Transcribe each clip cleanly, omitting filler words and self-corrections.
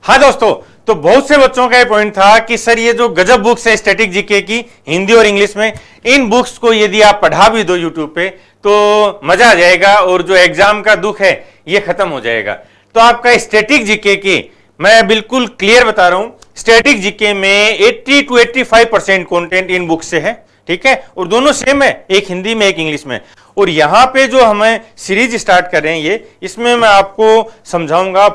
हाँ दोस्तों, तो बहुत से बच्चों का ये पॉइंट था कि सर ये जो गजब बुक्स है स्टैटिक जीके की हिंदी और इंग्लिश में, इन बुक्स को यदि आप पढ़ा भी दो यूट्यूब पे तो मजा आ जाएगा और जो एग्जाम का दुख है ये खत्म हो जाएगा। तो आपका स्टैटिक जीके की मैं बिल्कुल क्लियर बता रहा हूं, स्टैटिक जीके में 80 to 85% कंटेंट इन बुक से है, ठीक है, और दोनों सेम है, एक हिंदी में एक इंग्लिश में। और यहां पे जो हमें सीरीज स्टार्ट कर रहे हैं ये, इसमें मैं आपको समझाऊंगा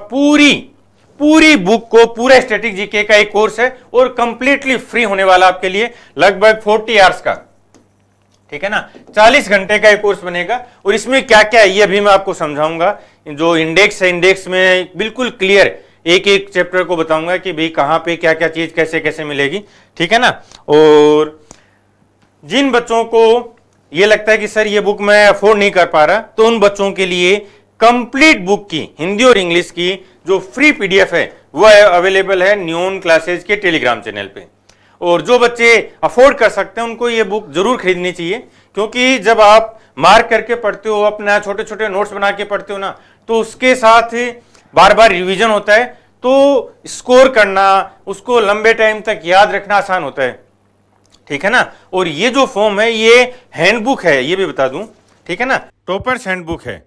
पूरी बुक को, पूरा स्टैटिक जीके का एक कोर्स है और कंप्लीटली फ्री होने वाला आपके लिए, लगभग 40 आवर्स का, ठीक है ना, 40 घंटे का एक कोर्स बनेगा। और इसमें क्या क्या है ये अभी मैं आपको समझाऊंगा। जो इंडेक्स है, इंडेक्स में बिल्कुल क्लियर एक एक चैप्टर को बताऊंगा कि भाई कहां पे क्या क्या चीज कैसे कैसे मिलेगी, ठीक है ना। और जिन बच्चों को ये लगता है कि सर ये बुक मैं अफोर्ड नहीं कर पा रहा, तो उन बच्चों के लिए कंप्लीट बुक की हिंदी और इंग्लिश की जो फ्री पीडीएफ है वो अवेलेबल है न्यून क्लासेज के टेलीग्राम चैनल पे। और जो बच्चे अफोर्ड कर सकते हैं उनको ये बुक जरूर खरीदनी चाहिए, क्योंकि जब आप मार्क करके पढ़ते हो, अपना छोटे छोटे नोट्स बना के पढ़ते हो ना, तो उसके साथ बार बार रिवीजन होता है, तो स्कोर करना, उसको लंबे टाइम तक याद रखना आसान होता है, ठीक है ना। और ये जो फॉर्म है ये हैंडबुक है, ये भी बता दूं, ठीक है ना, टॉपर्स हैंडबुक है,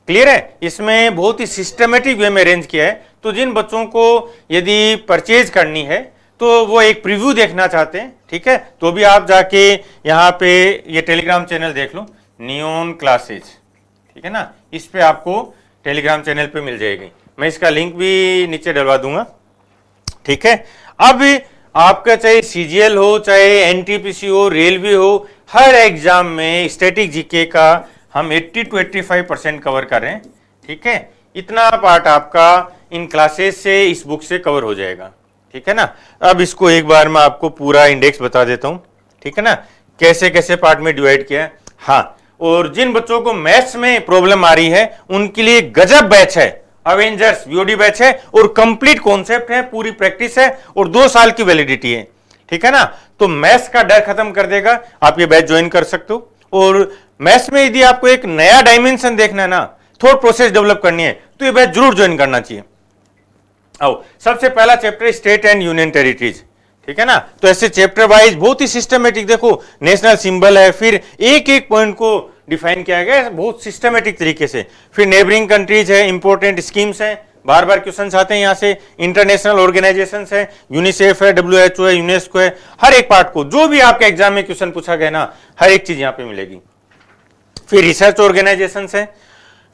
क्लियर है। इसमें बहुत ही सिस्टमेटिक वे में अरेंज किया है। तो जिन बच्चों को यदि परचेज करनी है तो वो एक प्रीव्यू देखना चाहते हैं, ठीक है, तो भी आप जाके यहाँ पे ये टेलीग्राम चैनल देख लो, नियॉन क्लासेज, ठीक है ना, इस पे आपको टेलीग्राम चैनल पे मिल जाएगी। मैं इसका लिंक भी नीचे डलवा दूंगा, ठीक है। अब आपका चाहे सीजीएल हो, चाहे एनटीपीसी हो, रेलवे हो, हर एग्जाम में स्टैटिक जीके का हम 80 to 85% कवर कर रहे हैं, ठीक है। इतना पार्ट आपका इन क्लासेस से, इस बुक से कवर हो जाएगा, ठीक है ना। अब इसको एक बार मैं आपको पूरा इंडेक्स बता देता हूं, ठीक है ना, कैसे कैसे पार्ट में डिवाइड किया है। हाँ, और जिन बच्चों को मैथ्स में प्रॉब्लम आ रही है उनके लिए गजब बैच है, अवेंजर्स वीओडी बैच है, और कंप्लीट कॉन्सेप्ट है, पूरी प्रैक्टिस है, और 2 साल की वैलिडिटी है, ठीक है ना। तो मैथ्स का डर खत्म कर देगा, आप ये बैच ज्वाइन कर सकते हो। और मैथ्स में यदि आपको एक नया डायमेंशन देखना है ना, थॉट प्रोसेस डेवलप करनी है, तो ये बैच जरूर ज्वाइन करना चाहिए। आओ, सबसे पहला chapter state and union territories, ठीक है ना। तो ऐसे चैप्टर वाइज बहुत ही सिस्टमेटिक, देखो नेशनल सिंबल है, फिर एक एक पॉइंट को डिफाइन किया गया है बहुत सिस्टमेटिक तरीके से। फिर नेबरिंग कंट्रीज है, इंपॉर्टेंट स्कीम्स हैं, बार बार क्वेश्चन आते हैं यहाँ से, इंटरनेशनल ऑर्गेनाइजेशन है, यूनिसेफ है, WHO है, यूनेस्को है, हर एक पार्ट को जो भी आपके एग्जाम में क्वेश्चन पूछा गया ना, हर एक चीज यहाँ पे मिलेगी। फिर रिसर्च ऑर्गेनाइजेशन है,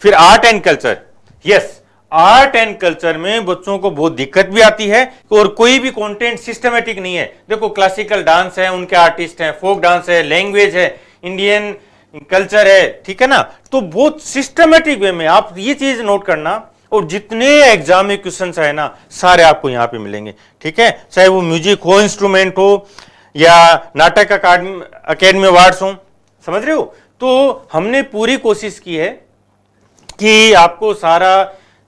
फिर art and culture. Yes, art and culture में बच्चों को बहुत दिक्कत भी आती है और कोई भी कंटेंट सिस्टमेटिक नहीं है। देखो क्लासिकल डांस है, उनके आर्टिस्ट हैं, फोक डांस है, लैंग्वेज है, इंडियन कल्चर है, ठीक है ना। तो बहुत सिस्टमेटिक वे में आप ये चीज नोट करना, और जितने एग्जाम में क्वेश्चन है ना सारे आपको यहाँ पे मिलेंगे, ठीक है। चाहे वो म्यूजिक हो, इंस्ट्रूमेंट हो, या नाटक अकेडमी अवार्ड्स हो, समझ रहे हो। तो हमने पूरी कोशिश की है कि आपको सारा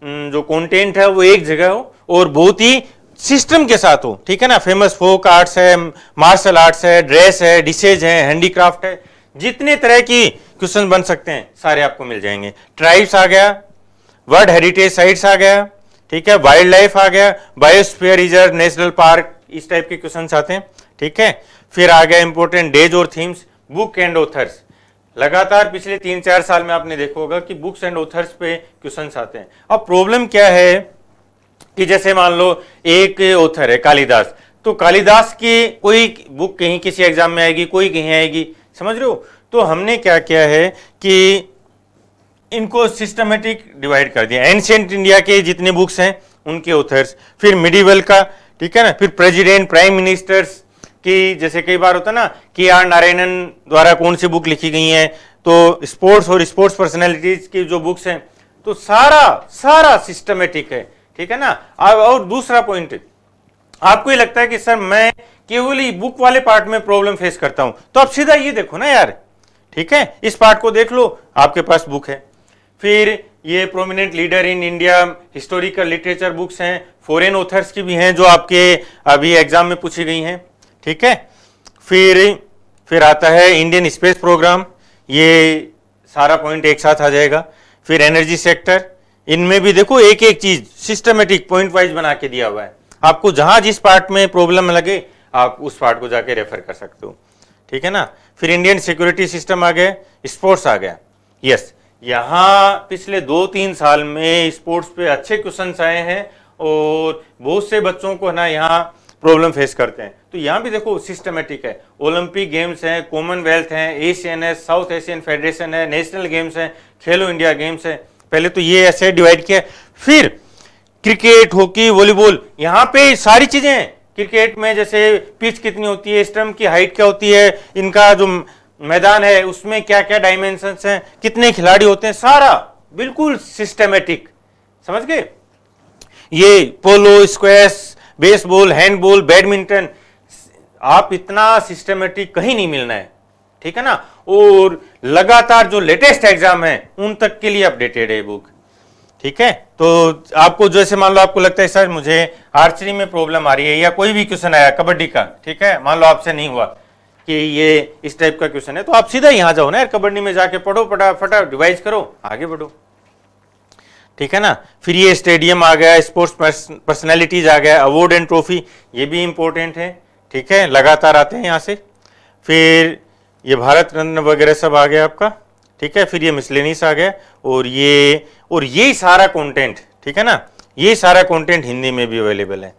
जो कंटेंट है वो एक जगह हो और बहुत ही सिस्टम के साथ हो, ठीक है ना। फेमस फोक आर्ट्स है, मार्शल आर्ट्स है, ड्रेस है, डिशेज है, हैंडीक्राफ्ट है, जितने तरह की क्वेश्चन बन सकते हैं सारे आपको मिल जाएंगे। ट्राइब्स आ गया, वर्ल्ड हेरिटेज साइट्स आ गया, ठीक है, वाइल्ड लाइफ आ गया, बायोस्फीयर रिजर्व, नेशनल पार्क, इस टाइप के क्वेश्चन आते हैं, ठीक है। फिर आ गया इंपॉर्टेंट डेज और थीम्स, बुक एंड ऑथर्स। लगातार पिछले 3-4 साल में आपने देखा होगा कि बुक्स एंड ऑथर्स पे क्वेश्चंस आते हैं। अब प्रॉब्लम क्या है कि जैसे मान लो एक ऑथर है कालिदास, तो कालिदास की कोई बुक कहीं किसी एग्जाम में आएगी, कोई कहीं आएगी, समझ रहे हो। तो हमने क्या किया है कि इनको सिस्टमेटिक डिवाइड कर दिया। एंशिएंट इंडिया के जितने बुक्स हैं उनके ऑथर्स, फिर मिडिवल का, ठीक है ना, फिर प्रेसिडेंट, प्राइम मिनिस्टर्स कि जैसे कई बार होता है ना कि आर नारायणन द्वारा कौन सी बुक लिखी गई है, तो स्पोर्ट्स और स्पोर्ट्स पर्सनैलिटीज की जो बुक्स हैं, तो सारा सिस्टमेटिक है, ठीक है ना। और दूसरा पॉइंट, आपको ये लगता है कि सर मैं केवल ही बुक वाले पार्ट में प्रॉब्लम फेस करता हूं, तो आप सीधा ये देखो ना यार, ठीक है, इस पार्ट को देख लो, आपके पास बुक है। फिर ये prominent leader in India, historical literature books हैं, फॉरेन ऑथर्स की भी हैं जो आपके अभी एग्जाम में पूछी गई हैं, ठीक है। फिर आता है इंडियन स्पेस प्रोग्राम, ये सारा पॉइंट एक साथ आ जाएगा। फिर एनर्जी सेक्टर, इनमें भी देखो एक एक चीज सिस्टमेटिक पॉइंट वाइज बना के दिया हुआ है, आपको जहां जिस पार्ट में प्रॉब्लम लगे आप उस पार्ट को जाके रेफर कर सकते हो, ठीक है ना। फिर इंडियन सिक्योरिटी सिस्टम आ गया, स्पोर्ट्स आ गया। यस, यहाँ पिछले 2-3 साल में स्पोर्ट्स पे अच्छे क्वेश्चंस आए हैं और बहुत से बच्चों को ना यहाँ प्रॉब्लम फेस करते हैं। तो यहाँ भी देखो सिस्टमेटिक है, ओलंपिक गेम्स हैं, कॉमनवेल्थ हैं, एशियन है, साउथ एशियन फेडरेशन है, नेशनल गेम्स हैं, खेलो इंडिया गेम्स है। पहले तो ये ऐसे डिवाइड किया, फिर क्रिकेट, हॉकी, वॉलीबॉल, यहाँ पे सारी चीजें हैं। क्रिकेट में जैसे पिच कितनी होती है, स्टंप की हाइट क्या होती है, इनका जो मैदान है उसमें क्या क्या डायमेंशंस हैं, कितने खिलाड़ी होते हैं, सारा बिल्कुल सिस्टमेटिक, समझ गए। ये पोलो, स्क्वैश, बेसबॉल, हैंडबॉल, बैडमिंटन, आप इतना सिस्टमेटिक कहीं नहीं मिलना है, ठीक है ना। और लगातार जो लेटेस्ट एग्जाम है उन तक के लिए अपडेटेड है बुक, ठीक है। तो आपको जैसे मान लो आपको लगता है सर मुझे आर्चरी में प्रॉब्लम आ रही है, या कोई भी क्वेश्चन आया कबड्डी का, ठीक है, मान लो आपसे नहीं हुआ कि ये इस टाइप का क्वेश्चन है, तो आप सीधा यहां जाओ ना यार, कबड्डी में जाके पढ़ो, फटाफट रिवाइज करो, आगे बढ़ो, ठीक है ना। फिर ये स्टेडियम आ गया, स्पोर्ट्स पर्सनैलिटीज आ गया, अवार्ड एंड ट्रॉफी, ये भी इंपॉर्टेंट है, ठीक है, लगातार आते हैं यहाँ से। फिर ये भारत रत्न वगैरह सब आ गया आपका, ठीक है। फिर ये मिसलेनियस आ गया, और ये सारा कंटेंट, ठीक है ना, ये सारा कंटेंट हिंदी में भी अवेलेबल है,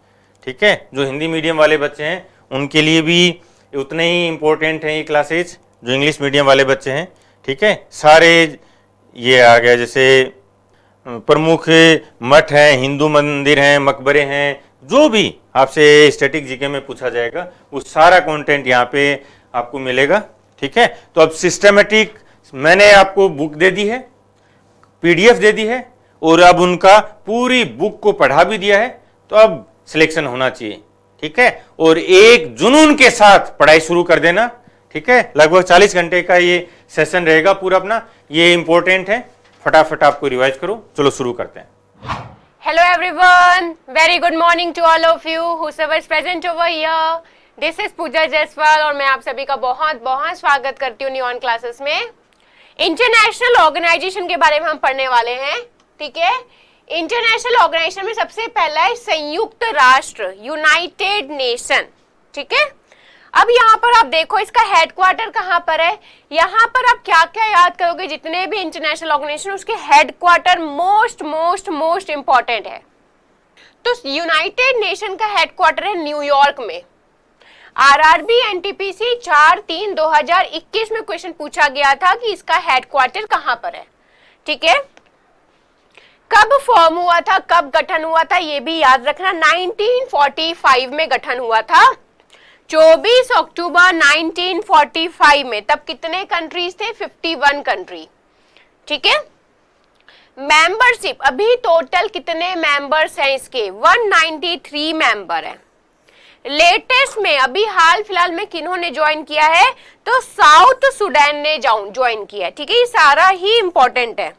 ठीक है। जो हिंदी मीडियम वाले बच्चे हैं उनके लिए भी उतने ही इंपॉर्टेंट हैं ये क्लासेज जो इंग्लिश मीडियम वाले बच्चे हैं, ठीक है। सारे ये आ गया, जैसे प्रमुख मठ हैं, हिंदू मंदिर हैं, मकबरे हैं, जो भी आपसे स्टैटिक जीके में पूछा जाएगा वो सारा कंटेंट यहाँ पे आपको मिलेगा, ठीक है। तो अब सिस्टमेटिक मैंने आपको बुक दे दी है, पीडीएफ दे दी है, और अब उनका पूरी बुक को पढ़ा भी दिया है, तो अब सिलेक्शन होना चाहिए, ठीक है। और एक जुनून के साथ पढ़ाई शुरू कर देना, ठीक है। लगभग 40 घंटे का ये सेशन रहेगा पूरा अपना, ये इंपॉर्टेंट है, फटाफट आपको रिवाइज करो। चलो शुरू करते हैं। Hello everyone, very good morning to all of you whoever is present over here. This is पूजा जायसवाल और मैं आप सभी का बहुत बहुत स्वागत करती हूँ न्यूऑन क्लासेस में। इंटरनेशनल ऑर्गेनाइजेशन के बारे में हम पढ़ने वाले हैं, ठीक है। इंटरनेशनल ऑर्गेनाइजेशन में सबसे पहला है संयुक्त राष्ट्र, यूनाइटेड नेशन, ठीक है। अब यहाँ पर आप देखो इसका हेडक्वार्टर कहाँ पर है, यहाँ पर आप क्या क्या याद करोगे, जितने भी इंटरनेशनल ऑर्गेनाइजेशन उसके headquarter most most most important है। तो यूनाइटेड नेशन का हेडक्वार्टर है न्यूयॉर्क में। आरआरबी एनटीपीसी 4/3/2021 में क्वेश्चन पूछा गया था कि इसका हेडक्वार्टर कहां पर है, ठीक है। कब फॉर्म हुआ था, कब गठन हुआ था, ये भी याद रखना। 1945 में गठन हुआ था, 24 अक्टूबर 1945 में। तब कितने कंट्रीज थे? 51 कंट्री, ठीक है। मेंबरशिप, अभी टोटल कितने मेंबर्स हैं इसके? 193 मेंबर है। लेटेस्ट में अभी हाल फिलहाल में किन्होंने ज्वाइन किया है? तो साउथ सुडान ने ज्वाइन किया है, ठीक है। ये सारा ही इंपॉर्टेंट है,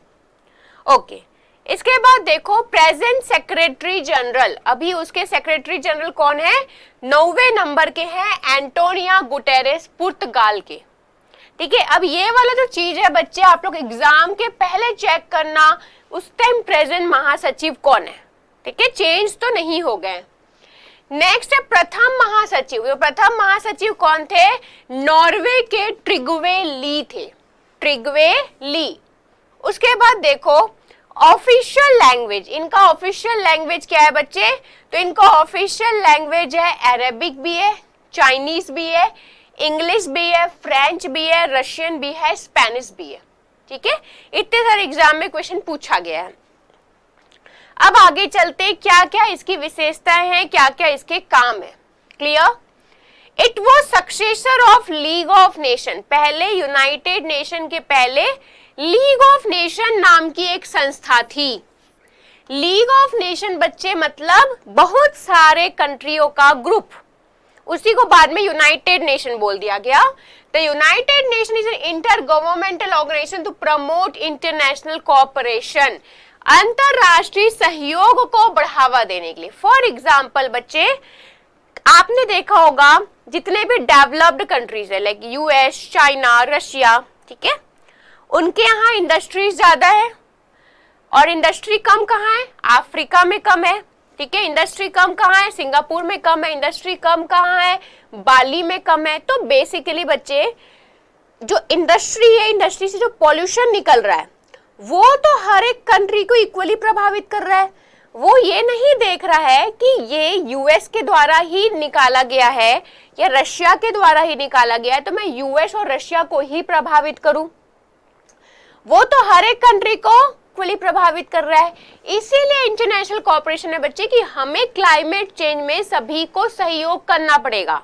ओके। इसके बाद देखो प्रेजेंट सेक्रेटरी जनरल, अभी उसके सेक्रेटरी जनरल कौन है? 9वें नंबर के हैं एंटोनियो गुटेरेस, पुर्तगाल के, ठीक है। अब ये वाला जो चीज है बच्चे, आप लोग एग्जाम के पहले चेक करना उस टाइम प्रेजेंट महासचिव कौन है, ठीक है। चेंज तो नहीं हो गए। नेक्स्ट है प्रथम महासचिव। जो प्रथम महासचिव कौन थे? नॉर्वे के ट्रिग्वे ली थे, ट्रिग्वे ली। उसके बाद देखो ऑफिशियल लैंग्वेज, इनका ऑफिशियल लैंग्वेज क्या है बच्चे? तो इनका ऑफिशियल लैंग्वेज है अरेबिक भी है, चाइनीज भी है, इंग्लिश भी है, फ्रेंच भी है, रशियन भी है, स्पेनिश भी है, ठीक है। इतने सारे एग्जाम में क्वेश्चन पूछा गया है। अब आगे चलते, क्या क्या इसकी विशेषताएं हैं, क्या क्या इसके काम है, clear. It was successor of league of nation, पहले यूनाइटेड नेशन के पहले लीग ऑफ नेशन नाम की एक संस्था थी। लीग ऑफ नेशन बच्चे मतलब बहुत सारे कंट्रियों का ग्रुप, उसी को बाद में यूनाइटेड नेशन बोल दिया गया। The United Nation is an inter governmental organisation to promote international cooperation, अंतरराष्ट्रीय सहयोग को बढ़ावा देने के लिए। फॉर एग्जाम्पल बच्चे, आपने देखा होगा जितने भी डेवलप्ड कंट्रीज है लाइक यूएस, चाइना, रशिया, ठीक है, उनके यहाँ इंडस्ट्रीज ज्यादा है, और इंडस्ट्री कम कहाँ है? अफ्रीका में कम है, ठीक है। इंडस्ट्री कम कहाँ है? सिंगापुर में कम है। इंडस्ट्री कम कहाँ है? बाली में कम है। तो बेसिकली बच्चे जो इंडस्ट्री है, इंडस्ट्री से जो पॉल्यूशन निकल रहा है वो तो हर एक कंट्री को इक्वली प्रभावित कर रहा है। वो ये नहीं देख रहा है कि ये यूएस के द्वारा ही निकाला गया है या रशिया के द्वारा ही निकाला गया है तो मैं यूएस और रशिया को ही प्रभावित करूं। वो तो हर एक कंट्री को इक्वली प्रभावित कर रहा है। इसीलिए इंटरनेशनल कोऑपरेशन है बच्चे कि हमें क्लाइमेट चेंज में सभी को सहयोग करना पड़ेगा,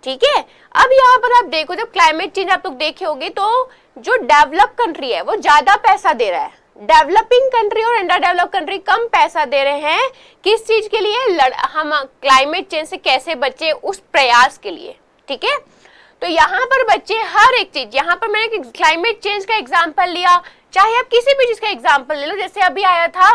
ठीक है। अब यहाँ पर आप देखो, जब क्लाइमेट चेंज आप लोग देखे होंगे तो जो डेवलप कंट्री है वो ज्यादा पैसा दे रहा है, डेवलपिंग कंट्री और अंडर डेवलप कंट्री कम पैसा दे रहे हैं। किस चीज के लिए? हम क्लाइमेट चेंज से कैसे बचे उस प्रयास के लिए, ठीक है। तो यहाँ पर बच्चे हर एक चीज, यहाँ पर मैंने क्लाइमेट चेंज का एग्जाम्पल लिया, चाहे आप किसी भी चीज का एग्जाम्पल ले लो। जैसे अभी आया था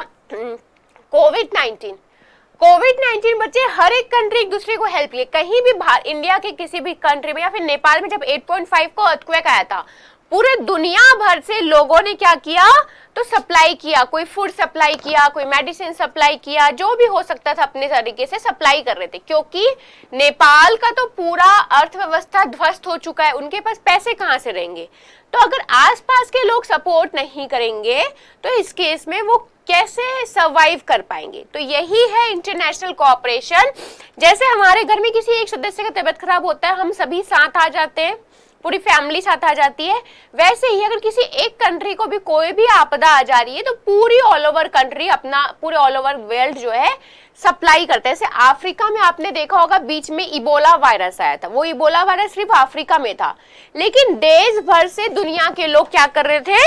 कोविड-19 बच्चे हर एक कंट्री एक दूसरे को हेल्प किए। कहीं भी बाहर इंडिया के किसी भी कंट्री में या फिर नेपाल में जब 8.5 को अर्थक्वेक आया था, पूरे दुनिया भर से लोगों ने क्या किया? तो सप्लाई किया, कोई फूड सप्लाई किया, कोई मेडिसिन सप्लाई किया, जो भी हो सकता था अपने तरीके से सप्लाई कर रहे थे, क्योंकि नेपाल का तो पूरा अर्थव्यवस्था ध्वस्त हो चुका है, उनके पास पैसे कहां से रहेंगे। तो अगर आसपास के लोग सपोर्ट नहीं करेंगे तो इस केस में वो कैसे सरवाइव कर पाएंगे। तो यही है इंटरनेशनल कोऑपरेशन। जैसे हमारे घर में किसी एक सदस्य का तबीयत खराब होता है, हम सभी साथ आ जाते हैं, पूरी फैमिली साथ आ जाती है, वैसे ही अगर किसी एक कंट्री को भी कोई भी आपदा आ जा रही है तो पूरी ऑल ओवर कंट्री, अपना पूरे ऑल ओवर वर्ल्ड जो है सप्लाई करते हैं। जैसे अफ्रीका में आपने देखा होगा बीच में इबोला वायरस आया था, वो इबोला वायरस सिर्फ अफ्रीका में था, लेकिन देश भर से दुनिया के लोग क्या कर रहे थे?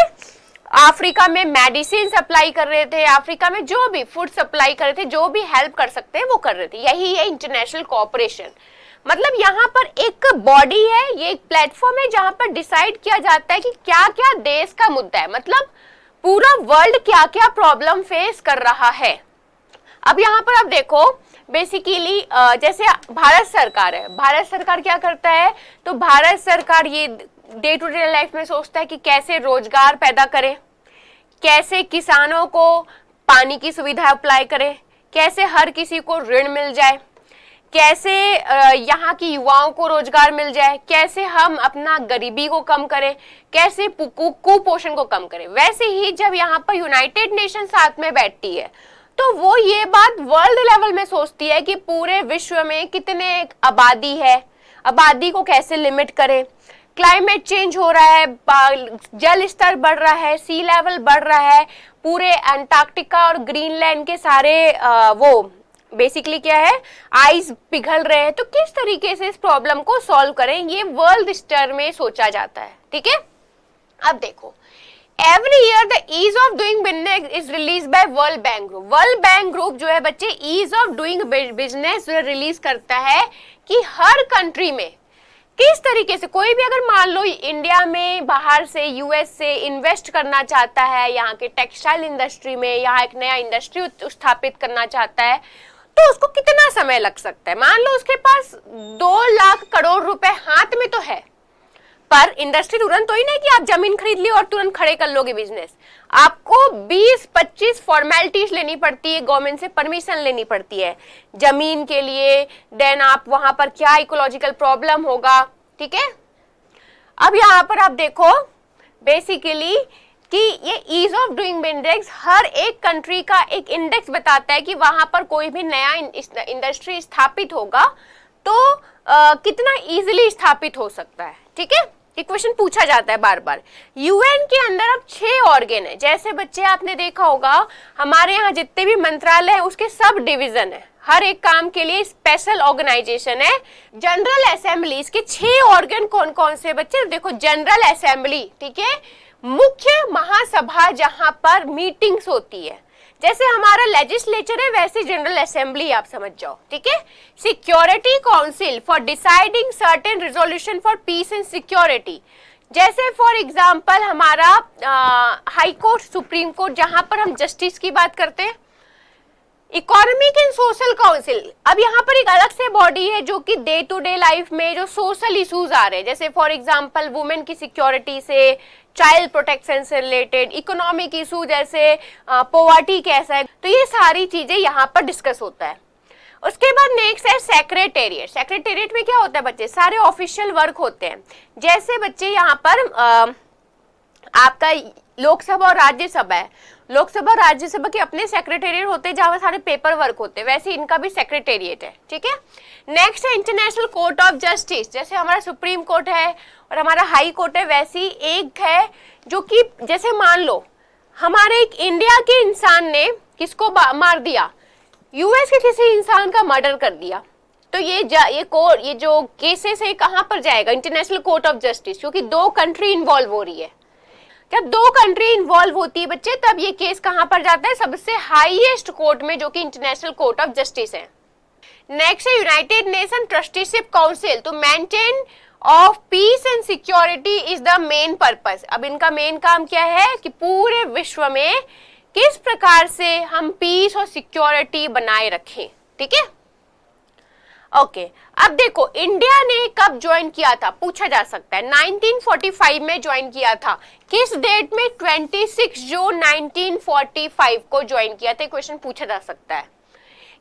अफ्रीका में मेडिसिन सप्लाई कर रहे थे, अफ्रीका में जो भी फूड सप्लाई कर रहे थे, जो भी हेल्प कर सकते हैं वो कर रहे थे। यही है इंटरनेशनल कोऑपरेशन। मतलब यहाँ पर एक बॉडी है, ये एक प्लेटफॉर्म है जहां पर डिसाइड किया जाता है कि क्या क्या देश का मुद्दा है, मतलब पूरा वर्ल्ड क्या क्या प्रॉब्लम फेस कर रहा है। अब यहाँ पर आप देखो बेसिकली जैसे भारत सरकार है, भारत सरकार क्या करता है? तो भारत सरकार ये डे टू डे लाइफ में सोचता है कि कैसे रोजगार पैदा करे, कैसे किसानों को पानी की सुविधा अप्लाई करे, कैसे हर किसी को ऋण मिल जाए, कैसे यहाँ की युवाओं को रोजगार मिल जाए, कैसे हम अपना गरीबी को कम करें, कैसे कुपोषण को कम करें। वैसे ही जब यहाँ पर यूनाइटेड नेशन साथ में बैठती है तो वो ये बात वर्ल्ड लेवल में सोचती है कि पूरे विश्व में कितने आबादी है, आबादी को कैसे लिमिट करें। क्लाइमेट चेंज हो रहा है, जल स्तर बढ़ रहा है, सी लेवल बढ़ रहा है, पूरे अंटार्कटिका और ग्रीनलैंड के सारे वो बेसिकली क्या है, आइस पिघल रहे हैं। तो किस तरीके से इस प्रॉब्लम को सॉल्व करें, ये वर्ल्ड स्तर में सोचा जाता है, ठीक है। अब देखो every year the ease of doing business is release by World Bank group. World Bank group जो है बच्चे ease of doing business release करता है कि हर कंट्री में किस तरीके से कोई भी अगर मान लो इंडिया में बाहर से यूएस से इन्वेस्ट करना चाहता है, यहाँ के टेक्सटाइल इंडस्ट्री में, यहाँ एक नया इंडस्ट्री स्थापित करना चाहता है, तो उसको कितना समय लग सकता है। मान लो उसके पास 2 लाख करोड़ रुपए हाथ में तो है, पर इंडस्ट्री तुरंत तो ही नहीं कि आप जमीन खरीद ली और तुरंत खड़े कर लोगे बिजनेस। आपको 20-25 फॉर्मेलिटीज लेनी पड़ती है, गवर्नमेंट से परमिशन लेनी पड़ती है जमीन के लिए, देन आप वहां पर क्या इकोलॉजिकल प्रॉब्लम होगा, ठीक है। अब यहाँ पर आप देखो बेसिकली कि ये ईज ऑफ डूइंग इंडेक्स हर एक कंट्री का एक इंडेक्स बताता है कि वहां पर कोई भी नया इंडस्ट्री स्थापित होगा तो कितना इजीली स्थापित हो सकता है, ठीक है। ये क्वेश्चन पूछा जाता है बार बार। यूएन के अंदर अब 6 ऑर्गन है। जैसे बच्चे आपने देखा होगा हमारे यहाँ जितने भी मंत्रालय है उसके सब डिवीजन है, हर एक काम के लिए स्पेशल ऑर्गेनाइजेशन है। जनरल असेंबली के 6 ऑर्गन कौन कौन से बच्चे देखो, जनरल असेंबली, ठीक है, मुख्य महासभा जहां पर मीटिंग्स होती है। जैसे हमारा लेजिस्लेचर है वैसे जनरल असेंबली आप समझ जाओ, ठीक है। Security council for deciding certain resolution for piece and security. जैसे फॉर एग्जांपल हमारा हाई कोर्ट, सुप्रीम कोर्ट, जहां पर हम जस्टिस की बात करते हैं, इकोनॉमिक एंड सोशल काउंसिल, अब यहाँ पर एक अलग से बॉडी है जो कि डे टू डे लाइफ में जो सोशल इश्यूज आ रहे हैं, जैसे फॉर एग्जांपल वुमेन की सिक्योरिटी से, चाइल्ड प्रोटेक्शन से रिलेटेड, इकोनॉमिक इशू जैसे पॉवर्टी कैसा है, तो ये सारी चीजें यहाँ पर डिस्कस होता है। उसके बाद नेक्स्ट है सेक्रेटेरिएट। सेक्रेटेरिएट में क्या होता है बच्चे, सारे ऑफिशियल वर्क होते हैं। जैसे बच्चे यहाँ पर आपका लोकसभा और राज्यसभा है, लोकसभा और राज्यसभा के अपने सेक्रेटेरिएट होते हैं जहां सारे पेपर वर्क होते हैं, वैसे इनका भी सेक्रेटेरिएट है, ठीक है। नेक्स्ट है इंटरनेशनल कोर्ट ऑफ जस्टिस, जैसे हमारा सुप्रीम कोर्ट है और हमारा हाई कोर्ट है, वैसी एक है जो कि जैसे मान लो हमारे एक इंडिया के इंसान ने किसको मार दिया, यूएस के किसी इंसान का मर्डर कर दिया, तो ये जो केसेस है कहां पर जाएगा, इंटरनेशनल कोर्ट ऑफ जस्टिस, क्योंकि दो कंट्री इन्वॉल्व हो रही है। जब दो कंट्री इन्वॉल्व होती है बच्चे, तब ये केस कहां पर जाता है, सबसे हाईएस्ट कोर्ट में, जो कि इंटरनेशनल कोर्ट ऑफ जस्टिस है। नेक्स्ट है यूनाइटेड नेशन ट्रस्टीशिप काउंसिल, तो maintain of peace and security is the main purpose. अब इनका मेन काम क्या है कि पूरे विश्व में किस प्रकार से हम पीस और सिक्योरिटी बनाए रखें, ठीक है। ओके, अब देखो इंडिया ने कब ज्वाइन किया था, पूछा जा सकता है। 1945 में ज्वाइन किया था, किस डेट में, 26 जून 1945 को ज्वाइन किया था, क्वेश्चन पूछा जा सकता है।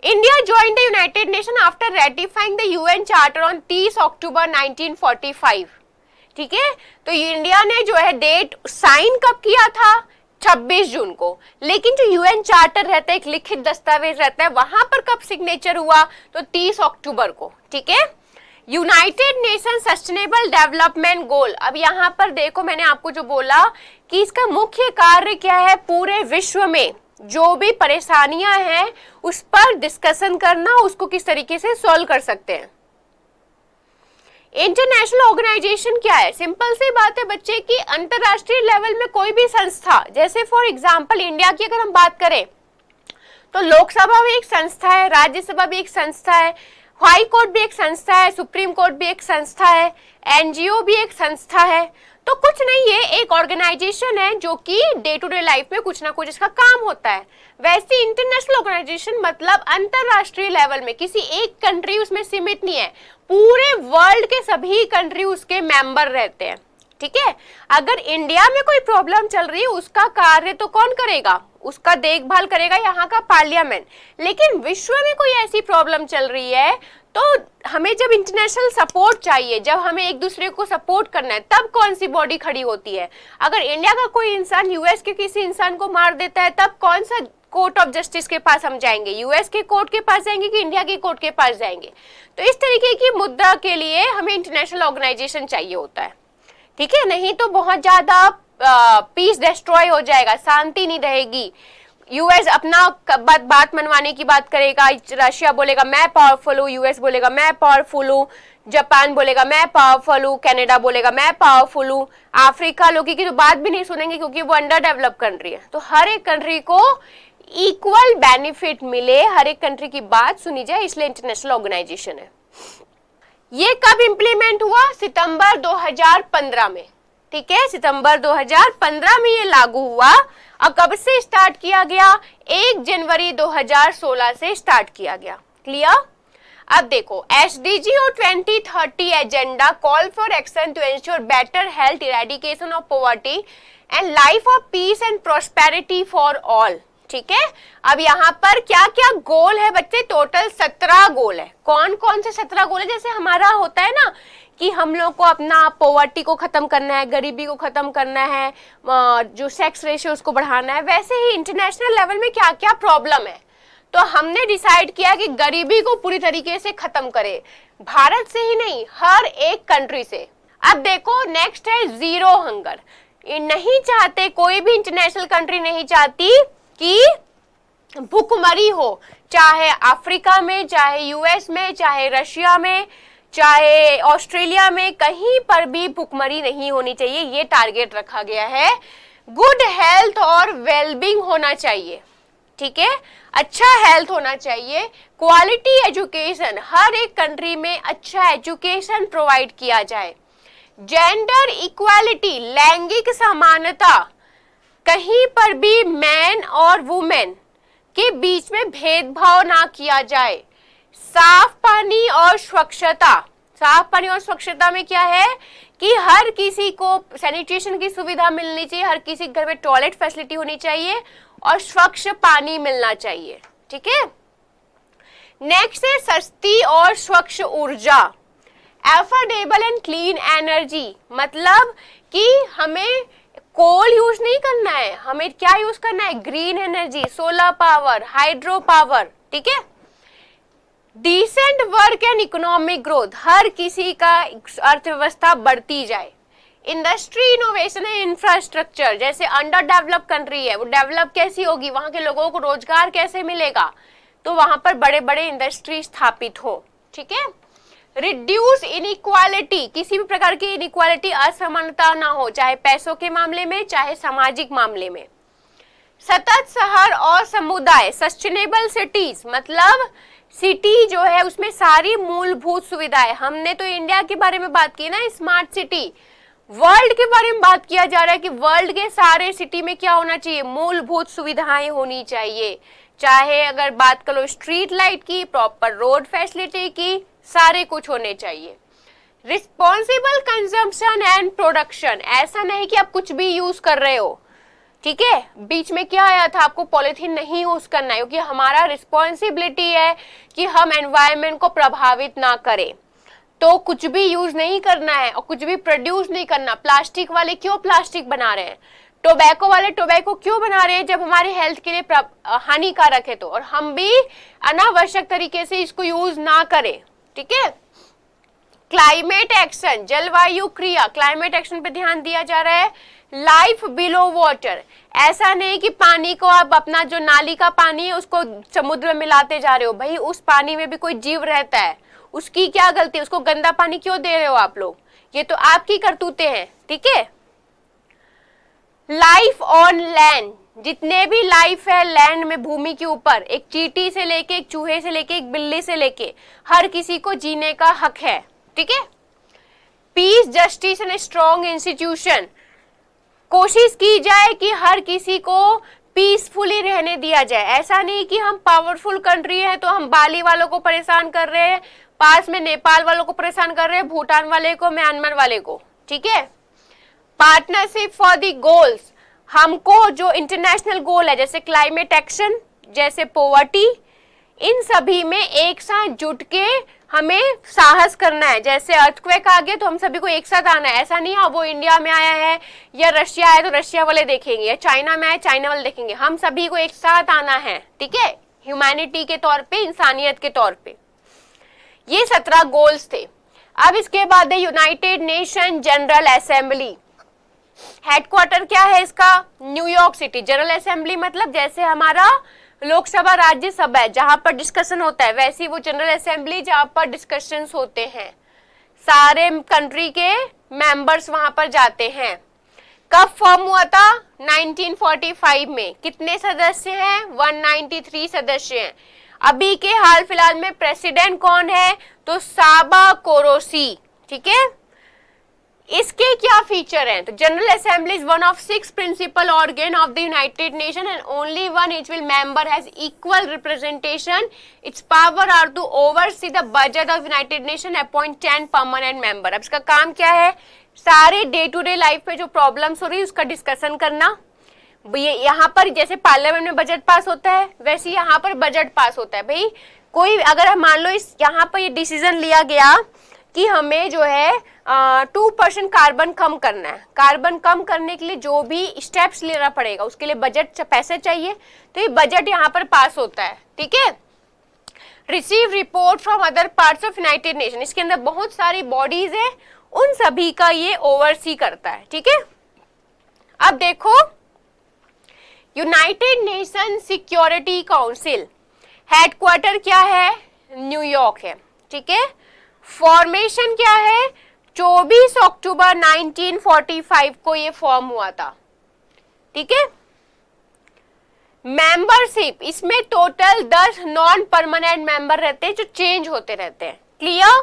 India join the United Nation after ratifying the UN charter on 30 October 1945, ठीक है। तो इंडिया ने जो है डेट साइन कब किया था, 26 जून को, लेकिन जो यूएन चार्टर रहता है, एक लिखित दस्तावेज रहता है, वहां पर कब सिग्नेचर हुआ, तो 30 अक्टूबर को, ठीक है। United nation sustainable development goal, अब यहाँ पर देखो मैंने आपको जो बोला कि इसका मुख्य कार्य क्या है, पूरे विश्व में जो भी परेशानियां हैं उस पर डिस्कशन करना, उसको किस तरीके से सॉल्व कर सकते हैं। इंटरनेशनल ऑर्गेनाइजेशन क्या है, सिंपल सी बात है बच्चे की अंतरराष्ट्रीय लेवल में कोई भी संस्था, जैसे फॉर एग्जांपल इंडिया की अगर हम बात करें तो लोकसभा भी एक संस्था है, राज्यसभा भी एक संस्था है, हाई कोर्ट भी एक संस्था है, सुप्रीम कोर्ट भी एक संस्था है, एनजीओ भी एक संस्था है। तो कुछ नहीं, ये एक ऑर्गेनाइजेशन है जो कि डे टू डे लाइफ में कुछ ना कुछ इसका काम होता है। वैसे इंटरनेशनल ऑर्गेनाइजेशन मतलब अंतरराष्ट्रीय लेवल में किसी एक कंट्री उसमें सीमित नहीं है, पूरे वर्ल्ड के सभी कंट्री उसके मेंबर रहते हैं, ठीक है। अगर इंडिया में कोई प्रॉब्लम चल रही है, उसका कार्य तो कौन करेगा, उसका देखभाल करेगा यहाँ का पार्लियामेंट। लेकिन विश्व में कोई ऐसी प्रॉब्लम चल रही है तो हमें जब इंटरनेशनल सपोर्ट चाहिए, जब हमें एक दूसरे को सपोर्ट करना है, तब कौन सी बॉडी खड़ी होती है। अगर इंडिया का कोई इंसान यूएस के किसी इंसान को मार देता है, तब कौन सा कोर्ट ऑफ जस्टिस के पास हम जाएंगे, यूएस के कोर्ट के पास जाएंगे कि इंडिया के कोर्ट के पास जाएंगे। तो इस तरीके की मुद्दा के लिए हमें इंटरनेशनल ऑर्गेनाइजेशन चाहिए होता है, ठीक है। नहीं तो बहुत ज्यादा पीस डिस्ट्रॉय हो जाएगा, शांति नहीं रहेगी। यूएस अपना बात मनवाने की बात करेगा, रशिया बोलेगा मैं पावरफुल हूँ, यूएस बोलेगा मैं पावरफुल हूँ, जापान बोलेगा मैं पावरफुल हूँ, कनाडा बोलेगा मैं पावरफुल हूँ, अफ्रीका लोग की तो बात भी नहीं सुनेंगे क्योंकि वो अंडर डेवलप कंट्री है। तो हर एक कंट्री को इक्वल बेनिफिट मिले, हर एक कंट्री की बात सुनी जाए, इसलिए इंटरनेशनल ऑर्गेनाइजेशन है। ये कब इंप्लीमेंट हुआ, सितंबर 2015 में, ठीक है, सितंबर 2015 में ये लागू हुआ। और कब से स्टार्ट किया गया, 1 जनवरी 2016 से स्टार्ट किया गया। क्लियर। अब देखो एसडीजी और 2030 agenda call for action to ensure better health, eradication of poverty and life of peace and prosperity for all, ठीक है। अब यहाँ पर क्या क्या गोल है बच्चे, टोटल 17 गोल है। कौन कौन से 17 गोल है, जैसे हमारा होता है ना कि हम लोग को अपना पॉवर्टी को खत्म करना है, गरीबी को खत्म करना है, जो सेक्स रेशियो उसको बढ़ाना है, वैसे ही इंटरनेशनल लेवल में क्या क्या प्रॉब्लम है। तो हमने डिसाइड किया कि गरीबी को पूरी तरीके से खत्म करे, भारत से ही नहीं हर एक कंट्री से। अब देखो नेक्स्ट है जीरो हंगर। नहीं चाहते, कोई भी इंटरनेशनल कंट्री नहीं चाहती कि भूखमरी हो, चाहे अफ्रीका में, चाहे यूएस में, चाहे रशिया में, चाहे ऑस्ट्रेलिया में, कहीं पर भी भूखमरी नहीं होनी चाहिए, ये टारगेट रखा गया है। गुड हेल्थ और वेलबींग होना चाहिए, ठीक है, अच्छा हेल्थ होना चाहिए। क्वालिटी एजुकेशन, हर एक कंट्री में अच्छा एजुकेशन प्रोवाइड किया जाए। जेंडर इक्वालिटी, लैंगिक समानता, कहीं पर भी मैन और वुमेन के बीच में भेदभाव ना किया जाए। साफ पानी और स्वच्छता, साफ पानी और स्वच्छता में क्या है कि हर किसी को सैनिटेशन की सुविधा मिलनी चाहिए, हर किसी के घर में टॉयलेट फैसिलिटी होनी चाहिए और स्वच्छ पानी मिलना चाहिए। ठीक है, नेक्स्ट है सस्ती और स्वच्छ ऊर्जा, एफोर्डेबल एंड क्लीन एनर्जी, मतलब कि हमें कोल यूज नहीं करना है, हमें क्या यूज करना है, green energy, solar power, hydro power. ठीक है, decent work and economic growth, हर किसी का अर्थव्यवस्था बढ़ती जाए। इंडस्ट्री, इनोवेशन एंड इंफ्रास्ट्रक्चर, जैसे अंडर डेवलप कंट्री है वो डेवलप कैसी होगी, वहां के लोगों को रोजगार कैसे मिलेगा, तो वहां पर बड़े बड़े इंडस्ट्री स्थापित हो। ठीक है, रिड्यूस इनइक्वालिटी, किसी भी प्रकार की इनइक्वालिटी, असमानता ना हो, चाहे पैसों के मामले में चाहे सामाजिक मामले में। सतत शहर और समुदाय, सस्टेनेबल सिटीज, मतलब सिटी जो है उसमें सारी मूलभूत सुविधाएं, हमने तो इंडिया के बारे में बात की ना, स्मार्ट सिटी, वर्ल्ड के बारे में बात किया जा रहा है कि वर्ल्ड के सारे सिटी में क्या होना चाहिए, मूलभूत सुविधाएं होनी चाहिए, चाहे अगर बात करो स्ट्रीट लाइट की, प्रॉपर रोड फैसिलिटी की, सारे कुछ होने चाहिए। रिस्पॉन्सिबल कंजम्पशन एंड प्रोडक्शन, ऐसा नहीं कि आप कुछ भी यूज कर रहे हो। ठीक है, बीच में क्या आया था, आपको पॉलिथीन नहीं यूज करना है, क्योंकि हमारा रिस्पॉन्सिबिलिटी है कि हम एनवायरनमेंट को प्रभावित ना करें, तो कुछ भी यूज नहीं करना है और कुछ भी प्रोड्यूस नहीं करना। प्लास्टिक वाले क्यों प्लास्टिक बना रहे हैं, टोबैको वाले टोबैको क्यों बना रहे हैं, जब हमारे हेल्थ के लिए हानिकारक है तो, और हम भी अनावश्यक तरीके से इसको यूज ना करें। ठीक है, क्लाइमेट एक्शन, जलवायु क्रिया, क्लाइमेट एक्शन पे ध्यान दिया जा रहा है। लाइफ बिलो वाटर, ऐसा नहीं कि पानी को आप अपना जो नाली का पानी है उसको समुद्र में मिलाते जा रहे हो, भाई उस पानी में भी कोई जीव रहता है, उसकी क्या गलती है, उसको गंदा पानी क्यों दे रहे हो आप लोग, ये तो आपकी करतूतें हैं। ठीक है, लाइफ ऑन लैंड, जितने भी लाइफ है लैंड में, भूमि के ऊपर, एक चींटी से लेके, एक चूहे से लेके, एक बिल्ली से लेके, हर किसी को जीने का हक है। ठीक है, peace, justice and strong institution, कोशिश की जाए कि हर किसी को पीसफुली रहने दिया जाए, ऐसा नहीं कि हम पावरफुल कंट्री है तो हम बाली वालों को परेशान कर रहे हैं, पास में नेपाल वालों को परेशान कर रहे हैं, भूटान वाले को, म्यांमार वाले को। ठीक है, पार्टनरशिप फॉर द गोल्स, हमको जो इंटरनेशनल गोल है जैसे क्लाइमेट एक्शन, जैसे पोवर्टी, इन सभी में एक साथ जुट के हमें साहस करना है। जैसे अर्थक्वेक आ गया तो हम सभी को एक साथ आना है, ऐसा नहीं है वो इंडिया में आया है या रशिया आया तो रशिया वाले देखेंगे, या चाइना में आया चाइना वाले देखेंगे, हम सभी को एक साथ आना है। ठीक है, ह्यूमैनिटी के तौर पे, इंसानियत के तौर पे। ये 17 गोल्स थे। अब इसके बाद है United nation general assembly, headquarter क्या है इसका, न्यूयॉर्क सिटी। जनरल असेंबली मतलब जैसे हमारा लोकसभा राज्यसभा है जहां पर डिस्कशन होता है, वैसी वो जनरल असेंबली जहां पर डिस्कशंस होते हैं, सारे कंट्री के मेंबर्स वहां पर जाते हैं। कब फॉर्म हुआ था, 1945 में। कितने सदस्य हैं, 193 सदस्य हैं। अभी के हाल फिलहाल में प्रेसिडेंट कौन है, तो साबा कोरोसी। ठीक है, इसके क्या फीचर हैं, तो General Assembly is one of 6 principal organ of the United Nation and only one each will member has equal representation, its power are to oversee the budget of United Nation, appoint 10 permanent member. अब इसका काम क्या है, सारे day to day life पे जो problems हो रही है उसका डिस्कशन करना। ये यहाँ पर जैसे पार्लियामेंट में बजट पास होता है वैसे यहाँ पर बजट पास होता है। भाई कोई अगर मान लो इस यहाँ पर ये डिसीजन लिया गया कि हमें जो है 2% कार्बन कम करना है, कार्बन कम करने के लिए जो भी स्टेप्स लेना पड़ेगा उसके लिए बजट पैसे चाहिए, तो ये बजट यहाँ पर पास होता है। ठीक है, receive report from other parts of United nation, इसके अंदर बहुत सारी बॉडीज है, उन सभी का ये ओवरसी करता है। ठीक है, अब देखो United nation security council, headquarter क्या है, न्यूयॉर्क है। ठीक है, फॉर्मेशन क्या है, 24 अक्टूबर 1945 को ये फॉर्म हुआ था। ठीक है, मेंबरशिप, इसमें टोटल 10 नॉन परमानेंट मेंबर रहते हैं जो चेंज होते रहते हैं। Clear,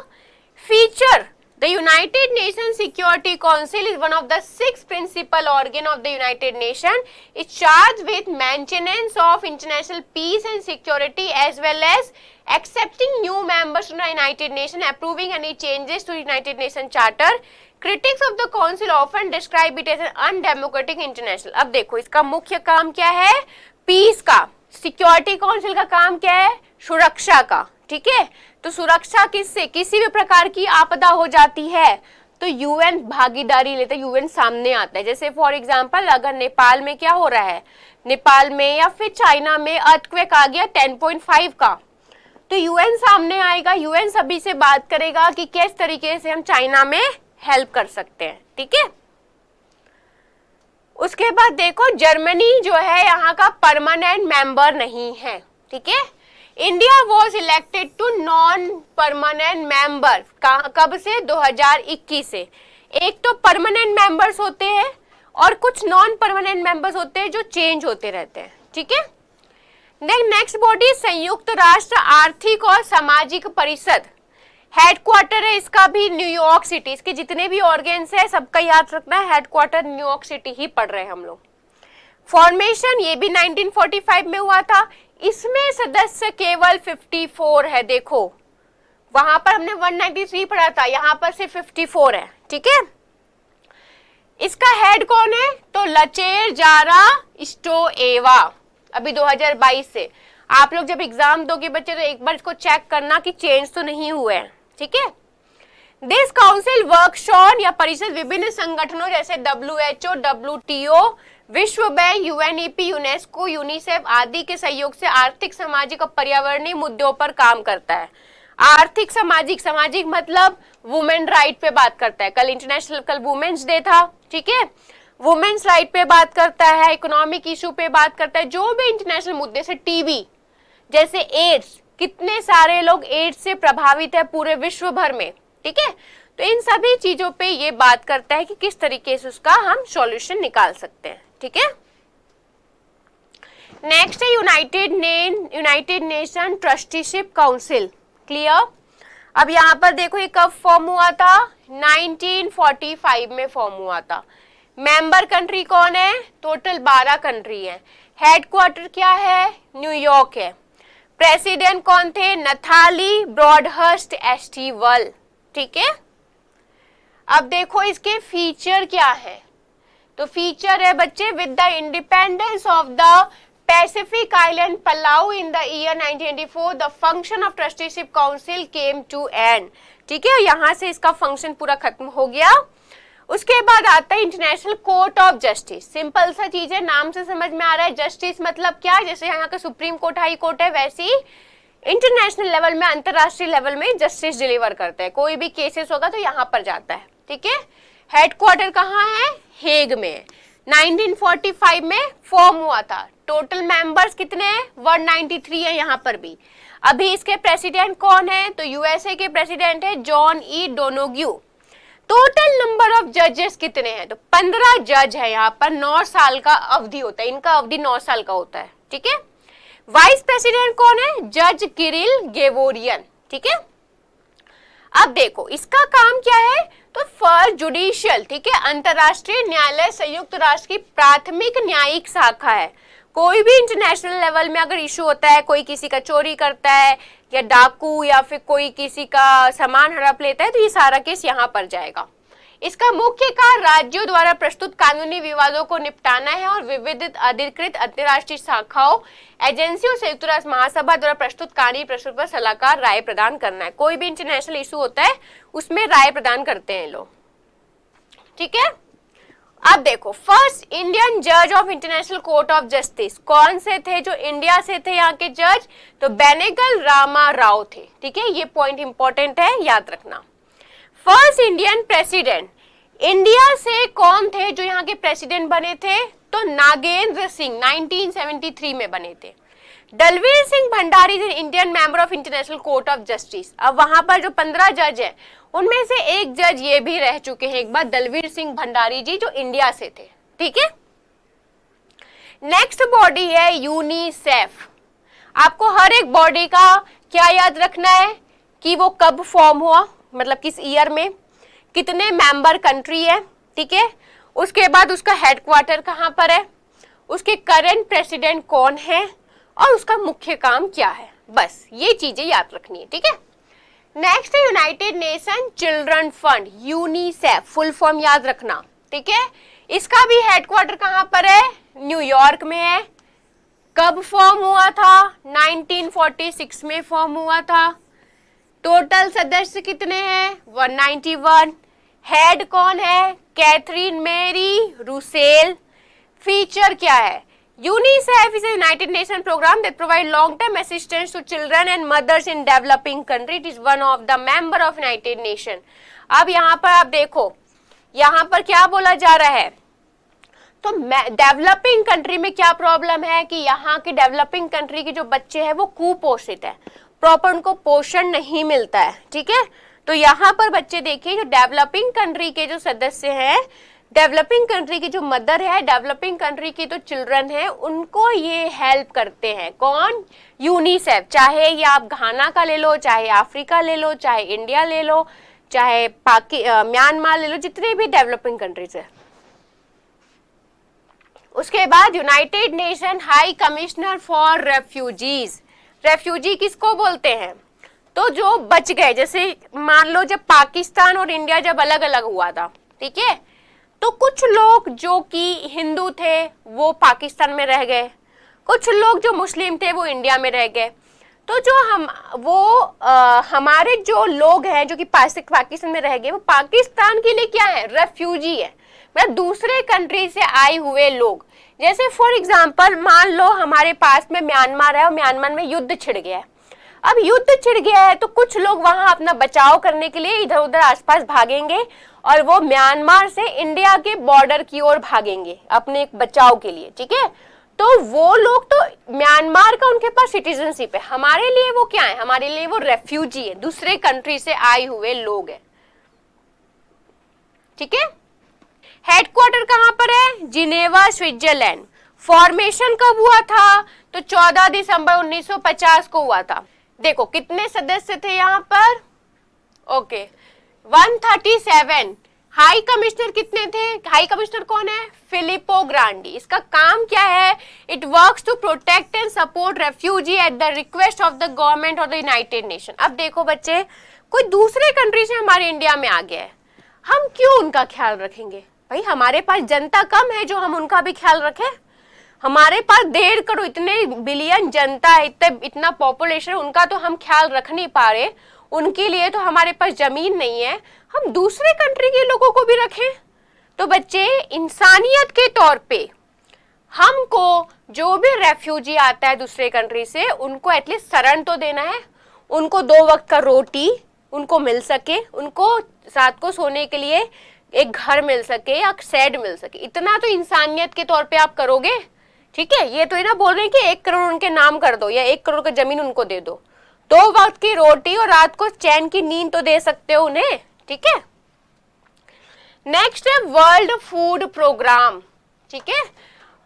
feature, The United Nations Security Council is one of the 6 principal organ of the United Nations. It's charged with maintenance of international peace and security as well as accepting new members to the United Nations, approving any changes to United Nations Charter. Critics of the council often describe it as an undemocratic international. अब देखो इसका मुख्य काम क्या है, piece का। Security council का काम क्या है, सुरक्षा का, ठीक है। तो सुरक्षा किससे, किसी भी प्रकार की आपदा हो जाती है तो यूएन भागीदारी लेता है, यूएन सामने आता है। जैसे फॉर एग्जांपल अगर नेपाल में क्या हो रहा है, नेपाल में या फिर चाइना में अर्थक्वेक आ गया 10.5 का, तो यूएन सामने आएगा, यूएन सभी से बात करेगा कि किस तरीके से हम चाइना में हेल्प कर सकते हैं, ठीक है। उसके बाद देखो जर्मनी जो है यहाँ का परमानेंट मेंबर नहीं है, ठीक है। India was elected to non permanent member, कब से, 2021 से। एक तो परमानेंट मेंबर्स होते हैं और कुछ नॉन परमानेंट मेंबर्स होते हैं जो चेंज होते रहते हैं, ठीक है। नेक्स्ट बॉडी संयुक्त राष्ट्र आर्थिक और सामाजिक परिषद, हेडक्वार्टर है इसका भी न्यूयॉर्क सिटी। इसके जितने भी ऑर्गेन्स है सबका याद रखना है, हेडक्वार्टर न्यूयॉर्क सिटी ही पढ़ रहे हैं हम लोग। फॉर्मेशन ये भी 1945 में हुआ था। इसमें सदस्य केवल 54 है, देखो वहां पर हमने 193 पढ़ा था, यहाँ पर सिर्फ 54 है, ठीक है। इसका हेड कौन है, तो लचेर जारा स्टोएवा, अभी 2022 से। आप लोग जब एग्जाम दोगे बच्चे तो एक बार इसको चेक करना कि चेंज तो नहीं हुए हैं, ठीक है। दिस काउंसिल वर्क्स ऑन, या परिषद विभिन्न संगठनों जैसे WHO, WTO, विश्व बैंक, यूएनईपी, यूनेस्को, यूनिसेफ आदि के सहयोग से आर्थिक, सामाजिक और पर्यावरणीय मुद्दों पर काम करता है। आर्थिक, सामाजिक, सामाजिक मतलब वुमेन राइट पे बात करता है, कल इंटरनेशनल, कल वुमेन्स डे था, ठीक है। वुमेन्स राइट पे बात करता है, इकोनॉमिक इशू पे बात करता है, जो भी इंटरनेशनल मुद्दे से टीबी जैसे एड्स, कितने सारे लोग एड्स से प्रभावित है पूरे विश्व भर में, ठीक है। तो इन सभी चीजों पे ये बात करता है कि किस तरीके से उसका हम सॉल्यूशन निकाल सकते हैं, ठीक है। नेक्स्ट है United nation trusteeship council, clear. अब यहाँ पर देखो ये कब फॉर्म हुआ था, 1945 में फॉर्म हुआ था। मेंबर कंट्री कौन है, टोटल 12 कंट्री है। हेडक्वार्टर क्या है, न्यूयॉर्क है। प्रेसिडेंट कौन थे, नथाली ब्रॉडहर्स्ट एस्टीवल, ठीक है। अब देखो इसके फीचर क्या है, तो फीचर है बच्चे, with the independence of the Pacific island Palau in the year 1984 the function of trusteeship council came to end, ठीक है। यहाँ से इसका फंक्शन पूरा खत्म हो गया। उसके बाद आता है international Court of justice. Simple सा चीज है, नाम से समझ में आ रहा है। जस्टिस मतलब क्या, जैसे यहाँ का सुप्रीम कोर्ट, हाई कोर्ट है, वैसी इंटरनेशनल लेवल में, अंतरराष्ट्रीय लेवल में जस्टिस डिलीवर करता है। कोई भी केसेस होगा तो यहाँ पर जाता है, ठीक है। हेडक्वार्टर कहाँ है, हेग में। 1945 में फॉर्म हुआ था। टोटल मेंबर्स कितने हैं, 193 है यहाँ पर भी। अभी इसके प्रेसिडेंट कौन है, तो यूएसए के प्रेसिडेंट है John E Donohue. Total number of जजेस कितने हैं, तो 15 जज है यहाँ पर। 9 साल का अवधि होता है, इनका अवधि 9 साल का होता है, ठीक है। वाइस प्रेसिडेंट कौन है, जज किरिल गेवोरियन, ठीक है। अब देखो इसका काम क्या है, तो फर्स्ट जुडिशियल, ठीक है, अंतरराष्ट्रीय न्यायालय संयुक्त राष्ट्र की प्राथमिक न्यायिक शाखा है। कोई भी इंटरनेशनल लेवल में अगर इशू होता है, कोई किसी का चोरी करता है या डाकू या फिर कोई किसी का सामान हड़प लेता है, तो ये सारा केस यहाँ पर जाएगा। इसका मुख्य कार्य राज्यों द्वारा प्रस्तुत कानूनी विवादों को निपटाना है और विविध अधिकृत अंतर्राष्ट्रीय शाखाओं, एजेंसियों, संयुक्त राष्ट्र महासभा द्वारा प्रस्तुत कानूनी प्रस्तुत पर सलाहकार राय प्रदान करना है। कोई भी इंटरनेशनल इशू होता है उसमें राय प्रदान करते हैं लोग, ठीक है। अब देखो फर्स्ट इंडियन जज of International Court of justice कौन से थे, जो इंडिया से थे यहाँ के जज, तो बेनेगल रामा राव थे, ठीक है। ये पॉइंट इंपॉर्टेंट है, याद रखना। फर्स्ट इंडियन प्रेसिडेंट, इंडिया से कौन थे जो यहाँ के प्रेसिडेंट बने थे, तो नागेंद्र सिंह 1973 में बने थे। Dalveer Singh Bhandari Indian member of International Court of Justice. अब वहां पर जो 15 जज हैं उनमें से एक जज ये भी रह चुके हैं एक बार, दलवीर सिंह भंडारी जी, जो इंडिया से थे, ठीक है। नेक्स्ट बॉडी है यूनिसेफ। आपको हर एक बॉडी का क्या याद रखना है कि वो कब फॉर्म हुआ, मतलब किस ईयर में। कितने मेंबर कंट्री है, ठीक है, उसके बाद उसका हेडक्वार्टर कहाँ पर है, उसके करंट प्रेसिडेंट कौन है और उसका मुख्य काम क्या है, बस ये चीजें याद रखनी है, ठीक है। नेक्स्ट है United nation children fund, UNICEF, full form याद रखना, ठीक है। इसका भी हेडक्वार्टर कहाँ पर है, न्यूयॉर्क में है। कब फॉर्म हुआ था, 1946 में फॉर्म हुआ था। टोटल सदस्य कितने हैं, 191। हेड कौन है, कैथरीन मेरी रूसेल। फीचर क्या है, UNICEF is a United Nations program that provide long-term assistance to children and mothers in developing country. It is one of the member of United Nations. अब यहाँ पर आप देखो, यहाँ पर क्या बोला जा रहा है, तो डेवलपिंग कंट्री में क्या प्रॉब्लम है कि यहाँ के डेवलपिंग कंट्री के जो बच्चे हैं वो कुपोषित है, प्रॉपर उनको पोषण नहीं मिलता है, ठीक है। तो यहाँ पर बच्चे देखिए, जो डेवलपिंग कंट्री के जो सदस्य हैं, डेवलपिंग कंट्री की जो मदर है, डेवलपिंग कंट्री की तो चिल्ड्रन है, उनको ये हेल्प करते हैं, कौन, यूनिसेफ। चाहे ये आप घाना का ले लो, चाहे अफ्रीका ले लो, चाहे इंडिया ले लो, चाहे म्यांमार ले लो, जितने भी डेवलपिंग कंट्रीज है। उसके बाद United nation high commissioner for refugees. Refugee किसको बोलते हैं, तो जो बच गए, जैसे मान लो जब पाकिस्तान और इंडिया जब अलग अलग हुआ था, ठीक है, तो कुछ लोग जो कि हिंदू थे वो पाकिस्तान में रह गए, कुछ लोग जो मुस्लिम थे वो इंडिया में रह गए। तो जो हमारे जो लोग हैं जो कि पाकिस्तान में रह गए, वो पाकिस्तान के लिए क्या है, रेफ्यूजी है, मतलब दूसरे कंट्री से आए हुए लोग। जैसे फॉर एग्जांपल मान लो हमारे पास में म्यांमार है और म्यांमार में युद्ध छिड़ गया है। अब युद्ध छिड़ गया है तो कुछ लोग वहां अपना बचाव करने के लिए इधर उधर आसपास भागेंगे और वो म्यांमार से इंडिया के बॉर्डर की ओर भागेंगे अपने बचाव के लिए, ठीक है। तो वो लोग तो म्यांमार का उनके पास सिटीजनशिप है, हमारे लिए वो क्या है, हमारे लिए वो रेफ्यूजी है, दूसरे कंट्री से आए हुए लोग हैं, ठीक है। हेडक्वार्टर कहां पर है, जिनेवा स्विट्जरलैंड। फॉर्मेशन कब हुआ था, तो 14 दिसंबर 1950 को हुआ था। देखो कितने सदस्य थे यहाँ पर, ओके 137। हाई कमिश्नर कितने थे, हाई कमिश्नर कौन है, फिलिपो ग्रांडी। इसका काम क्या है, it works to protect and support refugee at the request of the government of the United Nation. अब देखो बच्चे, कोई दूसरे कंट्री से हमारे इंडिया में आ गया है, हम क्यों उनका ख्याल रखेंगे, भाई हमारे पास जनता कम है जो हम उनका भी ख्याल रखें। हमारे पास 1.5 करोड़ इतने बिलियन जनता है, इतना पॉपुलेशन, उनका तो हम ख्याल रख नहीं पा रहे, उनके लिए तो हमारे पास जमीन नहीं है, हम दूसरे कंट्री के लोगों को भी रखें। तो बच्चे इंसानियत के तौर पे हमको जो भी रेफ्यूजी आता है दूसरे कंट्री से, उनको एटलीस्ट शरण तो देना है, उनको 2 वक्त का रोटी उनको मिल सके, उनको रात को सोने के लिए एक घर मिल सके या शेड मिल सके, इतना तो इंसानियत के तौर पे आप करोगे, ठीक है। ये तो ये ना बोल रहे हैं कि 1 करोड़ उनके नाम कर दो या 1 करोड़ का जमीन उनको दे दो, 2 वक्त की रोटी और रात को चैन की नींद तो दे सकते हो उन्हें, ठीक है। नेक्स्ट है वर्ल्ड फूड प्रोग्राम, ठीक है।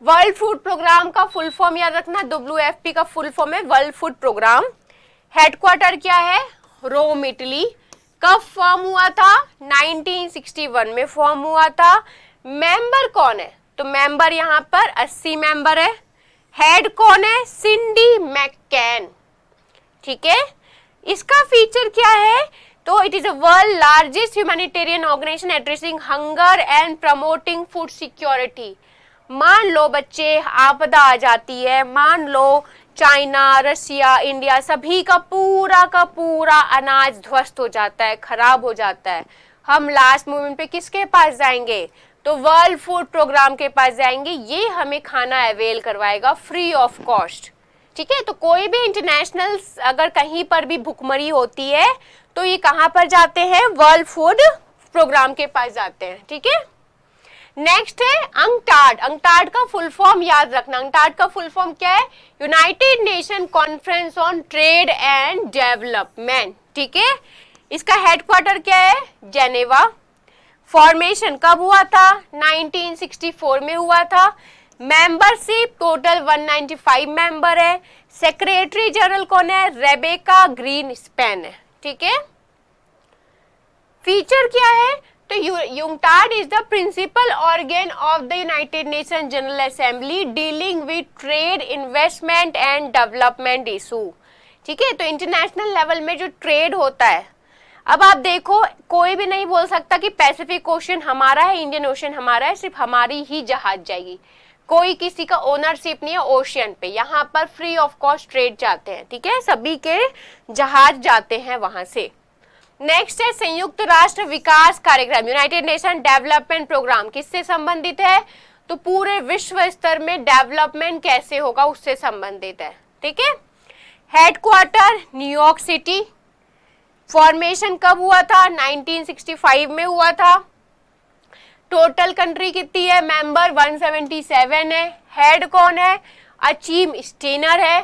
वर्ल्ड फूड प्रोग्राम का फुल फॉर्म याद रखना, WFP का फुल फॉर्म है वर्ल्ड फूड प्रोग्राम। हेडक्वार्टर क्या है, रोम इटली। कब फॉर्म हुआ था, 1961 में फॉर्म हुआ था। मेंबर कौन है, तो मेंबर यहाँ पर 80 मेंबर है। हेड कौन है, सिंडी मैककेन, ठीक है। इसका फीचर क्या है, तो it is a world largest humanitarian organisation addressing hunger and promoting food security. मान लो बच्चे आपदा आ जाती है, मान लो चाइना, रशिया, इंडिया सभी का पूरा अनाज ध्वस्त हो जाता है, खराब हो जाता है, हम लास्ट मोमेंट पे किसके पास जाएंगे, तो वर्ल्ड फूड प्रोग्राम के पास जाएंगे। ये हमें खाना अवेल करवाएगा फ्री ऑफ कॉस्ट, ठीक है। तो कोई भी इंटरनेशनल अगर कहीं पर भी भुखमरी होती है तो ये कहाँ पर जाते हैं, वर्ल्ड फूड प्रोग्राम के पास जाते हैं, ठीक है। नेक्स्ट है अंकटाड। अंकटाड का फुल फॉर्म याद रखना, अंकटाड का फुल फॉर्म क्या है, United nation conference on trade and development, ठीक है। इसका हेडक्वार्टर क्या है, जेनेवा। फॉर्मेशन कब हुआ था, 1964 में हुआ था। मेंबरशिप टोटल 195 मेंबर है। सेक्रेटरी जनरल कौन है, रेबेका ग्रीनस्पैन है, ठीक है। फीचर क्या है, तो UNCTAD is the principal organ of the United Nations General Assembly dealing with trade, investment and development issue. ठीक है, तो इंटरनेशनल लेवल में जो ट्रेड होता है, अब आप देखो कोई भी नहीं बोल सकता कि पैसिफिक ओशन हमारा है, इंडियन ओशन हमारा है, सिर्फ हमारी ही जहाज जाएगी, कोई किसी का ओनरशिप नहीं है ओशियन पे, यहाँ पर फ्री ऑफ कॉस्ट ट्रेड जाते हैं, ठीक है, सभी के जहाज जाते हैं वहां से। नेक्स्ट है संयुक्त राष्ट्र विकास कार्यक्रम, यूनाइटेड नेशन डेवलपमेंट प्रोग्राम, किससे संबंधित है? तो पूरे विश्व स्तर में डेवलपमेंट कैसे होगा उससे संबंधित है, ठीक है। हेडक्वार्टर न्यूयॉर्क सिटी, फॉर्मेशन कब हुआ था? 1965 में हुआ था। टोटल कंट्री कितनी है? मेंबर 177 है। हेड कौन है? अचीम स्टेनर है।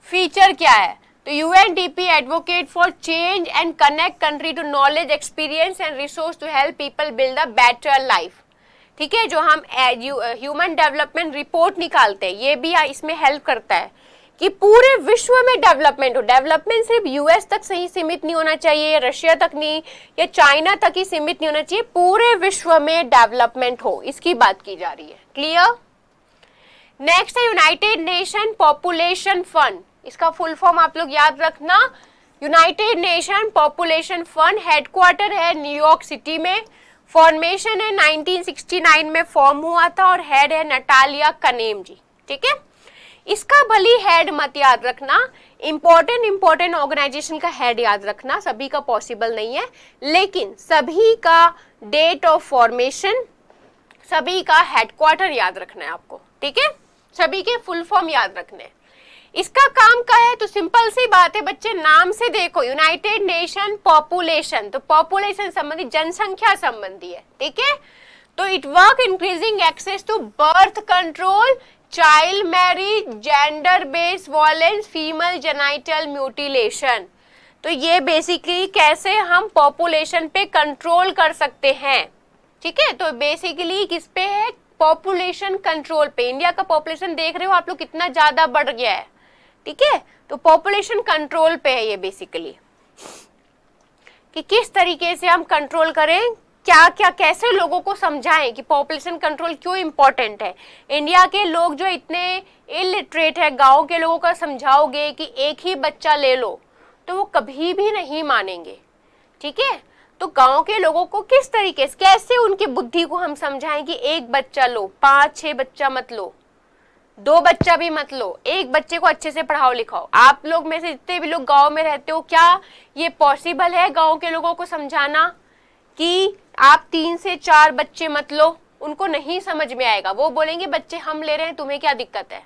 फीचर क्या है? तो UNDP advocate for change and connect country to knowledge, experience and resource to help people build a better life, ठीक है। जो हम ह्यूमन डेवलपमेंट रिपोर्ट निकालते हैं, ये भी इसमें हेल्प करता है कि पूरे विश्व में डेवलपमेंट हो। डेवलपमेंट सिर्फ यूएस तक सही सीमित नहीं होना चाहिए, या रशिया तक नहीं, या चाइना तक ही सीमित नहीं होना चाहिए, पूरे विश्व में डेवलपमेंट हो, इसकी बात की जा रही है। क्लियर? नेक्स्ट है यूनाइटेड नेशन पॉपुलेशन फंड, इसका फुल फॉर्म आप लोग याद रखना, United Nation population fund. Headquarter है न्यूयॉर्क सिटी में, फॉर्मेशन है 1969 में फॉर्म हुआ था, और हेड है नटालिया कनेम जी, ठीक है। इसका भली हेड मत याद रखना, इंपॉर्टेंट ऑर्गेनाइजेशन का हेड याद रखना, सभी का पॉसिबल नहीं है, लेकिन सभी का डेट ऑफ फॉर्मेशन, सभी का हेडक्वार्टर याद रखना है आपको, ठीक है, सभी के फुल फॉर्म याद रखने हैं। इसका काम क्या है? तो सिंपल सी बात है बच्चे, नाम से देखो, यूनाइटेड नेशन पॉपुलेशन, तो पॉपुलेशन संबंधी, जनसंख्या संबंधी है, ठीक है। तो it work increasing access to birth control, child marriage, gender based violence, female genital mutilation. तो ये बेसिकली कैसे हम पॉपुलेशन पे कंट्रोल कर सकते हैं, ठीक है। तो बेसिकली किस पे है? पॉपुलेशन कंट्रोल पे। इंडिया का पॉपुलेशन देख रहे हो आप लोग कितना ज्यादा बढ़ गया है, ठीक है, तो पॉपुलेशन कंट्रोल पे है ये बेसिकली, कि किस तरीके से हम कंट्रोल करें, क्या क्या कैसे लोगों को समझाएं कि पॉपुलेशन कंट्रोल क्यों इंपॉर्टेंट है। इंडिया के लोग जो इतने इलिटरेट है, गांव के लोगों का समझाओगे कि एक ही बच्चा ले लो तो वो कभी भी नहीं मानेंगे, ठीक है। तो गांव के लोगों को किस तरीके से, कैसे उनकी बुद्धि को हम समझाएं कि एक बच्चा लो, 5-6 बच्चा मत लो, 2 बच्चा भी मत लो, एक बच्चे को अच्छे से पढ़ाओ लिखाओ। आप लोग में से जितने भी लोग गांव में रहते हो, क्या ये पॉसिबल है गांव के लोगों को समझाना कि आप 3 से 4 बच्चे मत लो? उनको नहीं समझ में आएगा, वो बोलेंगे बच्चे हम ले रहे हैं, तुम्हें क्या दिक्कत है,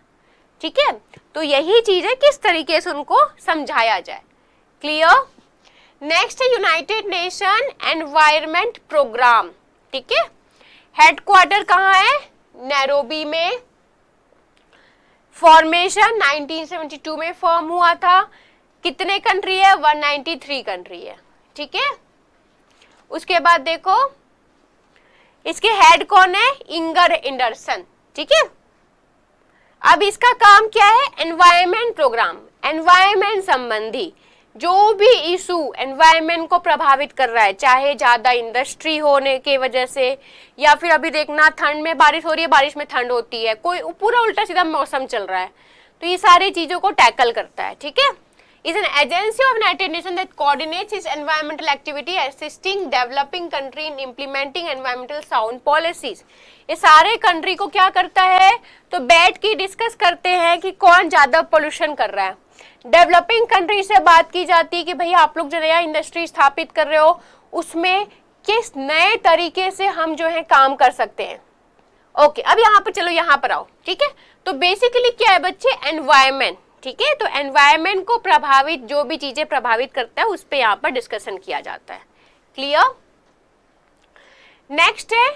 ठीक है। तो यही चीज है, किस तरीके से उनको समझाया जाए। क्लियर? नेक्स्ट है यूनाइटेड नेशन एनवायरमेंट प्रोग्राम, ठीक है। हेडक्वार्टर कहाँ है? नैरोबी में। फॉर्मेशन 1972 में फॉर्म हुआ था। कितने कंट्री है? 193 कंट्री है, ठीक है। उसके बाद देखो इसके हेड कौन है? इंगर एंडरसन, ठीक है। अब इसका काम क्या है? एनवायरमेंट प्रोग्राम, एनवायरमेंट संबंधी जो भी इशू एनवायरमेंट को प्रभावित कर रहा है, चाहे ज्यादा इंडस्ट्री होने के वजह से, या फिर अभी देखना ठंड में बारिश हो रही है, बारिश में ठंड होती है, कोई पूरा उल्टा सीधा मौसम चल रहा है, तो ये सारी चीजों को टैकल करता है, ठीक है। is an agency of United Nations that coordinates its environmental activity, assisting developing country in implementing environmental sound policies. ये सारे कंट्री को क्या करता है? तो बैठ के डिस्कस करते हैं कि कौन ज्यादा पोल्यूशन कर रहा है। डेवलपिंग कंट्री से बात की जाती है कि भैया आप लोग जो नया इंडस्ट्री स्थापित कर रहे हो, उसमें किस नए तरीके से हम जो है काम कर सकते हैं। ओके, अब यहाँ पर चलो, यहाँ पर आओ, ठीक है। तो बेसिकली क्या है बच्चे? एनवायरमेंट, ठीक है। तो एनवायरमेंट को प्रभावित, जो भी चीजें प्रभावित करता है, उस पे यहाँ पर डिस्कशन किया जाता है। क्लियर? नेक्स्ट है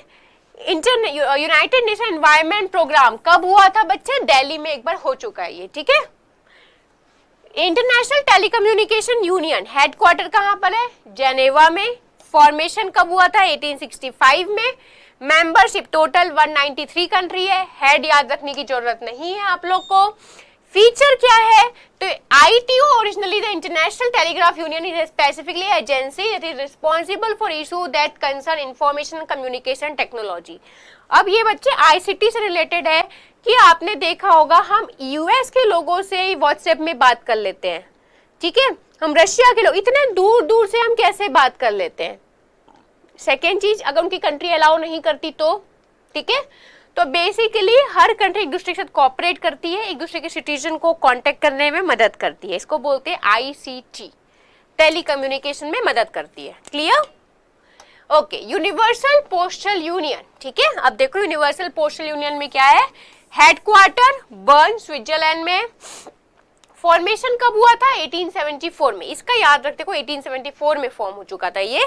यूनाइटेड नेशन एनवायरमेंट प्रोग्राम। कब हुआ था बच्चे? दिल्ली में एक बार हो चुका है ये, ठीक है। इंटरनेशनल टेलीकम्युनिकेशन यूनियन, हेडक्वार्टर कहाँ पर है? जेनेवा में। फॉर्मेशन कब हुआ था? 1865 में। मेंबरशिप टोटल 193 कंट्री है। हेड याद रखने की जरूरत नहीं है आप लोग को। फीचर क्या है? तो ITU originally the international telegraph union is specifically agency that is responsible for issue that concern information communication technology. अब ये बच्चे ICT से रिलेटेड है कि आपने देखा होगा हम US के लोगों से व्हाट्सएप में बात कर लेते हैं, ठीक है, हम रशिया के लोग इतने दूर दूर से हम कैसे बात कर लेते हैं। सेकेंड चीज, अगर उनकी कंट्री अलाउ नहीं करती तो, ठीक है, तो बेसिकली हर कंट्री एक दूसरे के साथ कोऑपरेट करती है, एक दूसरे के सिटीजन को कांटेक्ट करने में मदद करती है, इसको बोलते हैं ICT, टेली कम्युनिकेशन में मदद करती है। Clear? Okay, universal Postal union, ठीक है। अब देखो यूनिवर्सल पोस्टल यूनियन में क्या है, हेडक्वार्टर बर्न स्विट्जरलैंड में। फॉर्मेशन कब हुआ था? 1874 में। इसका याद रखते को 1874 में फॉर्म हो चुका था ये।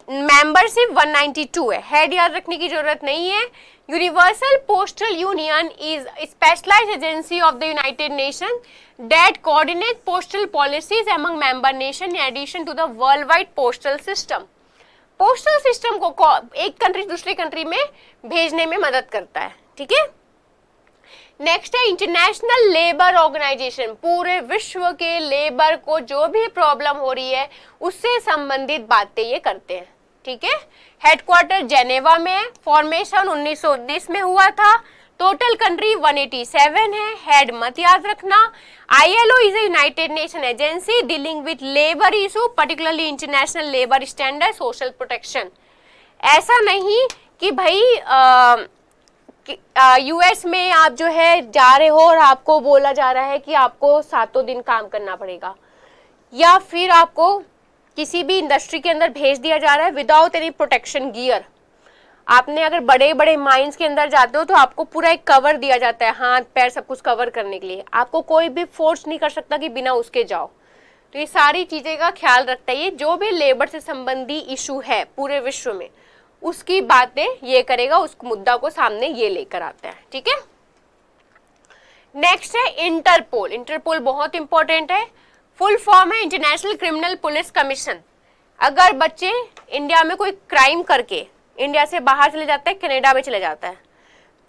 मेंबरशिप 192 है, हेड याद रखने की जरूरत नहीं है। Universal Postal Union is specialised agency of the United Nation that coordinate postal policies among member nation in addition to the world wide postal system. Postal system को एक कंट्री दूसरे कंट्री में भेजने में मदद करता है, ठीक है। नेक्स्ट है इंटरनेशनल लेबर ऑर्गेनाइजेशन, पूरे विश्व के लेबर को जो भी प्रॉब्लम हो रही है उससे संबंधित बातें ये करते हैं, ठीक है। हेडक्वार्टर जेनेवा में है, फॉर्मेशन 1919 में हुआ था, टोटल कंट्री 187 है, हेड मत याद रखना। ILO is a United nation agency dealing with labour issue, particularly international labour standard, social protection. ऐसा नहीं कि भाई US में आप जो है जा रहे हो और आपको बोला जा रहा है कि आपको 7 दिन काम करना पड़ेगा, या फिर आपको किसी भी इंडस्ट्री के अंदर भेज दिया जा रहा है विदाउट एनी प्रोटेक्शन गियर। आपने अगर बड़े बड़े माइंस के अंदर जाते हो तो आपको पूरा एक कवर दिया जाता है, हाथ पैर सब कुछ कवर करने के लिए, आपको कोई भी फोर्स नहीं कर सकता कि बिना उसके जाओ। तो ये सारी चीजें का ख्याल रखता है, ये जो भी लेबर से संबंधी इशू है पूरे विश्व में उसकी बातें ये करेगा, उस मुद्दा को सामने ये लेकर आता है, ठीक है। नेक्स्ट है इंटरपोल। इंटरपोल बहुत इंपॉर्टेंट है, फुल फॉर्म है इंटरनेशनल क्रिमिनल पुलिस कमीशन। अगर बच्चे इंडिया में कोई क्राइम करके इंडिया से बाहर चले जाता है, कनाडा में चले जाता है,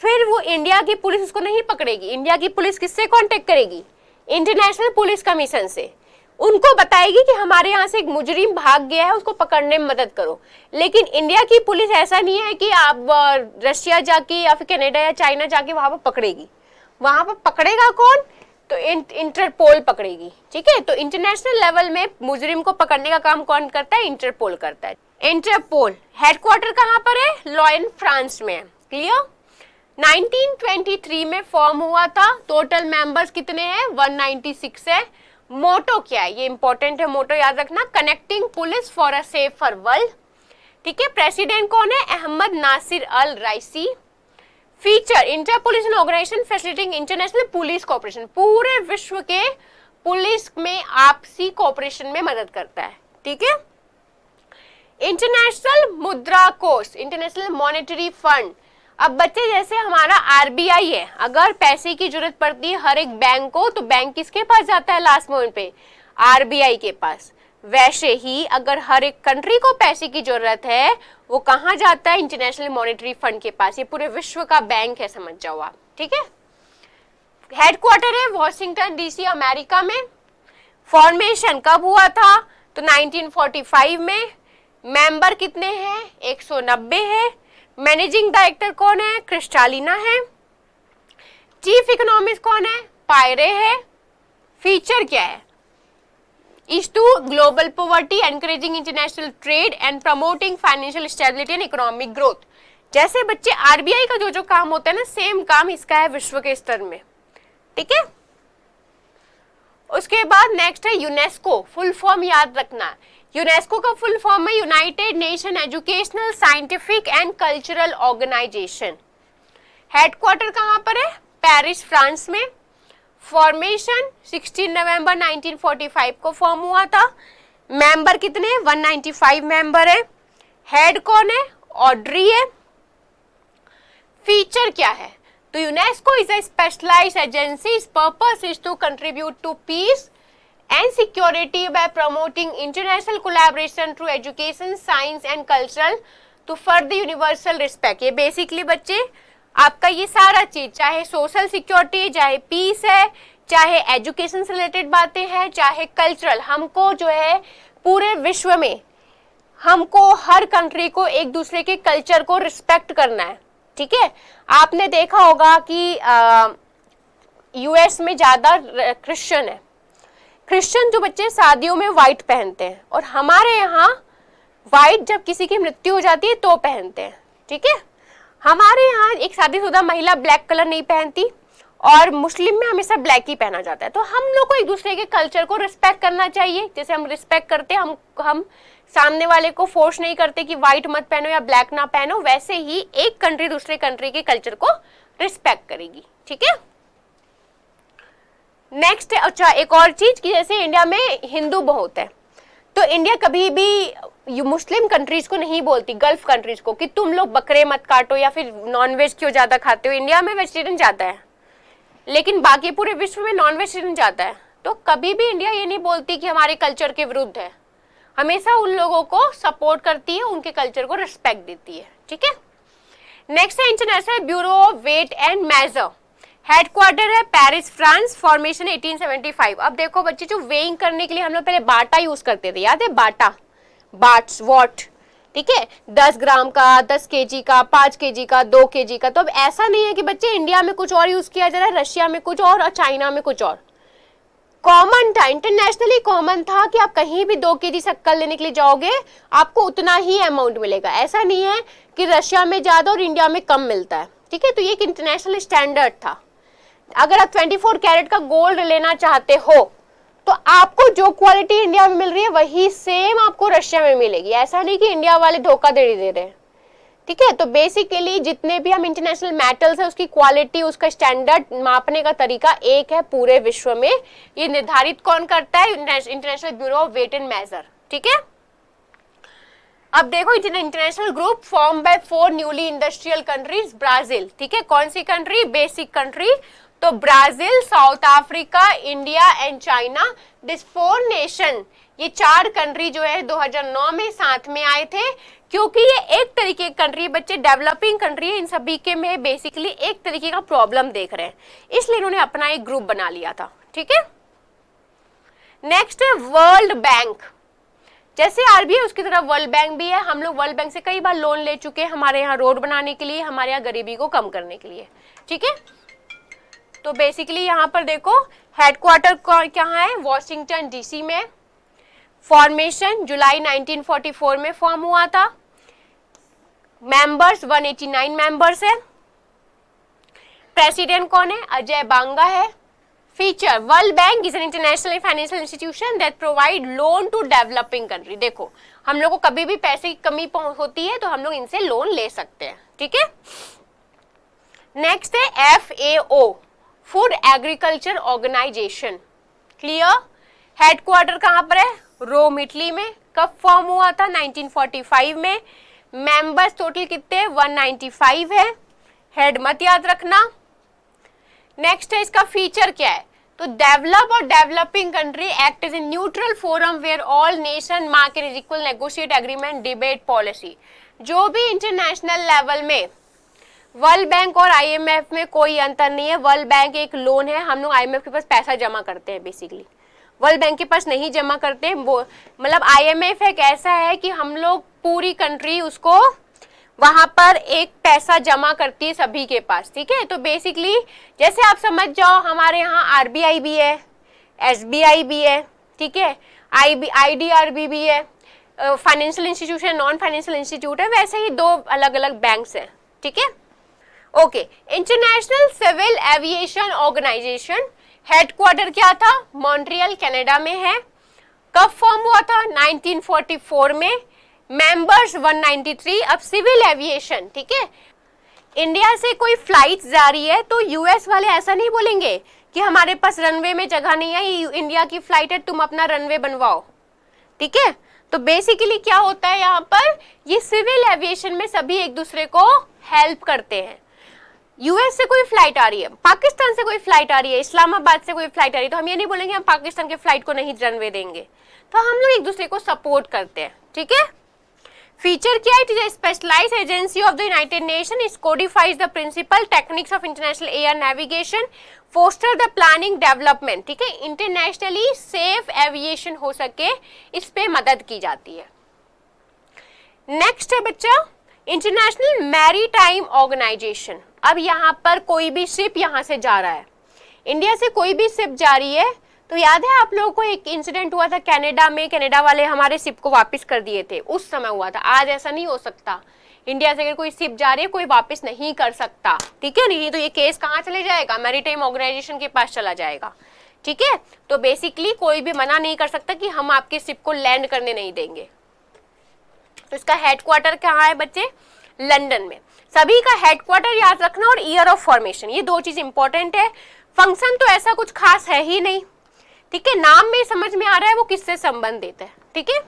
फिर वो इंडिया की पुलिस उसको नहीं पकड़ेगी। इंडिया की पुलिस किससे कांटेक्ट करेगी? इंटरनेशनल पुलिस कमीशन से। उनको बताएगी कि हमारे यहाँ से एक मुजरिम भाग गया है, उसको पकड़ने में मदद करो। लेकिन इंडिया की पुलिस ऐसा नहीं है कि आप रशिया जाके या फिर कनाडा या चाइना जाके वहां पर पकड़ेगी। वहां पर पकड़ेगा कौन? तो इंटरपोल पकड़ेगी, ठीक है। तो इंटरनेशनल लेवल में मुजरिम को पकड़ने का काम कौन करता है? इंटरपोल करता है। इंटरपोल हेडक्वार्टर कहाँ पर है? लॉयन फ्रांस में। क्लियर? 1923 में फॉर्म हुआ था। टोटल मेंबर्स कितने हैं? 196 है। मोटो क्या है? ये इंपॉर्टेंट है, मोटो याद रखना, connecting police for a safer world, ठीक है। प्रेसिडेंट कौन है? Ahmed Naser Al Raisi. Feature Interpol organisation facilitating international police cooperation, पूरे विश्व के पुलिस में आपसी कोऑपरेशन में मदद करता है, ठीक है। इंटरनेशनल मुद्रा कोष, इंटरनेशनल मॉनेटरी फंड। अब बच्चे जैसे हमारा RBI है, अगर पैसे की जरूरत पड़ती है हर एक बैंक को, तो बैंक किसके पास जाता है लास्ट मोमेंट पे? RBI के पास। वैसे ही अगर हर एक कंट्री को पैसे की जरूरत है वो कहाँ जाता है? इंटरनेशनल मॉनेटरी फंड के पास। ये पूरे विश्व का बैंक है, समझ जाओ आप, ठीक है। हेडक्वार्टर है वॉशिंगटन DC अमेरिका में। फॉर्मेशन कब हुआ था? तो 1945 में। मेंबर कितने हैं? 190 है। मैनेजिंग डायरेक्टर कौन है? क्रिस्टालिना है। चीफ इकोनॉमिस्ट कौन है? पायरे है। फीचर क्या है? Is to global poverty, encouraging international trade and promoting financial stability and economic growth. जैसे बच्चे RBI का जो जो काम होता है ना, सेम काम इसका है विश्व के स्तर में, ठीक है। उसके बाद नेक्स्ट है यूनेस्को। फुल फॉर्म याद रखना, यूनेस्को का फुल फॉर्म है United Nation Educational Scientific and Cultural Organisation. Headquarter कहाँ पर है? पेरिस फ्रांस में। फॉर्मेशन 16 नवंबर 1945 को फॉर्म हुआ था। मेंबर कितने? 195 मेंबर है। हेड कौन है? ऑड्री है। फीचर क्या है? तो UNESCO is a specialised agency, its purpose is to contribute to peace and security by promoting international collaboration through education, science and cultural to further universal respect। ये basically बच्चे आपका ये सारा चीज, चाहे सोशल सिक्योरिटी, चाहे पीस है, चाहे एजुकेशन से रिलेटेड बातें हैं, चाहे कल्चरल, हमको जो है पूरे विश्व में हमको हर कंट्री को एक दूसरे के कल्चर को रिस्पेक्ट करना है, ठीक है। आपने देखा होगा कि यूएस में ज्यादा क्रिश्चियन है, क्रिश्चियन जो बच्चे शादियों में व्हाइट पहनते हैं, और हमारे यहाँ व्हाइट जब किसी की मृत्यु हो जाती है तो पहनते हैं, ठीक है। हमारे यहाँ एक शादीशुदा महिला ब्लैक कलर नहीं पहनती, और मुस्लिम में हमेशा ब्लैक ही पहना जाता है। तो हम लोग को एक दूसरे के कल्चर को रिस्पेक्ट करना चाहिए, जैसे हम रिस्पेक्ट करते हैं, हम सामने वाले को फोर्स नहीं करते कि व्हाइट मत पहनो या ब्लैक ना पहनो, वैसे ही एक कंट्री दूसरे कंट्री के कल्चर को रिस्पेक्ट करेगी, ठीक है। नेक्स्ट, अच्छा एक और चीज कि जैसे इंडिया में हिंदू बहुत है, तो इंडिया कभी भी मुस्लिम कंट्रीज को नहीं बोलती, गल्फ कंट्रीज को, कि तुम लोग बकरे मत काटो या फिर नॉनवेज क्यों ज्यादा खाते हो। इंडिया में वेजिटेरियन ज्यादा है, लेकिन बाकी पूरे विश्व में नॉन वेजिटेरियन ज्यादा है। तो कभी भी इंडिया ये नहीं बोलती कि हमारे कल्चर के विरुद्ध है, हमेशा उन लोगों को सपोर्ट करती है, उनके कल्चर को रिस्पेक्ट देती है, ठीक है। नेक्स्ट है International Bureau of Weight and Measure, headquarter है पेरिस फ्रांस, फॉर्मेशन 1875। अब देखो बच्चे, जो वेइंग करने के लिए हम लोग पहले बाटा यूज करते थे, याद है बाटा, बाट्स, वॉट, ठीक है, 10 ग्राम का, 10 केजी का, 5 केजी का, 2 केजी का। तो अब ऐसा नहीं है कि बच्चे इंडिया में कुछ और यूज किया जा रहा है, रशिया में कुछ और चाइना में कुछ और। कॉमन था, इंटरनेशनली कॉमन था कि आप कहीं भी 2 केजी शक्कर लेने के लिए जाओगे आपको उतना ही अमाउंट मिलेगा। ऐसा नहीं है कि रशिया में ज्यादा और इंडिया में कम मिलता है, ठीक है। तो ये एक इंटरनेशनल स्टैंडर्ड था। अगर आप 24 कैरेट का गोल्ड लेना चाहते हो तो आपको जो क्वालिटी इंडिया में मिल रही है वही सेम आपको रशिया में मिलेगी। ऐसा नहीं कि इंडिया वाले धोखाधड़ी दे रहे हैं, ठीक है। तो बेसिकली जितने भी हम इंटरनेशनल मेटल्स है उसकी क्वालिटी, उसका स्टैंडर्ड मापने का तरीका एक है पूरे विश्व में। ये निर्धारित कौन करता है? International Bureau of Weight and Measure, ठीक है। अब देखो, international group form by 4 newly industrial countries, Brazil, ठीक है। कौन सी कंट्री? बेसिक कंट्री, तो Brazil, South Africa, India and China. This 4 nation, ये 4 कंट्री जो है 2009 में साथ में आए थे, क्योंकि ये एक तरीके की कंट्री, बच्चे डेवलपिंग कंट्री है, इन सभी के में बेसिकली एक तरीके का प्रॉब्लम देख रहे हैं, इसलिए इन्होंने अपना एक ग्रुप बना लिया था, ठीक है। नेक्स्ट है वर्ल्ड बैंक, जैसे आरबीआई उसकी तरह वर्ल्ड बैंक भी है। हम लोग वर्ल्ड बैंक से कई बार लोन ले चुके हैं, हमारे यहाँ रोड बनाने के लिए, हमारे यहाँ गरीबी को कम करने के लिए, ठीक है। तो बेसिकली यहाँ पर देखो, हेडक्वार्टर कहाँ है? वॉशिंगटन डीसी में। फॉर्मेशन जुलाई 1944 में फॉर्म हुआ था। मेंबर्स 189 मेंबर्स है। प्रेसिडेंट कौन है? अजय बांगा है। Feature, World Bank is an international financial institution that provide loan to developing country. देखो, हम लोग को कभी भी पैसे की कमी होती है तो हम लोग इनसे लोन ले सकते हैं, ठीक है। नेक्स्ट है FAO, food agriculture organisation, clear. Headquarter कहां पर है? रोम, इटली में। कब फॉर्म हुआ था? 1945 में। मेंबर्स टोटल कितने? 195 है। हेड मत याद रखना। नेक्स्ट है, इसका फीचर क्या है? तो डेवलप और developing country act as a neutral forum where all nation market is equal, negotiate agreement, debate policy. जो भी इंटरनेशनल लेवल में वर्ल्ड बैंक और IMF में कोई अंतर नहीं है। वर्ल्ड बैंक एक लोन है, हम लोग IMF के पास पैसा जमा करते हैं, बेसिकली वर्ल्ड बैंक के पास नहीं जमा करते हैं। मतलब IMF एक ऐसा है कि हम लोग पूरी कंट्री उसको वहां पर एक पैसा जमा करती है सभी के पास, ठीक है। तो बेसिकली जैसे आप समझ जाओ, हमारे यहाँ RBI भी है, SBI भी है, ठीक है, IDRB भी है, financial institution, non financial institute है, वैसे ही 2 अलग अलग बैंक्स हैं, ठीक है। Okay, International Civil Aviation Organisation, headquarter क्या था? मॉन्ट्रियल, कनाडा में है। कब फॉर्म हुआ था? 1944 में। मेंबर्स 193। अब सिविल एविएशन, ठीक है, इंडिया से कोई फ्लाइट जा रही है तो यूएस वाले ऐसा नहीं बोलेंगे कि हमारे पास रनवे में जगह नहीं है, ये इंडिया की फ्लाइट है, तुम अपना रनवे बनवाओ, ठीक है। तो बेसिकली क्या होता है यहाँ पर, ये सिविल एविएशन में सभी एक दूसरे को हेल्प करते हैं। यूएस से कोई फ्लाइट आ रही है, पाकिस्तान से कोई फ्लाइट आ रही है, इस्लामाबाद से कोई फ्लाइट आ रही है, तो हम ये नहीं बोलेंगे हम पाकिस्तान के फ्लाइट को नहीं रनवे देंगे, तो हम लोग एक दूसरे को सपोर्ट करते हैं, ठीक है। फीचर क्या है? It is a specialised agency of the United Nation, it codifies the principle techniques of international air navigation, foster the planning development, ठीक है, इंटरनेशनली सेफ एविएशन हो सके, इस पे मदद की जाती है। नेक्स्ट है बच्चा इंटरनेशनल मैरीटाइम ऑर्गेनाइजेशन। अब यहाँ पर कोई भी शिप यहाँ से जा रहा है, इंडिया से कोई भी शिप जा रही है, तो याद है आप लोगों को एक इंसिडेंट हुआ था कनाडा में, कनाडा वाले हमारे शिप को वापस कर दिए थे, उस समय हुआ था। आज ऐसा नहीं हो सकता, इंडिया से अगर कोई शिप जा रही है कोई वापस नहीं कर सकता, ठीक है, नहीं तो ये केस कहाँ चले जाएगा? मैरीटाइम ऑर्गेनाइजेशन के पास चला जाएगा, ठीक है। तो बेसिकली कोई भी मना नहीं कर सकता कि हम आपके शिप को लैंड करने नहीं देंगे। तो इसका हेडक्वार्टर कहाँ है बच्चे? लंदन में। सभी का हेडक्वार्टर याद रखना और ईयर ऑफ फॉर्मेशन, ये दो चीज इंपॉर्टेंट है। फंक्शन तो ऐसा कुछ खास है ही नहीं, ठीक है, नाम में समझ में आ रहा है वो किससे संबंधित है, ठीक है।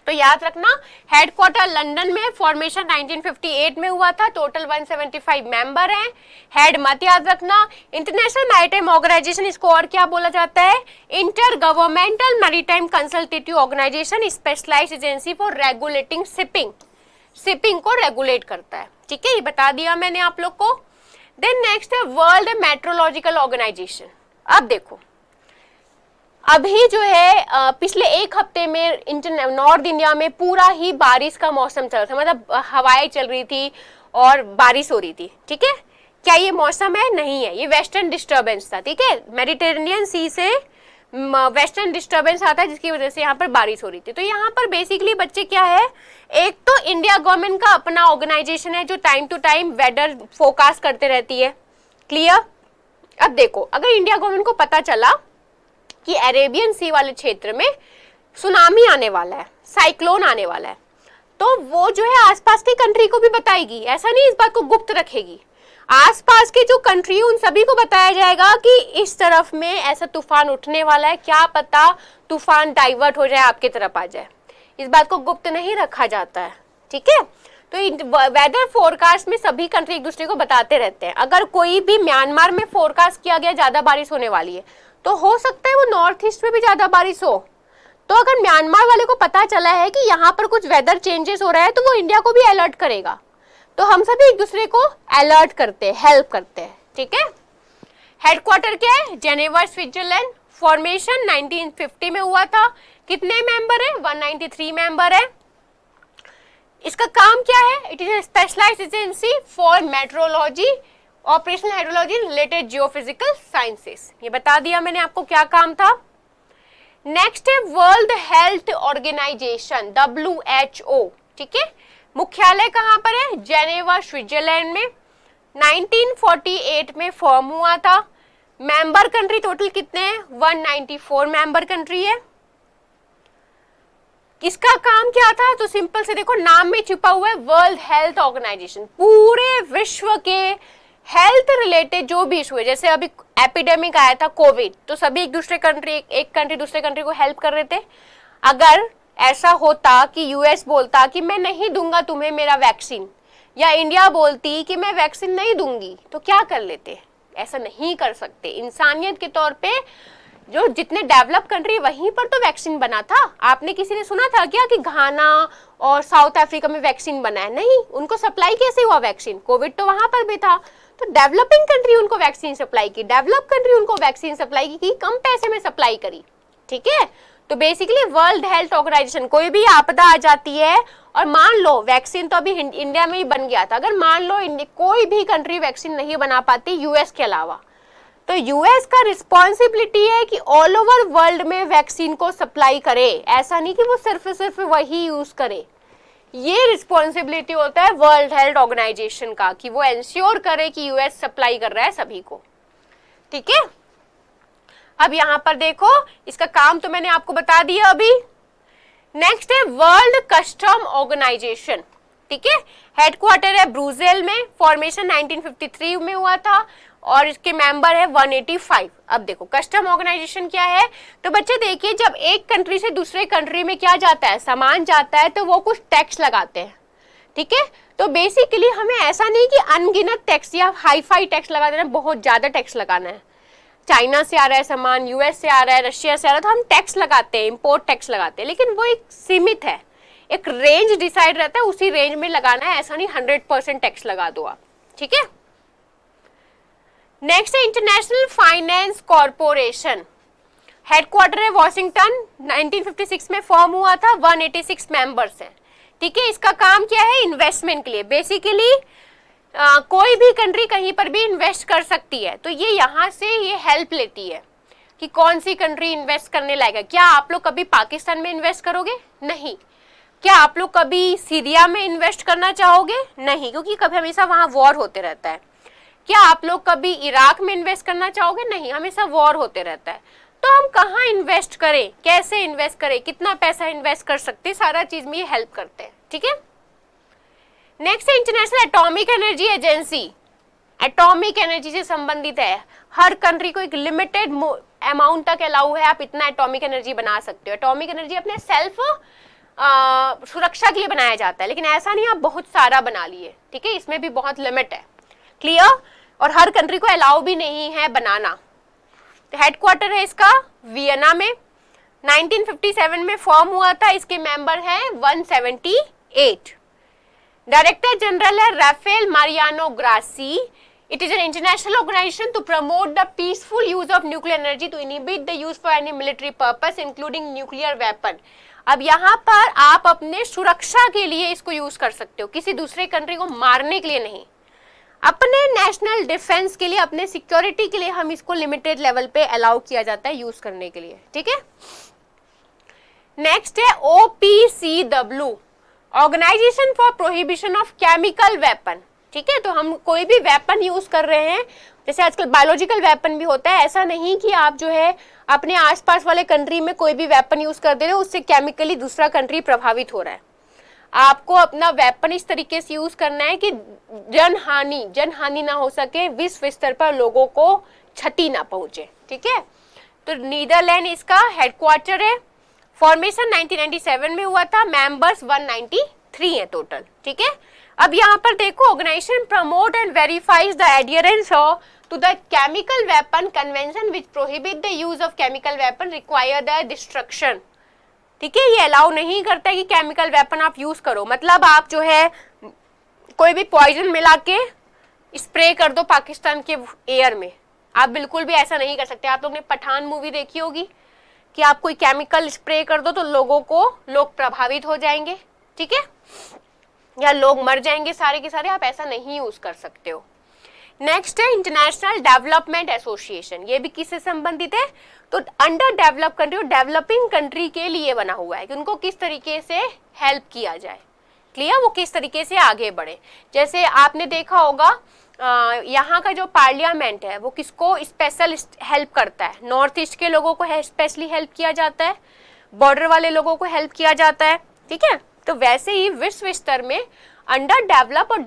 तो याद रखना हेडक्वार्टर लंदन में, फॉर्मेशन 1958 में हुआ था, टोटल 175 मेंबर हैं। हेड मत याद रखना। इंटरनेशनल मैरीटाइम ऑर्गेनाइजेशन, इसको और क्या बोला जाता है? Intergovernmental maritime consultative organisation, specialised agency for regulating shipping, shipping को रेगुलेट करता है, ठीक है, ये बता दिया मैंने आप लोग को। देन नेक्स्ट है वर्ल्ड मेट्रोलॉजिकल ऑर्गेनाइजेशन। अब देखो अभी जो है पिछले एक हफ्ते में नॉर्थ इंडिया में पूरा ही बारिश का मौसम चल रहा था, मतलब हवाएं चल रही थी और बारिश हो रही थी, ठीक है। क्या ये मौसम है? नहीं है, ये वेस्टर्न डिस्टर्बेंस था, ठीक है, मेडिटेरेनियन सी से वेस्टर्न डिस्टर्बेंस आता है जिसकी वजह से यहाँ पर बारिश हो रही थी। तो यहाँ पर बेसिकली बच्चे क्या है, एक तो इंडिया गवर्नमेंट का अपना ऑर्गेनाइजेशन है जो time to time weather forecast करते रहती है, क्लियर। अब देखो अगर इंडिया गवर्नमेंट को पता चला कि अरेबियन सी वाले क्षेत्र में सुनामी आने वाला है, साइक्लोन आने वाला है, तो वो जो है आसपास की कंट्री को भी बताएगी, ऐसा नहीं इस बात को गुप्त रखेगी। आसपास की जो कंट्री है उन सभी को बताया जाएगा कि इस तरफ में ऐसा तूफान उठने वाला है, क्या पता तूफान डाइवर्ट हो जाए आपकी तरफ आ जाए, इस बात को गुप्त नहीं रखा जाता है, ठीक है। तो वेदर फोरकास्ट में सभी कंट्री एक दूसरे को बताते रहते हैं। अगर कोई भी म्यांमार में फोरकास्ट किया गया ज्यादा बारिश होने वाली है, तो हो सकता है वो नॉर्थ ईस्ट में भी ज्यादा बारिश हो। तो अगर म्यांमार वाले को पता चला है कि यहाँ पर कुछ वेदर चेंजेस हो रहा है, तो वो इंडिया को भी अलर्ट करेगा। तो हम सभी एक दूसरे को अलर्ट करते हैं, हेल्प करते हैं, ठीक है। हेडक्वार्टर क्या है? Geneva, Switzerland. फॉर्मेशन 1950 में हुआ था। कितने मेंबर है? 193 मेंबर है। इसका काम क्या है? It is a specialised agency for metrology, operational hydrology, related geophysical sciences. ये बता दिया मैंने आपको क्या काम था। नेक्स्ट है वर्ल्ड हेल्थ ऑर्गेनाइजेशन, WHO, ठीक है। मुख्यालय कहां पर है? जेनेवा, स्विट्जरलैंड में। 1948 में फॉर्म हुआ था। मेंबर कंट्री टोटल कितने हैं? 194 मेंबर कंट्री है। इसका काम क्या था? तो सिंपल से देखो, नाम में छुपा हुआ है वर्ल्ड हेल्थ ऑर्गेनाइजेशन। पूरे विश्व के हेल्थ रिलेटेड जो भी इशू है, जैसे अभी एपिडेमिक आया था कोविड, तो सभी एक कंट्री दूसरे कंट्री को हेल्प कर रहे थे। अगर ऐसा होता कि यूएस बोलता कि मैं नहीं दूंगा तुम्हें मेरा वैक्सीन, या इंडिया बोलती कि मैं वैक्सीन नहीं दूंगी, तो क्या कर लेते? ऐसा नहीं कर सकते। इंसानियत के तौर पे जो जितने डेवलप कंट्री वहीं पर तो वैक्सीन बना था। आपने किसी ने सुना था क्या कि घाना और साउथ अफ्रीका में वैक्सीन बना है? नहीं। उनको सप्लाई कैसे हुआ वैक्सीन? कोविड तो वहां पर भी था। तो डेवलपिंग कंट्री उनको वैक्सीन सप्लाई की, डेवलप कंट्री उनको वैक्सीन सप्लाई की, कम पैसे में सप्लाई करी, ठीक है। तो बेसिकली वर्ल्ड हेल्थ ऑर्गेनाइजेशन, कोई भी आपदा आ जाती है और मान लो वैक्सीन तो अभी इंडिया में ही बन गया था, अगर मान लो कोई भी कंट्री वैक्सीन नहीं बना पाती यूएस के अलावा, तो यूएस का रिस्पॉन्सिबिलिटी है कि ऑल ओवर वर्ल्ड में वैक्सीन को सप्लाई करे। ऐसा नहीं कि वो सिर्फ वही यूज करे। ये रिस्पॉन्सिबिलिटी होता है वर्ल्ड हेल्थ ऑर्गेनाइजेशन का कि वो एंश्योर करे कि यूएस सप्लाई कर रहा है सभी को, ठीक है। अब यहां पर देखो, इसका काम तो मैंने आपको बता दिया अभी। नेक्स्ट है वर्ल्ड कस्टम ऑर्गेनाइजेशन, ठीक है। हेडक्वार्टर है ब्रुसेल में। फॉर्मेशन 1953 में हुआ था और इसके मेंबर है 185। अब देखो कस्टम ऑर्गेनाइजेशन क्या है, तो बच्चे देखिए, जब एक कंट्री से दूसरे कंट्री में क्या जाता है, सामान जाता है, तो वो कुछ टैक्स लगाते हैं, ठीक है। तो बेसिकली हमें ऐसा नहीं कि अनगिनत टैक्स या हाईफाई टैक्स लगा देना, बहुत ज्यादा टैक्स लगाना है। चाइना से आ रहा है सामान, यूएस से आ रहा है, रशिया से आ रहा है, तो हम टैक्स लगाते हैं, इंपोर्ट टैक्स लगाते हैं, लेकिन वो एक सीमित है। एक रेंज डिसाइड रहता है, उसी रेंज में लगाना है, ऐसा नहीं 100% टैक्स लगा दो आप, ठीक है। नेक्स्ट है इंटरनेशनल फाइनेंस कॉर्पोरेशन, हेडक्वार्टर है वॉशिंगटन, 1956 में फॉर्म हुआ था, 186 मेंबर्स हैं, ठीक है। इसका काम क्या है, इन्वेस्टमेंट के लिए, बेसिकली कोई भी कंट्री कहीं पर भी इन्वेस्ट कर सकती है, तो ये यहाँ से ये हेल्प लेती है कि कौन सी कंट्री इन्वेस्ट करने लायक है। क्या आप लोग कभी पाकिस्तान में इन्वेस्ट करोगे? नहीं। क्या आप लोग कभी सीरिया में इन्वेस्ट करना चाहोगे? नहीं, क्योंकि कभी हमेशा वहां वॉर होते रहता है। क्या आप लोग कभी इराक में इन्वेस्ट करना चाहोगे? नहीं, हमेशा वॉर होते रहता है। तो हम कहाँ इन्वेस्ट करें, कैसे इन्वेस्ट करें, कितना पैसा इन्वेस्ट कर सकते हैं, सारा चीज में ये हेल्प करते हैं, ठीक है। नेक्स्ट है international atomic energy agency, atomic energy से संबंधित है। हर कंट्री को एक लिमिटेड अमाउंट तक अलाउ है, आप इतना एटॉमिक एनर्जी बना सकते हो। एटॉमिक एनर्जी अपने सेल्फ सुरक्षा के लिए बनाया जाता है, लेकिन ऐसा नहीं आप बहुत सारा बना लिए, ठीक है, इसमें भी बहुत लिमिट है, क्लियर। और हर कंट्री को अलाउ भी नहीं है बनाना। तो हेडक्वार्टर है इसका वियना में, 1957 में फॉर्म हुआ था, इसके मेंबर हैं 178। डायरेक्टर जनरल है Rafael Mariano Grossi. It is an international organisation to promote the peaceful use of nuclear energy to inhibit the use for any military purpose including nuclear weapon. अब यहाँ पर आप अपने सुरक्षा के लिए इसको यूज कर सकते हो, किसी दूसरे कंट्री को मारने के लिए नहीं, अपने नेशनल डिफेंस के लिए, अपने सिक्योरिटी के लिए हम इसको लिमिटेड लेवल पे अलाउ किया जाता है यूज करने के लिए, ठीक है। नेक्स्ट है OPCW, organisation for prohibition of chemical weapon, ठीक है। तो हम कोई भी वेपन यूज कर रहे हैं, जैसे आजकल बायोलॉजिकल वेपन भी होता है, ऐसा नहीं कि आप जो है अपने आसपास वाले कंट्री में कोई भी वेपन यूज कर दे रहे हो, उससे केमिकली दूसरा कंट्री प्रभावित हो रहा है। आपको अपना वेपन इस तरीके से यूज करना है कि जनहानि ना हो सके, विश्व स्तर पर लोगों को क्षति ना पहुंचे, ठीक है। तो नीदरलैंड इसका हेडक्वार्टर है, फॉर्मेशन 1997 में हुआ था, मेंबर्स 193 हैं टोटल, ठीक है। अब यहाँ पर देखो, organisation promote and verifies the adherence to the chemical weapon convention which prohibit the use of chemical weapon require the destruction, ठीक है। ये अलाउ नहीं करता है कि केमिकल वेपन आप यूज करो, मतलब आप जो है कोई भी पॉइजन मिला के स्प्रे कर दो पाकिस्तान के एयर में, आप बिल्कुल भी ऐसा नहीं कर सकते। आप लोग ने पठान मूवी देखी होगी कि आप कोई केमिकल स्प्रे कर दो तो लोग प्रभावित हो जाएंगे, ठीक है, या लोग मर जाएंगे सारे के सारे, आप ऐसा नहीं यूज कर सकते हो। नेक्स्ट है इंटरनेशनल डेवलपमेंट एसोसिएशन, ये भी किससे संबंधित है, तो अंडर डेवलप कंट्री और डेवलपिंग कंट्री के लिए बना हुआ है कि उनको किस तरीके से हेल्प किया जाए, क्लियर, वो किस तरीके से आगे बढ़े। जैसे आपने देखा होगा यहाँ का जो पार्लियामेंट है वो किसको स्पेशल हेल्प करता है, नॉर्थ ईस्ट के लोगों को स्पेशली हेल्प किया जाता है, बॉर्डर वाले लोगों को हेल्प किया जाता है, ठीक है। तो वैसे ही विश्व स्तर में अंडर डेवलप और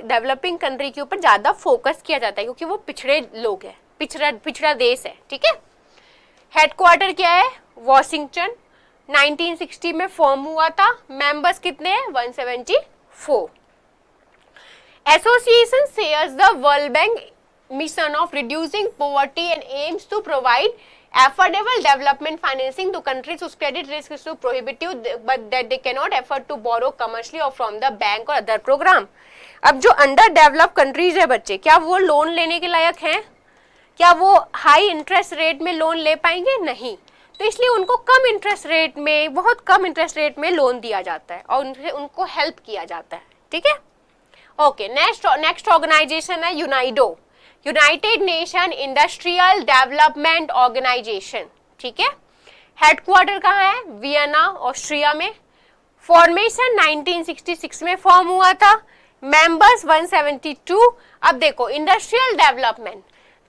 डेवलपिंग कंट्री के ऊपर ज्यादा फोकस किया जाता है, क्योंकि वो पिछड़े लोग हैं, पिछड़ा देश है, ठीक है। हेडक्वार्टर क्या है, वॉशिंगटन, 1960 में फॉर्म हुआ था, मेंबर्स कितने हैं, 174। Association shares the World Bank mission of reducing poverty and aims to provide affordable development financing to countries whose credit risk is too prohibitive but that they cannot afford to borrow commercially or from the bank or other program। अब जो under develop countries है बच्चे, क्या वो loan लेने के लायक हैं? क्या वो हाई इंटरेस्ट रेट में लोन ले पाएंगे? नहीं। तो इसलिए उनको कम इंटरेस्ट रेट में, बहुत कम इंटरेस्ट रेट में लोन दिया जाता है और उनको हेल्प किया जाता है, ठीक है। ओके, नेक्स्ट ऑर्गेनाइजेशन है UNIDO, United Nation Industrial Development Organisation, ठीक है। हेडक्वार्टर कहाँ है, वियना ऑस्ट्रिया में, फॉर्मेशन 1966 में फॉर्म हुआ था, मेंबर्स 172। अब देखो इंडस्ट्रियल डेवलपमेंट,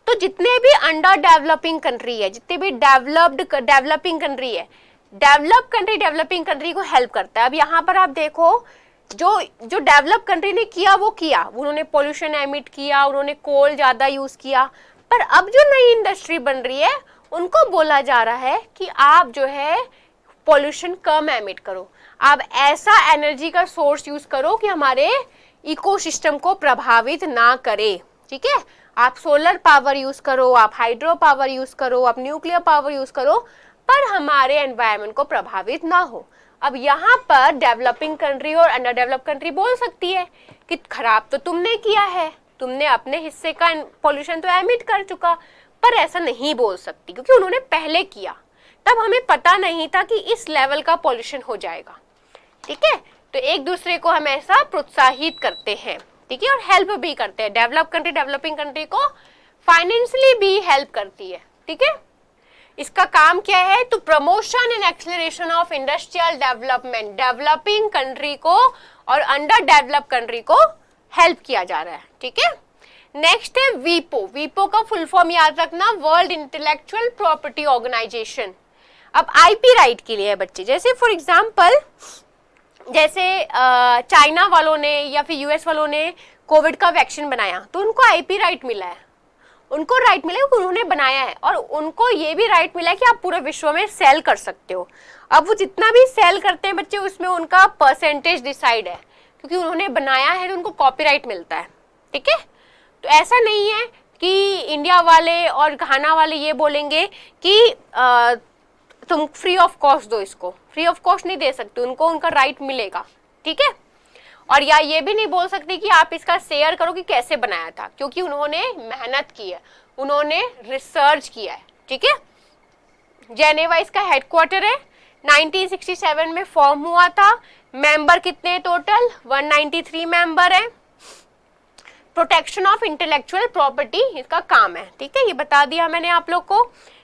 तो जितने भी अंडर डेवलपिंग कंट्री है, जितने भी डेवलपिंग कंट्री है, डेवलप कंट्री डेवलपिंग कंट्री को हेल्प करता है। अब यहाँ पर आप देखो, जो डेवलप कंट्री ने किया वो किया, उन्होंने पोल्यूशन एमिट किया, उन्होंने कोल ज्यादा यूज किया, पर अब जो नई इंडस्ट्री बन रही है उनको बोला जा रहा है कि आप जो है पोल्यूशन कम एमिट करो, आप ऐसा एनर्जी का सोर्स यूज करो कि हमारे इकोसिस्टम को प्रभावित ना करे, ठीक है। आप सोलर पावर यूज करो, आप हाइड्रो पावर यूज करो, आप न्यूक्लियर पावर यूज करो, पर हमारे एनवायरनमेंट को प्रभावित ना हो। अब यहाँ पर डेवलपिंग कंट्री और अंडर डेवलप कंट्री बोल सकती है कि खराब तो तुमने किया है, तुमने अपने हिस्से का पोल्यूशन तो एमिट कर चुका, पर ऐसा नहीं बोल सकती क्योंकि उन्होंने पहले किया, तब हमें पता नहीं था कि इस लेवल का पोल्यूशन हो जाएगा। ठीक है, तो एक दूसरे को हम ऐसा प्रोत्साहित करते हैं, ठीक है, और हेल्प भी करते हैं। डेवलप कंट्री डेवलपिंग कंट्री को फाइनेंशियली भी हेल्प करती है। ठीक है, इसका काम क्या है? तो promotion and acceleration of industrial development, developing country को और अंडर डेवलप कंट्री को हेल्प किया जा रहा है। ठीक है, नेक्स्ट है वीपो। वीपो का फुल फॉर्म याद रखना, वर्ल्ड इंटेलेक्चुअल प्रॉपर्टी ऑर्गेनाइजेशन। अब आईपी राइट के लिए है बच्चे, जैसे फॉर एग्जांपल जैसे चाइना वालों ने या फिर यूएस वालों ने कोविड का वैक्सीन बनाया तो उनको आईपी राइट मिला है, उनको राइट मिला क्योंकि उन्होंने बनाया है, और उनको ये भी राइट मिला है कि आप पूरे विश्व में सेल कर सकते हो। अब वो जितना भी सेल करते हैं बच्चे, उसमें उनका परसेंटेज डिसाइड है, क्योंकि उन्होंने बनाया है तो उनको कॉपीराइट मिलता है। ठीक है, तो ऐसा नहीं है कि इंडिया वाले और घाना वाले ये बोलेंगे कि तुम फ्री ऑफ कॉस्ट दो, इसको फ्री ऑफ कॉस्ट नहीं दे सकते, उनको उनका राइट मिलेगा। ठीक है, और या ये भी नहीं बोल सकते कि आप इसका शेयर करो कि कैसे बनाया था, क्योंकि उन्होंने मेहनत की है, उन्होंने रिसर्च किया है। ठीक है, जेनेवा इसका हेडक्वार्टर है, 1967 में फॉर्म हुआ था। मेंबर कितने हैं टोटल? 193 मेंबर है। प्रोटेक्शन ऑफ इंटेलेक्चुअल प्रॉपर्टी इसका काम है। ठीक है, ये बता दिया मैंने आप लोग को।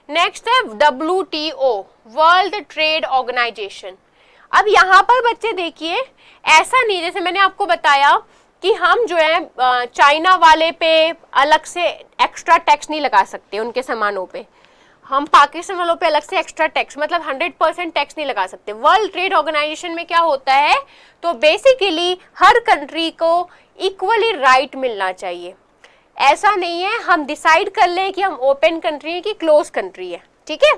नेक्स्ट है WTO, वर्ल्ड ट्रेड ऑर्गेनाइजेशन। अब यहाँ पर बच्चे देखिए, ऐसा नहीं जैसे मैंने आपको बताया कि हम जो है चाइना वाले पे अलग से एक्स्ट्रा टैक्स नहीं लगा सकते, उनके सामानों पे हम पाकिस्तान वालों पे अलग से एक्स्ट्रा टैक्स मतलब 100% टैक्स नहीं लगा सकते। वर्ल्ड ट्रेड ऑर्गेनाइजेशन में क्या होता है, तो बेसिकली हर कंट्री को इक्वली राइट मिलना चाहिए। ऐसा नहीं है हम डिसाइड कर लें कि हम ओपन कंट्री है कि क्लोज कंट्री है। ठीक है,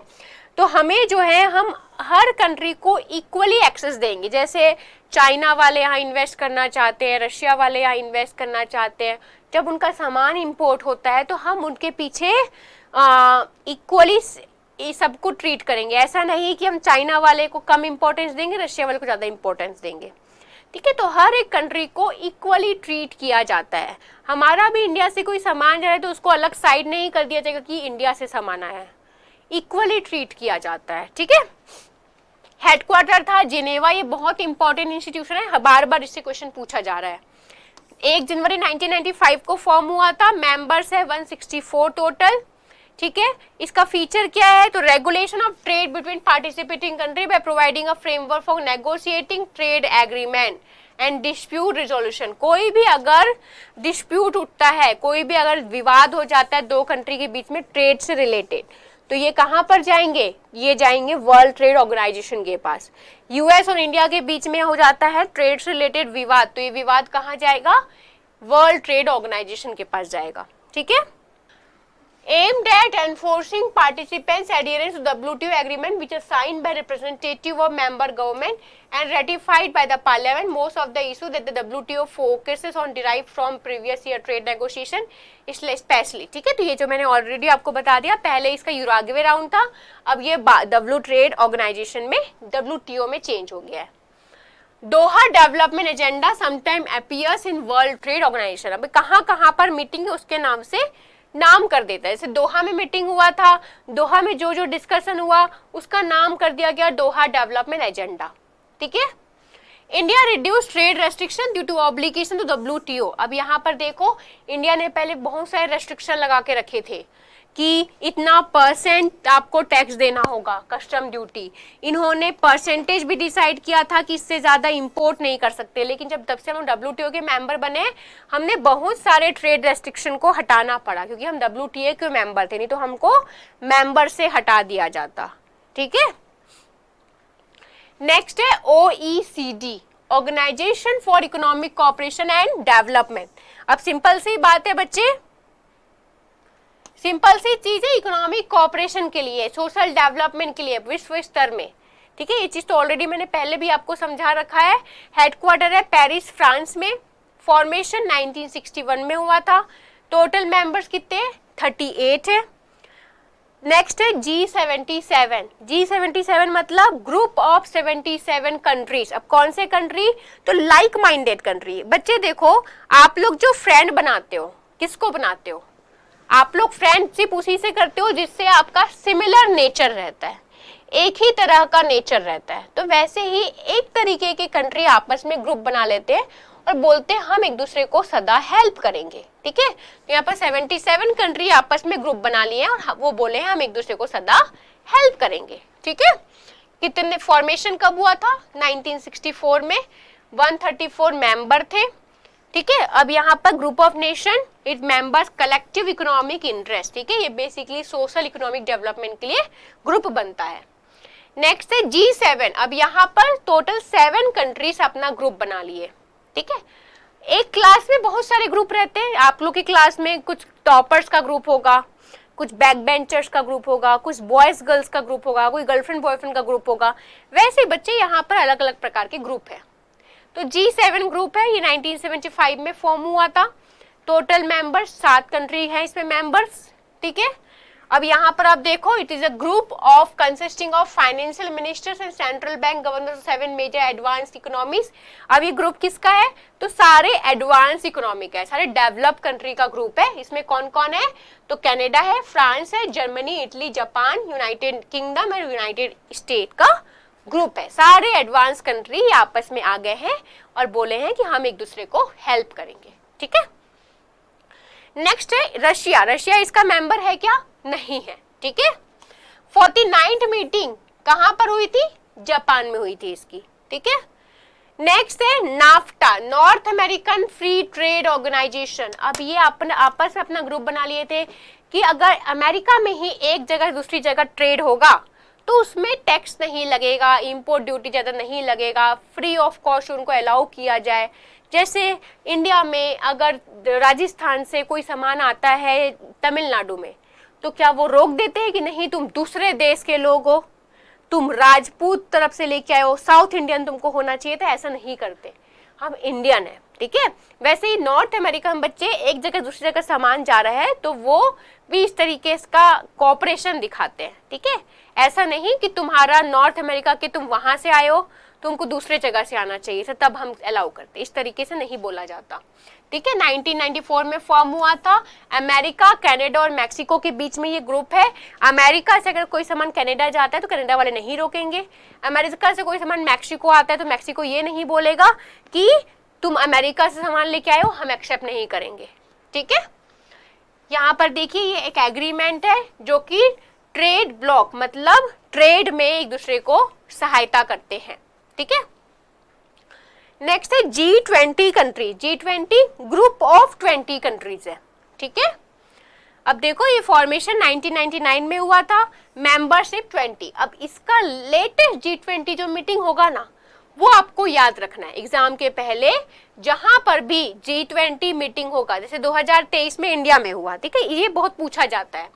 तो हमें जो है हम हर कंट्री को इक्वली एक्सेस देंगे। जैसे चाइना वाले यहाँ इन्वेस्ट करना चाहते हैं, रशिया वाले यहाँ इन्वेस्ट करना चाहते हैं, जब उनका सामान इंपोर्ट होता है तो हम उनके पीछे इक्वली सबको ट्रीट करेंगे। ऐसा नहीं कि हम चाइना वाले को कम इंपॉर्टेंस देंगे, रशिया वाले को ज़्यादा इंपॉर्टेंस देंगे। ठीक है, तो हर एक कंट्री को इक्वली ट्रीट किया जाता है। हमारा भी इंडिया से कोई सामान जा रहा है तो उसको अलग साइड नहीं कर दिया जाएगा कि इंडिया से सामान आया है, इक्वली ट्रीट किया जाता है। ठीक है, हेडक्वार्टर था जिनेवा, ये बहुत इंपॉर्टेंट इंस्टीट्यूशन है, बार बार इससे क्वेश्चन पूछा जा रहा है। 1 जनवरी 1995 को फॉर्म हुआ था, मेंबर्स है 164 टोटल। ठीक है, इसका फीचर क्या है, तो regulation of trade between participating country by providing a framework for negotiating trade agreement and dispute resolution. कोई भी अगर डिस्प्यूट उठता है, कोई भी अगर विवाद हो जाता है दो कंट्री के बीच में ट्रेड से रिलेटेड, तो ये कहाँ पर जाएंगे, ये जाएंगे वर्ल्ड ट्रेड ऑर्गेनाइजेशन के पास। यूएस और इंडिया के बीच में हो जाता है ट्रेड से रिलेटेड विवाद, तो ये विवाद कहाँ जाएगा, वर्ल्ड ट्रेड ऑर्गेनाइजेशन के पास जाएगा। ठीक है, aimed at enforcing participants' adherence to WTO agreement which is signed by representative of member government and ratified by the parliament. Most of the issue that the WTO focuses on derived from previous year trade negotiation especially. ठीक है, तो ये जो मैंने already आपको बता दिया, पहले इसका यूराग्वे राउंड था, अब ये W ट्रेड ऑर्गेनाइजेशन में WTO में चेंज हो गया है। Doha development agenda sometime appears in World Trade organisation. अब कहाँ कहाँ पर मीटिंग है उसके नाम से नाम कर देता है। जैसे दोहा में मीटिंग हुआ था, दोहा में जो जो डिस्कशन हुआ उसका नाम कर दिया गया दोहा डेवलपमेंट एजेंडा। ठीक है, India reduce trade restriction due to obligation to WTO। अब यहाँ पर देखो, इंडिया ने पहले बहुत सारे रेस्ट्रिक्शन लगा के रखे थे कि इतना % आपको टैक्स देना होगा, कस्टम ड्यूटी। इन्होंने परसेंटेज भी डिसाइड किया था कि इससे ज़्यादा इंपोर्ट नहीं कर सकते, लेकिन जब तब से हम WTO के मेंबर बने, हमने बहुत सारे ट्रेड रेस्ट्रिक्शन को हटाना पड़ा, क्योंकि हम WTO के मेंबर थे, नहीं तो हमको मेंबर से हटा दिया जाता। ठीक है, नेक्स्ट है OECD, organisation for economic cooperation and development. अब सिंपल सी बात है बच्चे, सिंपल सी चीज है, इकोनॉमिक कोऑपरेशन के लिए, सोशल डेवलपमेंट के लिए विश्व स्तर में। ठीक है, ये चीज तो ऑलरेडी मैंने पहले भी आपको समझा रखा है। हेडक्वार्टर है पेरिस फ्रांस में, फॉर्मेशन 1961 में हुआ था। टोटल मेंबर्स कितने, 38 है। नेक्स्ट है G77। G77 मतलब ग्रुप ऑफ 77 कंट्रीज। अब कौन से कंट्री? तो लाइक माइंडेड कंट्री। बच्चे देखो, आप लोग जो फ्रेंड बनाते हो, किसको बनाते हो? आप लोग फ्रेंडशिप उसी से करते हो जिससे आपका सिमिलर नेचर रहता है, एक ही तरह का नेचर रहता है। तो वैसे ही एक तरीके के कंट्री आपस में ग्रुप बना लेते हैं और बोलते हैं हम एक दूसरे को सदा हेल्प करेंगे। ठीक है, तो यहाँ पर 77 कंट्री आपस में ग्रुप बना लिए हैं और वो बोले हैं हम एक दूसरे को सदा हेल्प करेंगे। ठीक है, कितने फॉर्मेशन कब हुआ था? 1964 में 134 मेंबर थे। ठीक है, अब यहाँ पर group of nation it members collective economic interest. ठीक है, ये बेसिकली सोशल इकोनॉमिक डेवलपमेंट के लिए ग्रुप बनता है। नेक्स्ट है G7। अब यहाँ पर टोटल 7 कंट्रीज अपना ग्रुप बना लिए। ठीक है, एक क्लास में बहुत सारे ग्रुप रहते हैं। आप लोग की क्लास में कुछ टॉपर्स का ग्रुप होगा, कुछ बैक बेंचर्स का ग्रुप होगा, कुछ बॉयज गर्ल्स का ग्रुप होगा, कोई गर्लफ्रेंड बॉयफ्रेंड का ग्रुप होगा। वैसे बच्चे यहाँ पर अलग अलग प्रकार के ग्रुप है। तो G7 ग्रुप है, ये 1975 में फॉर्म हुआ था। टोटल मेंबर्स 7 कंट्री है इसमें मेंबर्स। ठीक है, अब यहाँ पर आप देखो, it is a group of consisting of financial ministers and central bank governors 7 major advanced economies. अब ये ग्रुप किसका है? तो सारे एडवांस इकोनॉमिक है, सारे डेवलप कंट्री का ग्रुप है। इसमें कौन कौन है? तो कनाडा है, फ्रांस है, Germany, Italy, Japan, United kingdom और यूनाइटेड स्टेट का ग्रुप है। सारे एडवांस कंट्री आपस में आ गए हैं और बोले हैं कि हम एक दूसरे को हेल्प करेंगे। ठीक है, नेक्स्ट है रशिया। रशिया इसका मेंबर है क्या? नहीं है। ठीक है, 49th मीटिंग कहां पर हुई थी? जापान में हुई थी इसकी। ठीक है, नेक्स्ट है NAFTA, North American free trade organisation. अब ये अपने आपस में अपना ग्रुप बना लिए थे कि अगर अमेरिका में ही एक जगह दूसरी जगह ट्रेड होगा तो उसमें टैक्स नहीं लगेगा, इंपोर्ट ड्यूटी ज़्यादा नहीं लगेगा, फ्री ऑफ कॉस्ट उनको अलाउ किया जाए। जैसे इंडिया में अगर राजस्थान से कोई सामान आता है तमिलनाडु में, तो क्या वो रोक देते हैं कि नहीं तुम दूसरे देश के लोग हो, तुम राजपूत तरफ से लेके आए हो, साउथ इंडियन तुमको होना चाहिए था? ऐसा नहीं करते, हम इंडियन है। ठीक है, वैसे ही नॉर्थ अमेरिका में बच्चे एक जगह दूसरी जगह सामान जा रहा है तो वो भी इस तरीके का कोऑपरेशन दिखाते हैं। ठीक है, ऐसा नहीं कि तुम्हारा नॉर्थ अमेरिका के तुम वहां से आए हो, तुमको दूसरे जगह से आना चाहिए था तब हम अलाउ करते, इस तरीके से नहीं बोला जाता। ठीक है, 1994 में फॉर्म हुआ था। अमेरिका, कनाडा और मैक्सिको के बीच में ये ग्रुप है। अमेरिका से अगर कोई सामान कनाडा जाता है तो कनाडा वाले नहीं रोकेंगे। अमेरिका से कोई सामान मैक्सिको आता है तो मैक्सिको ये नहीं बोलेगा कि तुम अमेरिका से सामान लेके आए हो, हम एक्सेप्ट नहीं करेंगे। ठीक है, यहाँ पर देखिए ये एक एग्रीमेंट है जो कि ट्रेड ब्लॉक मतलब ट्रेड में एक दूसरे को सहायता करते हैं। ठीक है, नेक्स्ट है G20 country. G20 group of 20 countries है। ठीक है, अब देखो ये फॉर्मेशन 1999 में हुआ था, मेंबरशिप 20। अब इसका लेटेस्ट G20 जो मीटिंग होगा ना, वो आपको याद रखना है एग्जाम के पहले। जहां पर भी G20 मीटिंग होगा, जैसे 2023 में इंडिया में हुआ, ठीक है, ये बहुत पूछा जाता है।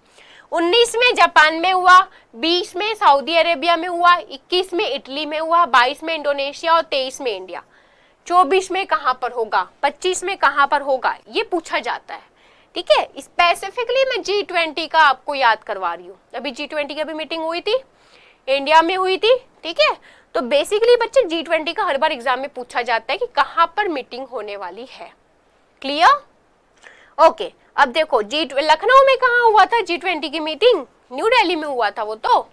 19 में जापान में हुआ, 20 में सऊदी अरेबिया में हुआ, 21 में इटली में हुआ, 22 में इंडोनेशिया और 23 में इंडिया। 24 में कहां पर होगा, 25 में कहां पर होगा, ये पूछा जाता है। ठीक है, स्पेसिफिकली मैं G20 का आपको याद करवा रही हूँ। अभी G20 की अभी मीटिंग हुई थी, इंडिया में हुई थी। ठीक है, तो बेसिकली बच्चे G20 का हर बार एग्जाम में पूछा जाता है कि कहां पर मीटिंग होने वाली है। क्लियर? ओके, अब देखो लखनऊ में कहां हुआ था G20 की मीटिंग? न्यू दिल्ली में हुआ था वो तो।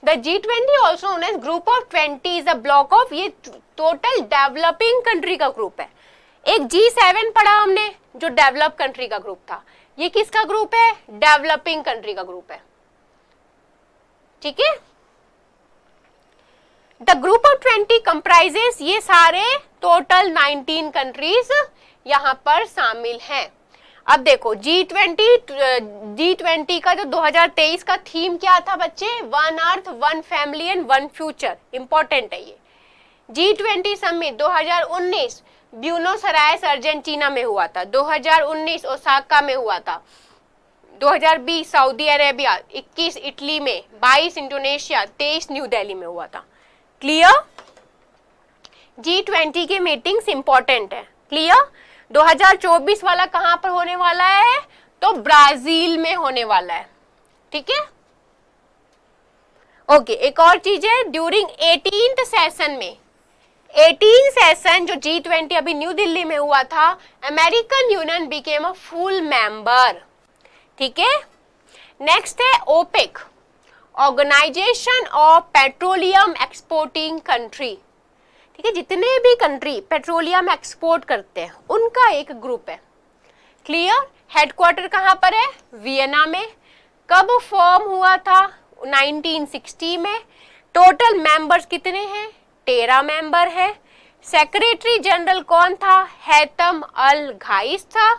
The G20 also known age group of 20 is a block of, ये टोटल डेवलपिंग कंट्री का ग्रुप है। एक G7 पढ़ा हमने जो डेवलप कंट्री का ग्रुप था, ये किसका ग्रुप है? डेवलपिंग कंट्री का ग्रुप है। ठीक है, द ग्रुप ऑफ 20 कंप्राइजेस, ये सारे टोटल 19 कंट्रीज यहां पर शामिल हैं। अब देखो G20 का जो 2023 का थीम क्या था बच्चे? One earth, one family and one future. Important है ये। G20 summit 2019 Buenos Aires Argentina में हुआ था, 2019 ओसाका में हुआ था, 2020 सऊदी अरेबिया, 21 इटली में, 22 इंडोनेशिया, 23 न्यू दिल्ली में हुआ था। क्लियर? G20 के मीटिंग्स इंपॉर्टेंट है। क्लियर? 2024 वाला कहां पर होने वाला है? तो ब्राजील में होने वाला है। ठीक है। ओके, एक और चीज है, ड्यूरिंग 18th सेशन में, 18 सेशन जो G20 अभी न्यू दिल्ली में हुआ था, American union became a full member. ठीक है। नेक्स्ट है OPEC, organisation of petroleum exporting country. ठीक है, जितने भी कंट्री पेट्रोलियम एक्सपोर्ट करते हैं उनका एक ग्रुप है। क्लियर। हेडक्वार्टर कहाँ पर है? वियना में। कब फॉर्म हुआ था? 1960 में। टोटल मेंबर्स कितने हैं? 13 मेंबर है। सेक्रेटरी जनरल कौन था? हैतम अल घाइस था।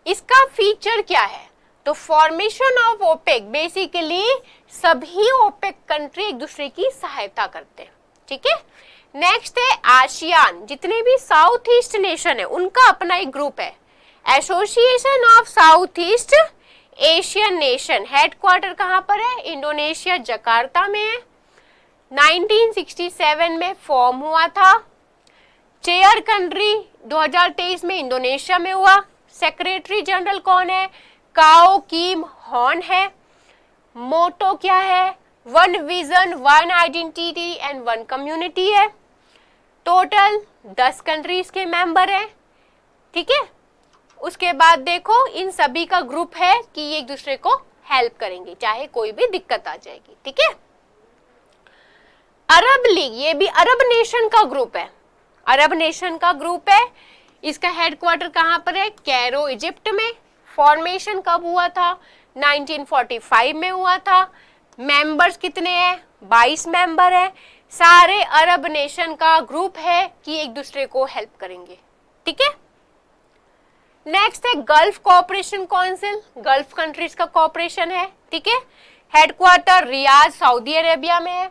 इसका फीचर क्या है? तो फॉर्मेशन ऑफ ओपेक, बेसिकली सभी ओपेक कंट्री एक दूसरे की सहायता करते हैं। ठीक है। नेक्स्ट है आसियान, जितने भी साउथ ईस्ट नेशन है उनका अपना एक ग्रुप है, association of south east Asian nation. Headquarter कहाँ पर है? इंडोनेशिया जकार्ता में है। 1967 में फॉर्म हुआ था। चेयर कंट्री 2023 में इंडोनेशिया में हुआ। सेक्रेटरी जनरल कौन है? काओ किम हॉन है। मोटो क्या है? One vision, one identity and one community है। टोटल 10 कंट्रीज के मेंबर हैं। ठीक है। उसके बाद देखो, इन सभी का ग्रुप है कि ये एक दूसरे को हेल्प करेंगे चाहे कोई भी दिक्कत आ जाएगी। ठीक है। अरब लीग, ये भी अरब नेशन का ग्रुप है, अरब नेशन का ग्रुप है। इसका हेडक्वार्टर कहाँ पर है? कैरो, इजिप्ट में। फॉर्मेशन कब हुआ था? 1945 में हुआ था। मेंबर्स कितने हैं? 22 मेंबर है। सारे अरब नेशन का ग्रुप है कि एक दूसरे को हेल्प करेंगे। ठीक है। नेक्स्ट है gulf cooperation council, gulf countries का कोऑपरेशन है। ठीक है। हेडक्वार्टर रियाद, सऊदी अरेबिया में है।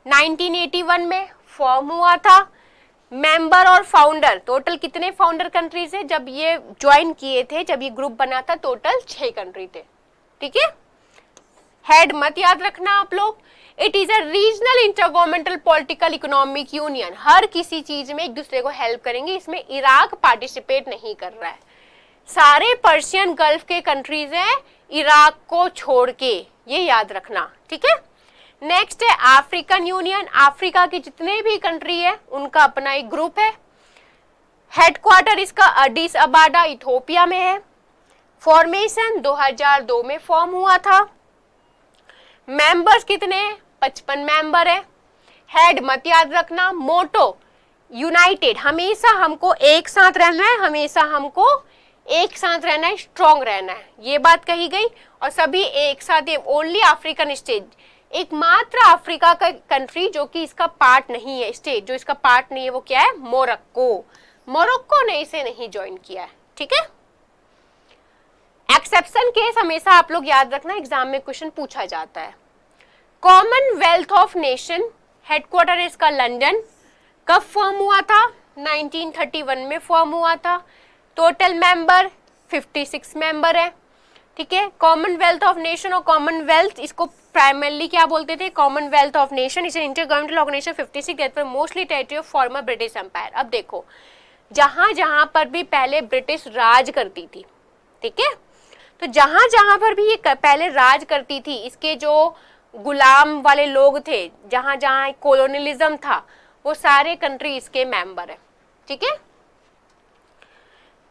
1981 में फॉर्म हुआ था। मेंबर और फाउंडर, टोटल कितने फाउंडर कंट्रीज है? जब ये ज्वाइन किए थे, जब ये ग्रुप बना था, टोटल 6 कंट्री थे। ठीक है। हेड मत याद रखना आप लोग। It is a regional intergovernmental political economic union, हर किसी चीज में एक दूसरे को हेल्प करेंगे। इसमें इराक पार्टिसिपेट नहीं कर रहा है, सारे पर्शियन गल्फ के कंट्रीज हैं इराक को छोड़ के, ये याद रखना। ठीक है। नेक्स्ट है अफ्रीकन यूनियन, अफ्रीका की जितने भी कंट्री है उनका अपना एक ग्रुप है। हेडक्वार्टर इसका अडिस अबाडा, इथोपिया में है। फॉर्मेशन 2002 में फॉर्म हुआ था। मेंबर्स कितने हैं? 55 मेंबर है। हेड मत याद रखना, मोटो यूनाइटेड, हमेशा हमको एक साथ रहना है, हमेशा हमको एक साथ रहना है, स्ट्रॉन्ग रहना है, ये बात कही गई। और सभी एक साथ, ओनली अफ्रीकन स्टेट, एकमात्र अफ्रीका का कंट्री जो कि इसका पार्ट नहीं है, स्टेट जो इसका पार्ट नहीं है, वो क्या है? मोरक्को। मोरक्को ने इसे नहीं ज्वाइन किया है। ठीक है। एक्सेप्शन केस हमेशा आप लोग याद रखना, एग्जाम में क्वेश्चन पूछा जाता है। कॉमनवेल्थ ऑफ नेशन, हेडक्वार्टर इसका लंदन। कब फॉर्म हुआ था? 1931 में फॉर्म हुआ था। टोटल मेंबर 56 मेंबर है। ठीक है। कॉमनवेल्थ ऑफ नेशन और कॉमनवेल्थ, इसको प्राइमरली क्या बोलते थे? Commonwealth of nation is an intergovernmental organisation 56 that were mostly territory of former British empire. अब देखो, जहां जहां पर भी पहले ब्रिटिश राज करती थी, ठीक है, तो जहां जहां पर भी ये पहले राज करती थी, इसके जो गुलाम वाले लोग थे, जहां जहां कॉलोनियलिज्म था, वो सारे कंट्री इसके मेंबर है। ठीक है।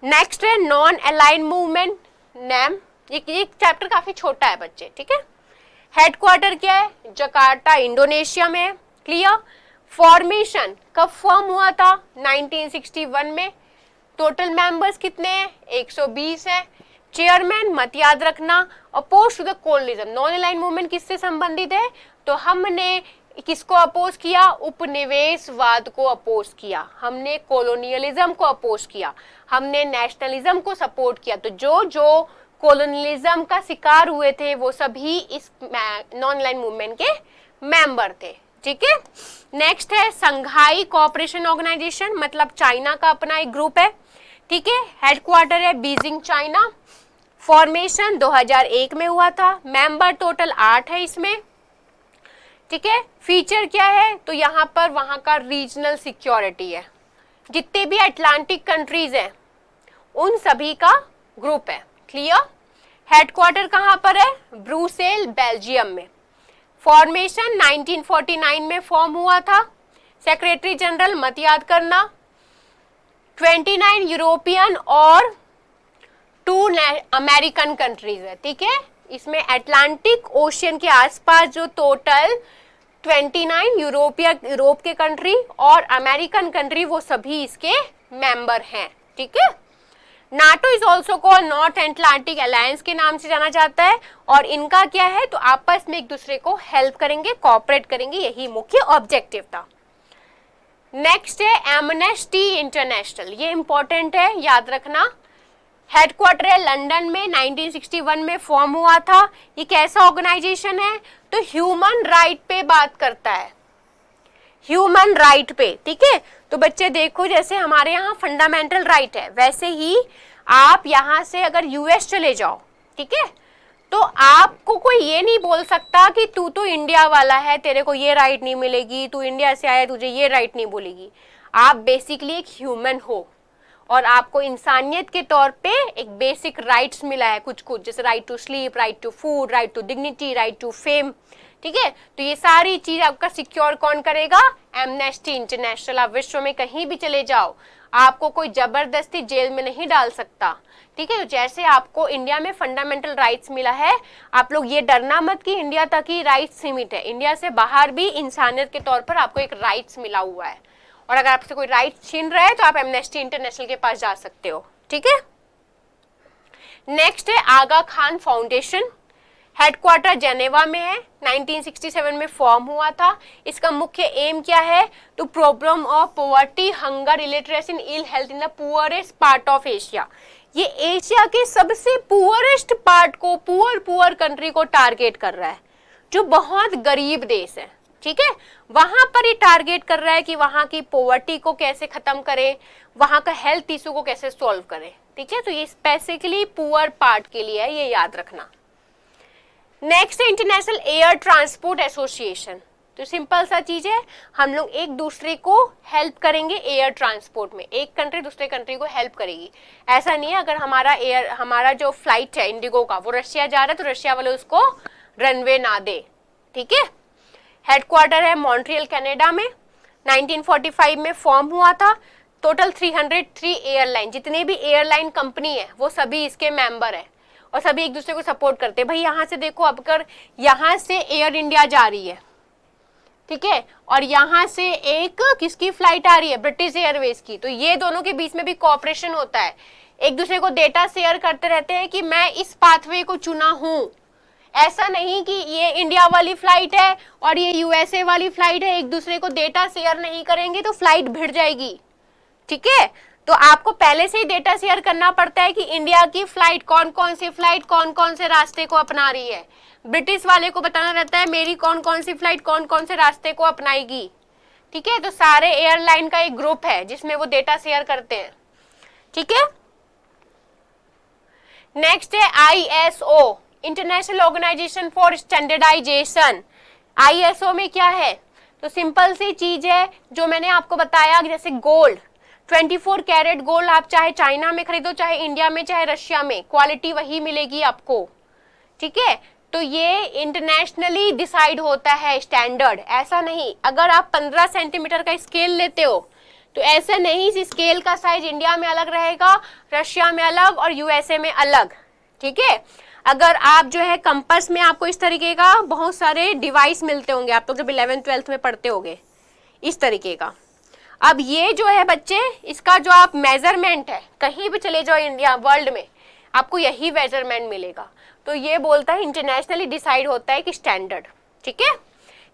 नेक्स्ट है नॉन अलाइन मूवमेंट, नैम। ये चैप्टर काफी छोटा है बच्चे। ठीक है। हेडक्वार्टर क्या है? जकार्ता, इंडोनेशिया में है। क्लियर। फॉर्मेशन कब फॉर्म हुआ था? 1961 में। टोटल मेंबर्स कितने हैं? 120 है। चेयरमैन मत याद रखना। Oppose to the colonialism, non align movement किससे संबंधित है? तो हमने किसको अपोज किया? उपनिवेशवाद को अपोज किया, हमने कॉलोनियलिज्म को अपोज किया, हमने नेशनलिज्म को सपोर्ट किया। तो जो जो कॉलोनियलिज्म का शिकार हुए थे वो सभी इस नॉन अलाइन मूवमेंट के मेंबर थे। ठीक है। नेक्स्ट है संघाई कोऑपरेशन ऑर्गेनाइजेशन, मतलब चाइना का अपना एक ग्रुप है। ठीक है। हेडक्वार्टर है बीजिंग, चाइना। फॉर्मेशन 2001 में हुआ था। मेंबर टोटल 8 है इसमें। ठीक है। फीचर क्या है? तो यहाँ पर वहाँ का रीजनल सिक्योरिटी है, जितने भी अटलांटिक कंट्रीज हैं उन सभी का ग्रुप है। क्लियर। हेडक्वार्टर कहां पर है? ब्रुसेल, बेल्जियम में। फॉर्मेशन 1949 में फॉर्म हुआ था। सेक्रेटरी जनरल मत याद करना। 29 यूरोपियन और 2 अमेरिकन कंट्रीज है, ठीक है। इसमें अटलांटिक ओशियन के आसपास जो टोटल 29 यूरोप के कंट्री और अमेरिकन कंट्री, वो सभी इसके मेंबर हैं, ठीक है। NATO is also called north Atlantic alliance के नाम से जाना जाता है, और इनका क्या है, तो आपस में एक दूसरे को हेल्प करेंगे, कोऑपरेट करेंगे, यही मुख्य ऑब्जेक्टिव था। नेक्स्ट है एमनेस्टी इंटरनेशनल, ये इंपॉर्टेंट है, याद रखना। हेडक्वार्टर है लंदन में, 1961 में फॉर्म हुआ था। ये कैसा ऑर्गेनाइजेशन है, तो ह्यूमन राइट पे बात करता है, ह्यूमन राइट पे, ठीक है। तो बच्चे देखो, जैसे हमारे यहाँ फंडामेंटल राइट है, वैसे ही आप यहाँ से अगर यूएस चले जाओ, ठीक है, तो आपको कोई ये नहीं बोल सकता कि तू तो इंडिया वाला है, तेरे को ये राइट नहीं मिलेगी, तू इंडिया से आया, तुझे ये राइट नहीं बोलेगी। आप बेसिकली एक ह्यूमन हो और आपको इंसानियत के तौर पे एक बेसिक राइट्स मिला है कुछ कुछ, जैसे right to sleep, right to food, right to dignity, right to fame, ठीक है। तो ये सारी चीज आपका सिक्योर कौन करेगा? Amnesty international. आप विश्व में कहीं भी चले जाओ, आपको कोई जबरदस्ती जेल में नहीं डाल सकता, ठीक है। तो जैसे आपको इंडिया में फंडामेंटल राइट्स मिला है, आप लोग ये डरना मत कि इंडिया तक ही राइट्स सीमित है, इंडिया से बाहर भी इंसानियत के तौर पर आपको एक राइट्स मिला हुआ है, और अगर आपसे कोई राइट छीन रहा है तो आप एमनेस्टी इंटरनेशनल के पास जा सकते हो, ठीक है। नेक्स्ट है आगा खान फाउंडेशन। हेडक्वार्टर जेनेवा में है, 1967 में फॉर्म हुआ था। इसका मुख्य एम क्या है, to problem of poverty, hunger, illiteracy and ill health in the poorest part of Asia. ये एशिया के सबसे पुअरेस्ट पार्ट को, पुअर कंट्री को टारगेट कर रहा है, जो बहुत गरीब देश है, ठीक है। वहां पर ये टारगेट कर रहा है कि वहां की पॉवर्टी को कैसे खत्म करे, वहां का हेल्थ इशू को कैसे सॉल्व करे, ठीक है। तो ये स्पेसिफिकली पुअर पार्ट के लिए है, ये याद रखना। नेक्स्ट है इंटरनेशनल एयर ट्रांसपोर्ट एसोसिएशन। तो सिंपल सा चीज है, हम लोग एक दूसरे को हेल्प करेंगे एयर ट्रांसपोर्ट में, एक कंट्री दूसरे कंट्री को हेल्प करेगी। ऐसा नहीं है अगर हमारा जो फ्लाइट है इंडिगो का, वो रशिया जा रहा है, तो रशिया वाले उसको रनवे ना दे, ठीक है। हेडक्वार्टर है मॉन्ट्रियल कनाडा में, 1945 में फॉर्म हुआ था। टोटल 303 एयरलाइन, जितने भी एयरलाइन कंपनी है वो सभी इसके मेंबर है, और सभी एक दूसरे को सपोर्ट करते हैं। भाई यहाँ से देखो, अब अगर यहाँ से एयर इंडिया जा रही है, ठीक है, और यहाँ से एक किसकी फ्लाइट आ रही है, ब्रिटिश एयरवेज की, तो ये दोनों के बीच में भी कोऑपरेशन होता है, एक दूसरे को डेटा शेयर करते रहते हैं कि मैं इस पाथवे को चुना हूँ। ऐसा नहीं कि ये इंडिया वाली फ्लाइट है और ये यूएसए वाली फ्लाइट है, एक दूसरे को डेटा शेयर नहीं करेंगे तो फ्लाइट भिड़ जाएगी, ठीक है। तो आपको पहले से ही डेटा शेयर करना पड़ता है कि इंडिया की फ्लाइट कौन कौन सी फ्लाइट कौन कौन से रास्ते को अपना रही है, ब्रिटिश वाले को बताना रहता है मेरी कौन कौन सी फ्लाइट कौन कौन से रास्ते को अपनाएगी, ठीक है। तो सारे एयरलाइन का एक ग्रुप है जिसमें वो डेटा शेयर करते हैं, ठीक है। नेक्स्ट है ISO, international organisation for standardisation. ISO में क्या है, तो सिंपल सी चीज है जो मैंने आपको बताया, जैसे गोल्ड, 24 कैरेट गोल्ड आप चाहे चाइना में खरीदो, चाहे इंडिया में, चाहे रशिया में, क्वालिटी वही मिलेगी आपको, ठीक है। तो ये इंटरनेशनली डिसाइड होता है स्टैंडर्ड, ऐसा नहीं अगर आप 15 सेंटीमीटर का स्केल लेते हो तो ऐसा नहीं, इस स्केल का साइज इंडिया में अलग रहेगा, रशिया में अलग और यूएसए में अलग, ठीक है। अगर आप जो है कंपास में आपको इस तरीके का बहुत सारे डिवाइस मिलते होंगे, आप तो जब 11th-12th में पढ़ते होंगे इस तरीके का। अब ये जो है बच्चे, इसका जो आप मेजरमेंट है, कहीं भी चले जाओ इंडिया वर्ल्ड में आपको यही मेजरमेंट मिलेगा। तो ये बोलता है इंटरनेशनली डिसाइड होता है कि स्टैंडर्ड, ठीक है।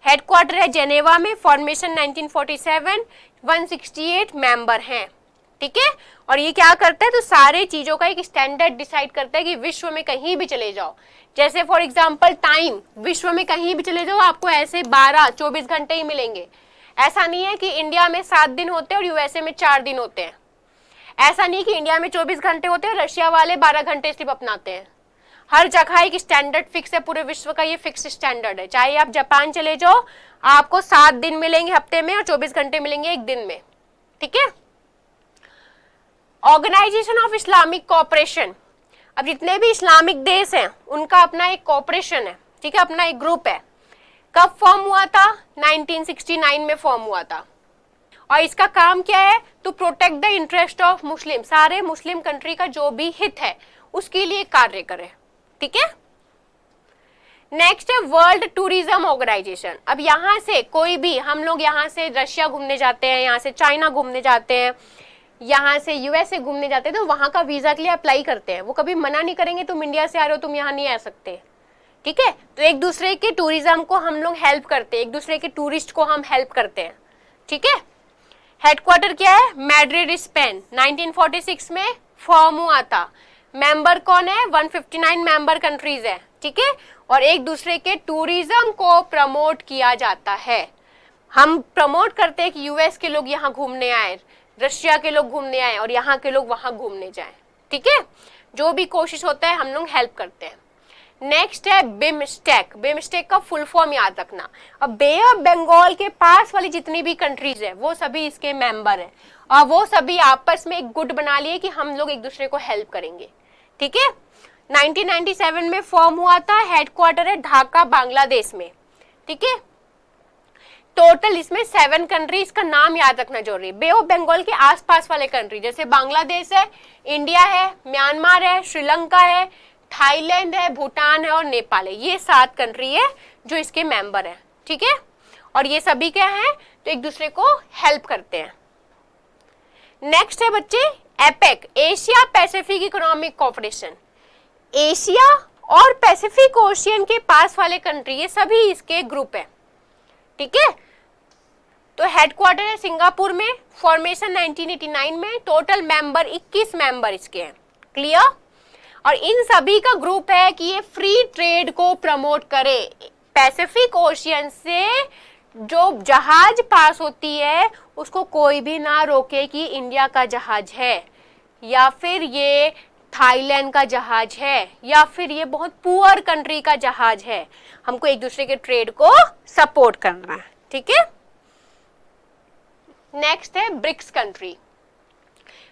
हेडक्वार्टर है जेनेवा में, फॉर्मेशन 1947, 168 मेंबर हैं, ठीक है। और ये क्या करता है, तो सारे चीजों का एक स्टैंडर्ड डिसाइड करता है कि विश्व में कहीं भी चले जाओ, जैसे फॉर एग्जांपल टाइम, विश्व में कहीं भी चले जाओ आपको ऐसे 12-24 घंटे ही मिलेंगे। ऐसा नहीं है कि इंडिया में 7 दिन होते हैं और यूएसए में 4 दिन होते हैं, ऐसा नहीं कि इंडिया में 24 घंटे होते हैं, रशिया वाले 12 घंटे सिर्फ अपनाते हैं। हर जगह एक स्टैंडर्ड फिक्स है, पूरे विश्व का ये फिक्स स्टैंडर्ड है। चाहे आप जापान चले जाओ, आपको 7 दिन मिलेंगे हफ्ते में और 24 घंटे मिलेंगे एक दिन में, ठीक है। ऑर्गेनाइजेशन ऑफ इस्लामिक कोऑपरेशन, अब जितने भी इस्लामिक देश हैं उनका अपना एक कॉर्पोरेशन है, ठीक है, अपना एक ग्रुप है। कब फॉर्म हुआ था? 1969 में फॉर्म हुआ था। और इसका काम क्या है? To protect the interest of Muslim, सारे मुस्लिम कंट्री का जो भी हित है उसके लिए कार्य करे, ठीक है। नेक्स्ट है वर्ल्ड टूरिज्म ऑर्गेनाइजेशन। अब यहाँ से कोई भी, हम लोग यहाँ से रशिया घूमने जाते हैं, यहाँ से चाइना घूमने जाते हैं, यहाँ से यूएसए घूमने जाते हैं, तो वहां का वीजा के लिए अप्लाई करते हैं। वो कभी मना नहीं करेंगे तुम इंडिया से आ रहे हो, तुम यहाँ नहीं आ सकते, ठीक है। तो एक दूसरे के टूरिज्म को हम लोग हेल्प करते हैं, एक दूसरे के टूरिस्ट को हम हेल्प करते हैं, ठीक है। हेडक्वार्टर क्या है? Madrid, Spain. 1946 में फॉर्म हुआ था। मेंबर कौन है? 159 मेंबर कंट्रीज है, ठीक है। और एक दूसरे के टूरिज्म को प्रमोट किया जाता है। हम प्रमोट करते हैं कि यूएस के लोग यहाँ घूमने आए, रशिया के लोग घूमने आए और यहाँ के लोग वहां घूमने जाएं, ठीक है। जो भी कोशिश होता है हम लोग हेल्प करते हैं। नेक्स्ट है बिमस्टेक। बिमस्टेक का फुल फॉर्म याद रखना। अब बे ऑफ बंगाल के पास वाली जितनी भी कंट्रीज है वो सभी इसके मेंबर है और वो सभी आपस में एक गुट बना लिए कि हम लोग एक दूसरे को हेल्प करेंगे, ठीक है। 1997 में फॉर्म हुआ था। हेडक्वार्टर है ढाका, बांग्लादेश में, ठीक है। टोटल इसमें 7 कंट्रीज का नाम याद रखना जरूरी है। बे ऑफ बंगाल के आसपास वाले कंट्री जैसे बांग्लादेश है, इंडिया है, म्यांमार है, श्रीलंका है, थाईलैंड है, भूटान है और नेपाल है। ये 7 कंट्री है जो इसके मेंबर है, ठीक है। और ये सभी क्या है? तो एक दूसरे को हेल्प करते हैं। नेक्स्ट है बच्चे APEC, Asia Pacific economic cooperation. Asia और पैसिफिक ओशियन के पास वाले कंट्री ये सभी इसके ग्रुप है, ठीक है। तो हेडक्वार्टर है सिंगापुर में। फॉर्मेशन 1989 में। टोटल मेंबर 21 मेंबर इसके हैं, क्लियर। और इन सभी का ग्रुप है कि ये फ्री ट्रेड को प्रमोट करे। पैसिफिक ओशियन से जो जहाज पास होती है उसको कोई भी ना रोके कि इंडिया का जहाज है या फिर ये थाईलैंड का जहाज है या फिर ये बहुत पुअर कंट्री का जहाज है। हमको एक दूसरे के ट्रेड को सपोर्ट करना है, ठीक है। नेक्स्ट है ब्रिक्स कंट्री।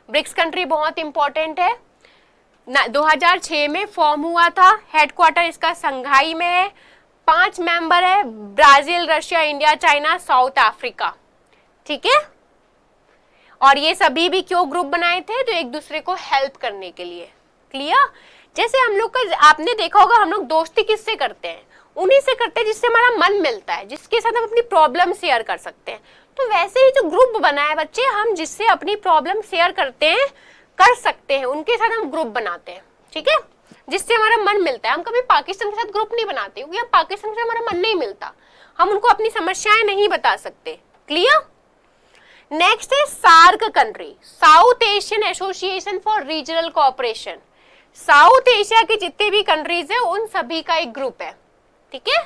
ब्रिक्स कंट्री बहुत इंपॉर्टेंट है। 2006 में फॉर्म हुआ था। हेडक्वार्टर इसका संघाई में है। 5 मेंबर है, Brazil, Russia, India, China, south Africa, ठीक है। और ये सभी भी क्यों ग्रुप बनाए थे? तो एक दूसरे को हेल्प करने के लिए, क्लियर। जैसे हम लोग का, आपने देखा होगा हम लोग दोस्ती किससे करते हैं? उन्हीं से करते हैं जिससे हमारा मन मिलता है, जिसके साथ हम अपनी प्रॉब्लम शेयर कर सकते हैं। तो वैसे ही जो ग्रुप बना है बच्चे, हम जिससे अपनी प्रॉब्लम शेयर करते हैं, कर सकते हैं, उनके साथ हम ग्रुप बनाते हैं, ठीक है, जिससे हमारा मन मिलता है। हम कभी पाकिस्तान के साथ ग्रुप नहीं बनाते क्योंकि पाकिस्तान से हमारा मन नहीं मिलता, हम उनको अपनी समस्याएं नहीं बता सकते, क्लियर। नेक्स्ट है SAARC country, South Asian association for regional cooperation. South Asia की जितने भी कंट्रीज है उन सभी का एक ग्रुप है, ठीक है।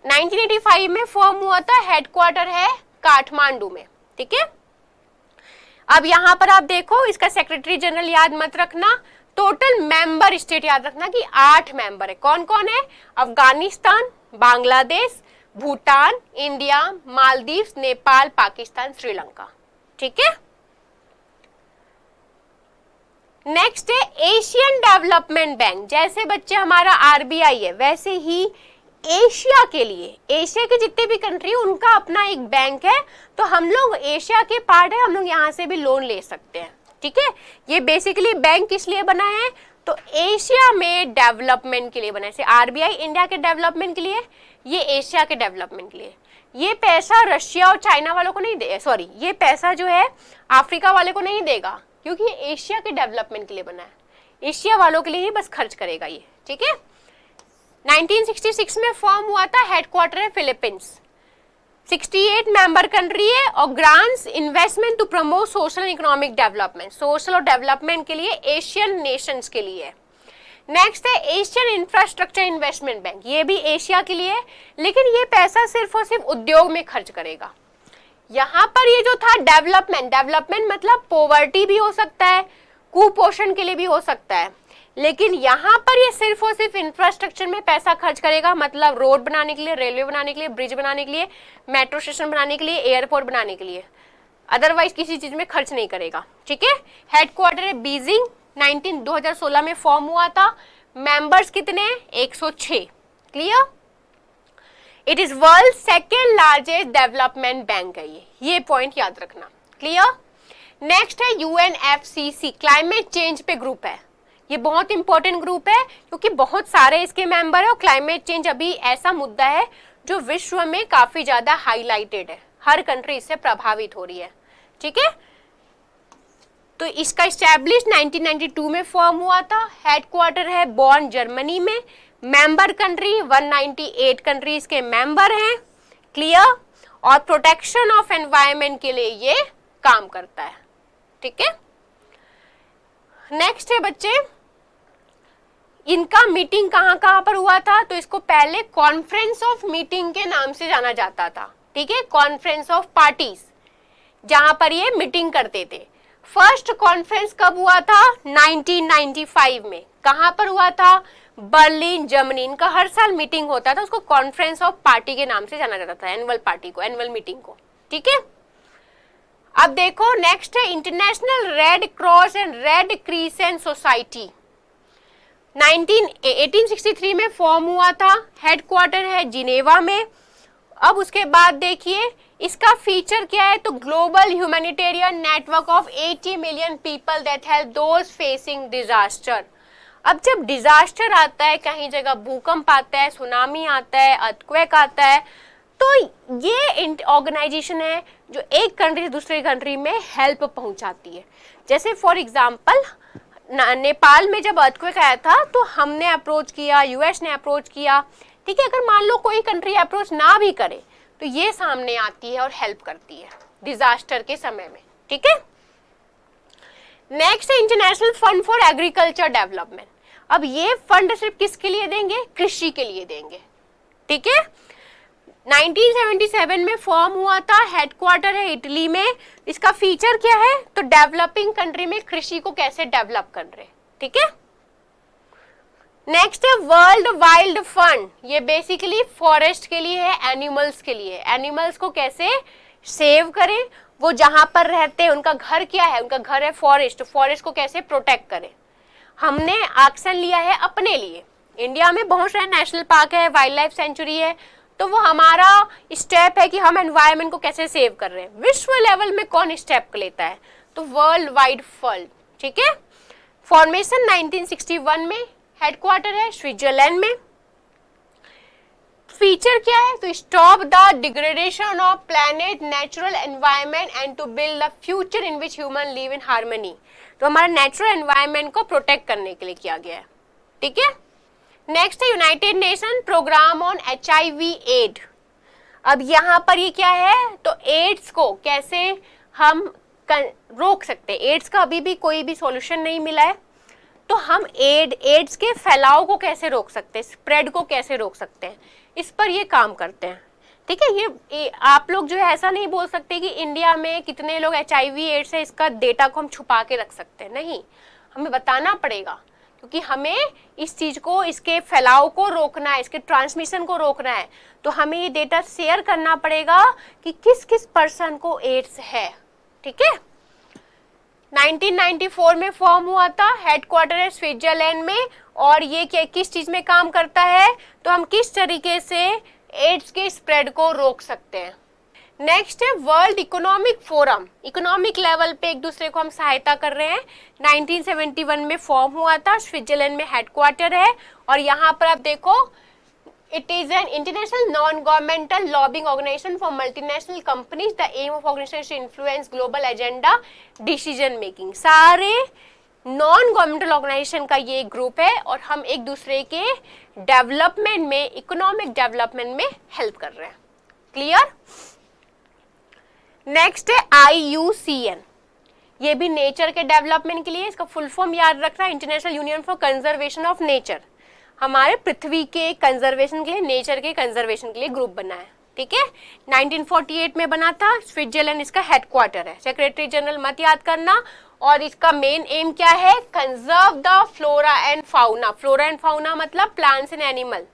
1985 में फॉर्म हुआ था। हेडक्वार्टर है काठमांडू में, ठीक है। अब यहां पर आप देखो, इसका सेक्रेटरी जनरल याद मत रखना, टोटल मेंबर स्टेट याद रखना कि 8 मेंबर है। कौन कौन है? अफगानिस्तान, बांग्लादेश, भूटान, इंडिया, मालदीव्स, नेपाल, पाकिस्तान, श्रीलंका, ठीक है। नेक्स्ट है एशियन डेवलपमेंट बैंक। जैसे बच्चे हमारा आरबीआई है वैसे ही एशिया के लिए, एशिया के जितने भी कंट्री उनका अपना एक बैंक है। तो हम लोग एशिया के पार्ट है, हम लोग यहाँ से भी लोन ले सकते हैं, ठीक है। ये बेसिकली बैंक किस लिए बना है? तो एशिया में डेवलपमेंट के लिए बना है। जैसे आरबीआई इंडिया के डेवलपमेंट के लिए, ये एशिया के डेवलपमेंट के लिए। ये पैसा रशिया और चाइना वालों को नहीं दे, सॉरी, ये पैसा जो है अफ्रीका वाले को नहीं देगा क्योंकि ये एशिया के डेवलपमेंट के लिए बना है। एशिया वालों के लिए ही बस खर्च करेगा ये, ठीक है। 1966 में फॉर्म हुआ था। हेडक्वार्टर है फिलीपींस। 68 मेंबर कंट्री है और grants investment to promote social and economic development, social और डेवलपमेंट के लिए एशियन नेशंस के लिए। नेक्स्ट है एशियन इंफ्रास्ट्रक्चर इन्वेस्टमेंट बैंक। ये भी एशिया के लिए है, लेकिन ये पैसा सिर्फ और सिर्फ उद्योग में खर्च करेगा। यहाँ पर ये जो था डेवलपमेंट मतलब पॉवर्टी भी हो सकता है, कुपोषण के लिए भी हो सकता है, लेकिन यहाँ पर ये सिर्फ और सिर्फ इंफ्रास्ट्रक्चर में पैसा खर्च करेगा, मतलब रोड बनाने के लिए, रेलवे बनाने के लिए, ब्रिज बनाने के लिए, मेट्रो स्टेशन बनाने के लिए, एयरपोर्ट बनाने के लिए। अदरवाइज किसी चीज में खर्च नहीं करेगा, ठीक है। हेडक्वार्टर है बीजिंग। 2016 में फॉर्म हुआ था। मेंबर्स कितने? 106। Clear? It is world second largest development bank है ये पॉइंट याद रखना। क्लियर? नेक्स्ट है UNFCCC, क्लाइमेट चेंज पे ग्रुप है। ये बहुत इंपॉर्टेंट ग्रुप है क्योंकि बहुत सारे इसके मेंबर है और क्लाइमेट चेंज अभी ऐसा मुद्दा है जो विश्व में काफी ज्यादा हाईलाइटेड है, हर कंट्री इससे प्रभावित हो रही है। ठीक है, तो इसका इस्टेब्लिश 1992 में फॉर्म हुआ था। हेडक्वार्टर है बॉन, जर्मनी में। मेंबर कंट्री 198 कंट्रीज के मेंबर हैं। क्लियर? और प्रोटेक्शन ऑफ एनवायरनमेंट के लिए ये काम करता है। ठीक है, नेक्स्ट है बच्चे, इनका मीटिंग कहां कहां पर हुआ था? तो इसको पहले कॉन्फ्रेंस ऑफ मीटिंग के नाम से जाना जाता था। ठीक है, कॉन्फ्रेंस ऑफ पार्टीज, जहां पर ये मीटिंग करते थे। फर्स्ट कॉन्फ्रेंस कब हुआ था? 1995 में। कहां पर हुआ था? Berlin, Germany. इनका हर साल मीटिंग होता था, उसको कॉन्फ्रेंस ऑफ पार्टी के नाम से जाना जाता था, एनुअल पार्टी को, एनुअल मीटिंग को। ठीक है, अब देखो नेक्स्ट है international red cross and red crescent society. 1863 में फॉर्म हुआ था। हेडक्वार्टर है जिनेवा में। अब उसके बाद देखिए इसका फीचर क्या है? तो global humanitarian network of 80 million people that help those facing disaster. अब जब डिजास्टर आता है, कहीं जगह भूकंप आता है, सुनामी आता है, अर्थक्वेक आता है, तो ये ऑर्गेनाइजेशन है जो एक कंट्री से दूसरे कंट्री में हेल्प पहुंचाती है। जैसे फॉर एग्जांपल नेपाल में जब अर्थक्वेक आया था तो हमने अप्रोच किया, यूएस ने अप्रोच किया। ठीक है, अगर मान लो कोई कंट्री अप्रोच ना भी करे तो ये सामने आती है और हेल्प करती है डिजास्टर के समय में। ठीक है, नेक्स्ट है international fund for agriculture development. अब ये फंड सिर्फ किसके लिए देंगे? कृषि के लिए देंगे। ठीक है, 1977 में फॉर्म हुआ था। हेडक्वार्टर है इटली में। इसका फीचर क्या है? तो डेवलपिंग कंट्री में कृषि को कैसे डेवलप कर रहे। ठीक है, नेक्स्ट है वर्ल्ड वाइल्ड फंड। ये बेसिकली फॉरेस्ट के लिए है, एनिमल्स के लिए। एनिमल्स को कैसे सेव करें, वो जहां पर रहते हैं उनका घर क्या है? उनका घर है फॉरेस्ट, फॉरेस्ट को कैसे प्रोटेक्ट करें। हमने एक्शन लिया है अपने लिए। इंडिया में बहुत सारे नेशनल पार्क है, वाइल्ड लाइफ सेंचुरी है, तो वो हमारा स्टेप है कि हम एनवायरनमेंट को कैसे सेव कर रहे हैं। विश्व लेवल में कौन स्टेप लेता है? तो वर्ल्ड वाइड फंड। ठीक है, फॉर्मेशन 1961 में। हेडक्वार्टर है स्विट्जरलैंड में। फीचर क्या है? तो stop the degradation of planet natural environment and to build the future in which human live in harmony. तो हमारा नेचुरल एनवायरनमेंट को प्रोटेक्ट करने के लिए किया गया है। ठीक है, नेक्स्ट है United Nation programme on HIV aid. अब यहाँ पर ये क्या है? तो एड्स को कैसे हम रोक सकते हैं। एड्स का अभी भी कोई भी सॉल्यूशन नहीं मिला है, तो हम एड्स के फैलाव को कैसे रोक सकते हैं, स्प्रेड को कैसे रोक सकते हैं, इस पर ये काम करते हैं। ठीक है, ये आप लोग जो है ऐसा नहीं बोल सकते कि इंडिया में कितने लोग HIV एड्स है, इसका डेटा को हम छुपा के रख सकते हैं। नहीं, हमें बताना पड़ेगा, क्योंकि हमें इस चीज को, इसके फैलाव को रोकना है, इसके ट्रांसमिशन को रोकना है। तो हमें ये डेटा शेयर करना पड़ेगा कि किस किस पर्सन को एड्स है। ठीक है, 1994 में फॉर्म हुआ था। हेडक्वार्टर है स्विट्जरलैंड में। और ये किस चीज में काम करता है? तो हम किस तरीके से एड्स के स्प्रेड को रोक सकते हैं। नेक्स्ट है world economic forum. Economic level पे एक दूसरे को हम सहायता कर रहे हैं। 1971 में फॉर्म हुआ था। स्विट्जरलैंड में हेडक्वार्टर है। और यहाँ पर आप देखो, it is an international non governmental lobbying organisation for multinational companies. The aim of organisation to influence global agenda decision making. सारे नॉन गवर्नमेंटल ऑर्गेनाइजेशन का ये ग्रुप है और हम एक दूसरे के डेवलपमेंट में, इकोनॉमिक डेवलपमेंट में हेल्प कर रहे हैं। क्लियर? नेक्स्ट है IUCN। ये भी नेचर के डेवलपमेंट के लिए, इसका फुल फॉर्म याद रखना, international union for conservation of nature. हमारे पृथ्वी के कंजर्वेशन के लिए, नेचर के कंजर्वेशन के लिए ग्रुप बना है। ठीक है, 1948 में बना था। स्विट्जरलैंड इसका हेडक्वार्टर है। सेक्रेटरी जनरल मत याद करना। और इसका मेन एम क्या है? Conserve the flora and fauna. Flora and fauna मतलब प्लांट्स एंड एनिमल।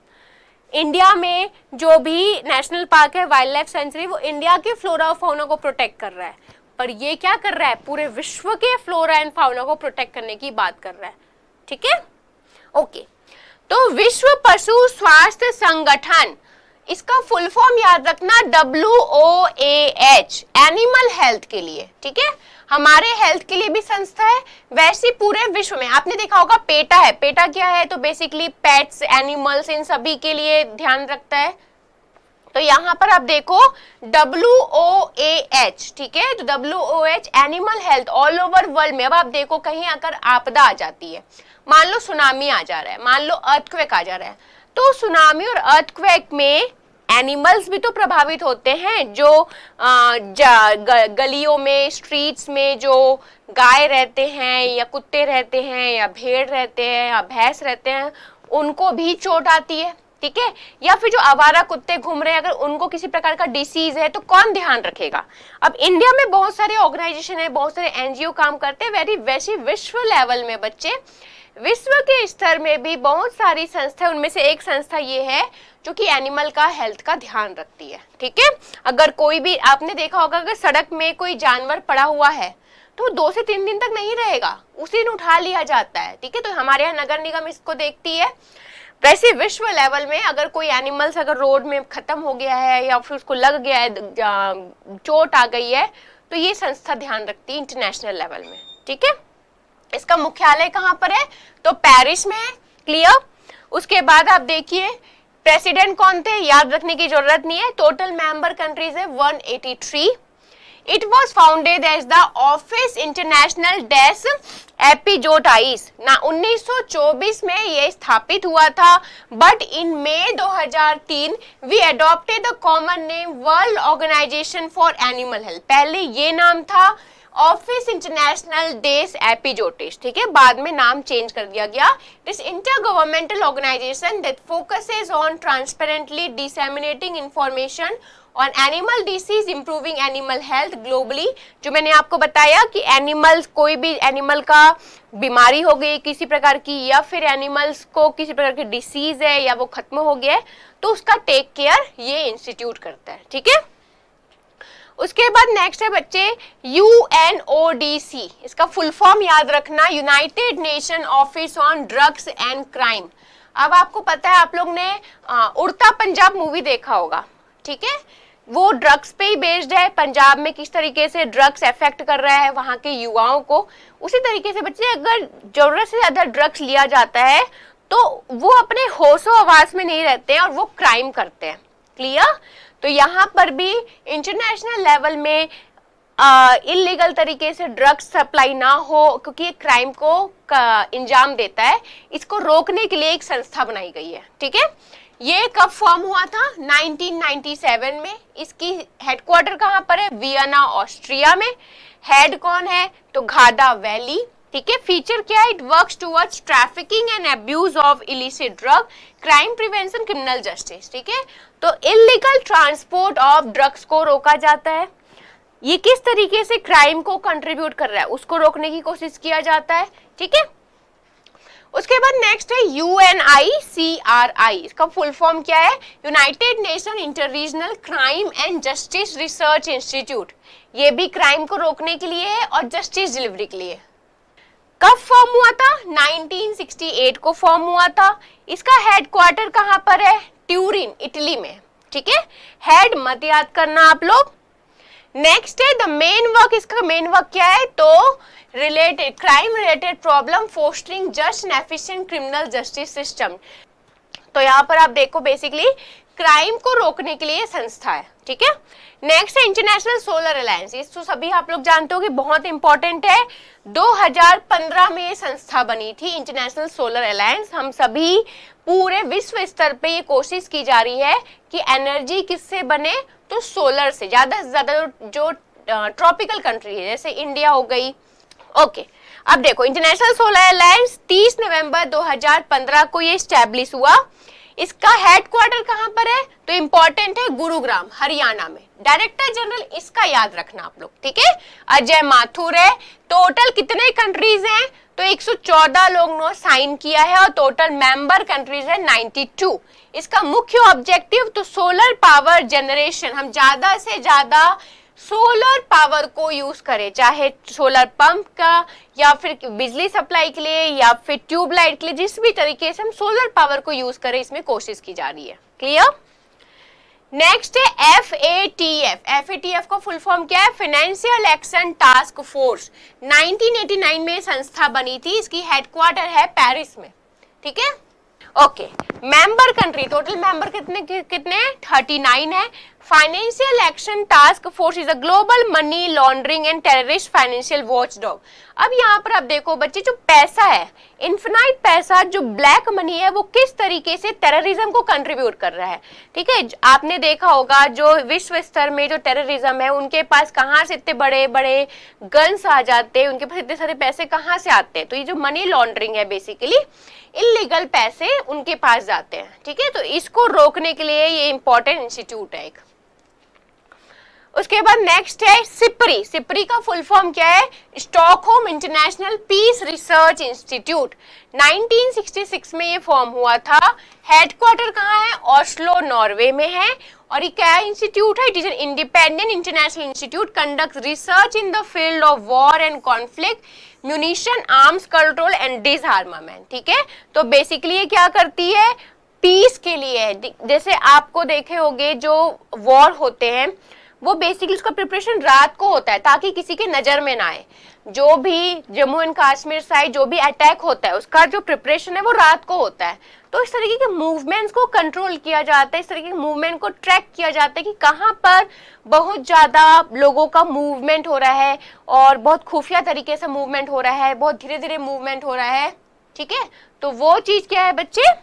इंडिया में जो भी नेशनल पार्क है, वाइल्ड लाइफ सेंचुरी, वो इंडिया के फ्लोरा और फाउना को प्रोटेक्ट कर रहा है। पर ये क्या कर रहा है, पूरे विश्व के फ्लोरा एंड फाउना को प्रोटेक्ट करने की बात कर रहा है, ठीक है। ओके, तो विश्व पशु स्वास्थ्य संगठन, इसका फुल फॉर्म याद रखना WOAH, एनिमल हेल्थ के लिए, ठीक है। हमारे हेल्थ के लिए भी संस्था है, वैसे पूरे विश्व में आपने देखा होगा पेटा है। पेटा क्या है, तो बेसिकली पेट्स, एनिमल्स, इन सभी के लिए ध्यान रखता है। तो यहाँ पर आप देखो WOAH, ठीक है, तो WOAH animal health all over world में। अब आप देखो कहीं अगर आपदा आ जाती है, मान लो सुनामी आ जा रहा है, मान लो अर्थक्वेक आ जा रहा है, तो सुनामी और अर्थक्वेक में एनिमल्स भी तो प्रभावित होते हैं। जो गलियों में, स्ट्रीट्स में जो गाय रहते हैं या कुत्ते रहते हैं या भेड़ रहते हैं या भैंस रहते हैं, उनको भी चोट आती है, ठीक है। या फिर जो आवारा कुत्ते घूम रहे हैं, अगर उनको किसी प्रकार का डिसीज है तो कौन ध्यान रखेगा। अब इंडिया में बहुत सारे ऑर्गेनाइजेशन है, बहुत सारे NGO काम करते हैं, वैसे विश्व लेवल में बच्चे, विश्व के स्तर में भी बहुत सारी संस्था, उनमें से एक संस्था ये है जो कि एनिमल का हेल्थ का ध्यान रखती है, ठीक है। अगर कोई भी, आपने देखा होगा अगर सड़क में कोई जानवर पड़ा हुआ है तो 2 से 3 दिन तक नहीं रहेगा, उसी दिन उठा लिया जाता है, ठीक है। तो हमारे यहाँ नगर निगम इसको देखती है। वैसे विश्व लेवल में अगर कोई एनिमल्स अगर रोड में खत्म हो गया है या फिर उसको लग गया है, चोट आ गई है, तो ये संस्था ध्यान रखती है इंटरनेशनल लेवल में, ठीक है। इसका मुख्यालय कहाँ पर है, तो पेरिस में है, क्लियर। उसके बाद आप देखिए प्रेसिडेंट कौन थे, याद रखने की जरूरत नहीं है। टोटल मेंबर कंट्रीज है 183। It was founded as the Office International des Epizooties ना 1924 में ये स्थापित हुआ था, but in May 2003 we adopted the common name World Organisation for Animal Health. पहले ये नाम था ऑफिस इंटरनेशनल डेस एपिजोटिस, ठीक है, बाद में नाम चेंज कर दिया गया। This inter governmental organisation that focuses on transparently disseminating information on animal disease, improving animal health globally. जो मैंने आपको बताया कि एनिमल्स, कोई भी एनिमल का बीमारी हो गई किसी प्रकार की, या फिर एनिमल्स को किसी प्रकार की डिसीज है या वो खत्म हो गया है, तो उसका टेक केयर ये इंस्टीट्यूट करता है, ठीक है। उसके बाद नेक्स्ट है बच्चे UNODC, इसका फुल फॉर्म याद रखना, United nation office on drugs and crime. अब आपको पता है, आप लोग ने उड़ता पंजाब मूवी देखा होगा, ठीक है, वो ड्रग्स पे ही बेस्ड है। पंजाब में किस तरीके से ड्रग्स अफेक्ट कर रहा है वहां के युवाओं को, उसी तरीके से बच्चे अगर जरूरत से ज्यादा ड्रग्स लिया जाता है तो वो अपने होशो हवास में नहीं रहते हैं और वो क्राइम करते हैं, क्लियर। तो यहाँ पर भी इंटरनेशनल लेवल में इलीगल तरीके से ड्रग्स सप्लाई ना हो, क्योंकि ये क्राइम को इंजाम देता है, इसको रोकने के लिए एक संस्था बनाई गई है, ठीक है। ये कब फॉर्म हुआ था, 1997 में। इसकी हेडक्वार्टर कहाँ पर है, वियना ऑस्ट्रिया में। हेड कौन है, तो घादा वैली, ठीक है। फीचर क्या है, it works towards trafficking and abuse of illicit drug, crime prevention, criminal justice, ठीक है। तो इलीगल ट्रांसपोर्ट ऑफ ड्रग्स को रोका जाता है। ये किस तरीके से क्राइम को कंट्रीब्यूट कर रहा है उसको रोकने की कोशिश किया जाता है, ठीक है। उसके बाद नेक्स्ट है UNICRI, इसका फुल फॉर्म क्या है, United nation inter regional crime and justice research institute. ये भी क्राइम को रोकने के लिए है और जस्टिस डिलीवरी के लिए। कब फॉर्म हुआ था, 1968 को फॉर्म हुआ था। इसका हेडक्वार्टर कहाँ पर है, ट्यूरिन, इटली में, ठीक है। हेड मत याद करना आप लोग। नेक्स्ट है द मेन वर्क, इसका मेन वर्क क्या है, तो related crime related problem fostering just and efficient criminal justice system. तो यहाँ पर आप देखो बेसिकली क्राइम को रोकने के लिए संस्था है, ठीक है। नेक्स्ट है इंटरनेशनल सोलर अलायंस, ये तो सभी आप लोग जानते हो कि बहुत इंपॉर्टेंट है। 2015 में ये संस्था बनी थी इंटरनेशनल सोलर अलायंस। हम सभी पूरे विश्व स्तर पे ये कोशिश की जा रही है कि एनर्जी किससे बने, तो सोलर से। ज्यादा से ज्यादा जो ट्रॉपिकल कंट्री है जैसे इंडिया हो गई, ओके। अब देखो इंटरनेशनल सोलर अलायंस 30 नवंबर 2015 को ये स्टैब्लिश हुआ। इसका हेडक्वार्टर कहाँ पर है, तो इंपॉर्टेंट है गुरुग्राम, हरियाणा में। डायरेक्टर जनरल इसका याद रखना आप लोग, ठीक है, अजय माथुर है। टोटल कितने कंट्रीज हैं, तो 114 लोग ने साइन किया है और टोटल मेंबर कंट्रीज है 92। इसका मुख्य ऑब्जेक्टिव तो सोलर पावर जनरेशन, हम ज्यादा से ज्यादा सोलर पावर को यूज करे, चाहे सोलर पंप का या फिर बिजली सप्लाई के लिए या फिर ट्यूबलाइट के लिए, जिस भी तरीके से हम सोलर पावर को यूज करें इसमें कोशिश की जा रही है। क्लियर? नेक्स्ट है FATF। FATF का फुल फॉर्म क्या है? Financial action task force. 1989 में संस्था बनी थी, इसकी हेडक्वार्टर है पेरिस में। ठीक है, okay. Member country, total member कितने 39 है। Financial action task force is a global money laundering and terrorist financial watchdog. अब यहाँ पर आप देखो बच्चे, जो पैसा है, इन्फिनाइट पैसा, जो ब्लैक मनी है, वो किस तरीके से टेररिज्म को कंट्रीब्यूट कर रहा है। ठीक है, आपने देखा होगा जो विश्व स्तर में जो टेररिज्म है, उनके पास कहाँ से इतने बड़े बड़े गन्स आ जाते हैं, उनके पास इतने सारे पैसे कहाँ से आते हैं। तो ये जो मनी लॉन्ड्रिंग है, बेसिकली इलीगल पैसे उनके पास जाते हैं। ठीक है, तो इसको रोकने के लिए ये इंपॉर्टेंट इंस्टीट्यूट है एक। उसके बाद नेक्स्ट है सिप्री। सिप्री का फुल फॉर्म क्या है? Stockholm international peace research institute. 1966 में ये फॉर्म हुआ था। हेडक्वार्टर कहाँ है? ऑस्लो, नॉर्वे में है। और ये क्या इंस्टीट्यूट है? It is an independent international institute conduct research in the field of war and conflict, munition, arms control and डिसआर्मामेंट। ठीक है, तो बेसिकली ये क्या करती है? पीस के लिए है। जैसे आपको देखे होंगे जो वॉर होते हैं, वो बेसिकली उसका प्रिपरेशन रात को होता है ताकि किसी के नजर में ना आए। जो भी जम्मू एंड कश्मीर साइड जो भी अटैक होता है, उसका जो प्रिपरेशन है वो रात को होता है। तो इस तरीके के मूवमेंट्स को कंट्रोल किया जाता है, इस तरीके के मूवमेंट को ट्रैक किया जाता है कि कहाँ पर बहुत ज्यादा लोगों का मूवमेंट हो रहा है और बहुत खुफिया तरीके से मूवमेंट हो रहा है, बहुत धीरे धीरे मूवमेंट हो रहा है। ठीक है, तो वो चीज क्या है बच्चे?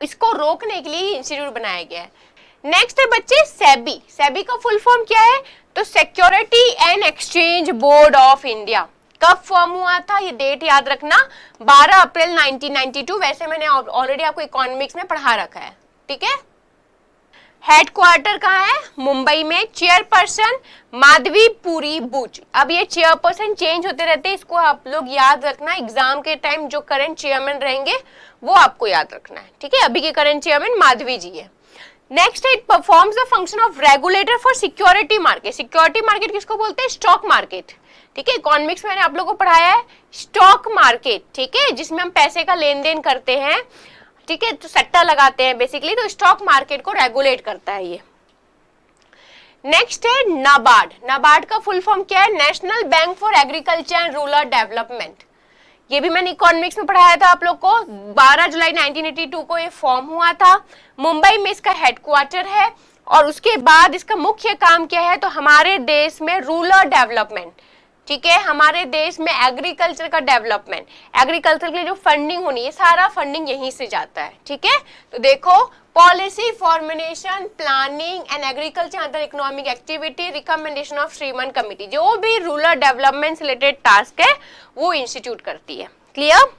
इसको रोकने के लिए इंस्टीट्यूट बनाया गया है। नेक्स्ट है बच्चे सेबी। सेबी का फुल फॉर्म क्या है? तो security and exchange board of India. कब फॉर्म हुआ था? ये डेट याद रखना, 12 अप्रैल 1992। वैसे मैंने ऑलरेडी आपको इकोनॉमिक्स में पढ़ा रखा है। ठीक है, हेडक्वार्टर कहाँ है? मुंबई में। चेयरपर्सन माधवी पुरी बुच। अब ये चेयरपर्सन चेंज होते रहते हैं, इसको आप लोग याद रखना। एग्जाम के टाइम जो करंट चेयरमैन रहेंगे वो आपको याद रखना है। ठीक है, अभी के करंट चेयरमैन माधवी जी है। Next it performs the function of regulator for security market. Security market किसको बोलते हैं? Stock market. ठीक है, इकोनॉमिक्स में मैंने आप लोगों को पढ़ाया है स्टॉक मार्केट। ठीक है, जिसमें हम पैसे का लेन देन करते हैं। ठीक है, तो सट्टा लगाते हैं बेसिकली, तो स्टॉक मार्केट को रेगुलेट करता है ये। नेक्स्ट है नाबार्ड। नाबार्ड का फुल फॉर्म क्या है? National bank for agriculture and rural development. ये भी मैंने इकोनॉमिक्स में पढ़ाया था आप लोग को। 12 जुलाई 1982 को ये फॉर्म हुआ था। मुंबई में इसका हेडक्वार्टर है और उसके बाद इसका मुख्य काम क्या है? तो हमारे देश में रूरल डेवलपमेंट। ठीक है, हमारे देश में एग्रीकल्चर का डेवलपमेंट, एग्रीकल्चर के लिए जो फंडिंग होनी है, सारा फंडिंग यहीं से जाता है। ठीक है, तो देखो policy formulation, planning and agriculture other economic activity, recommendation of Shriman committee, जो भी रूरल डेवलपमेंट से रिलेटेड टास्क है वो इंस्टीट्यूट करती है। क्लियर?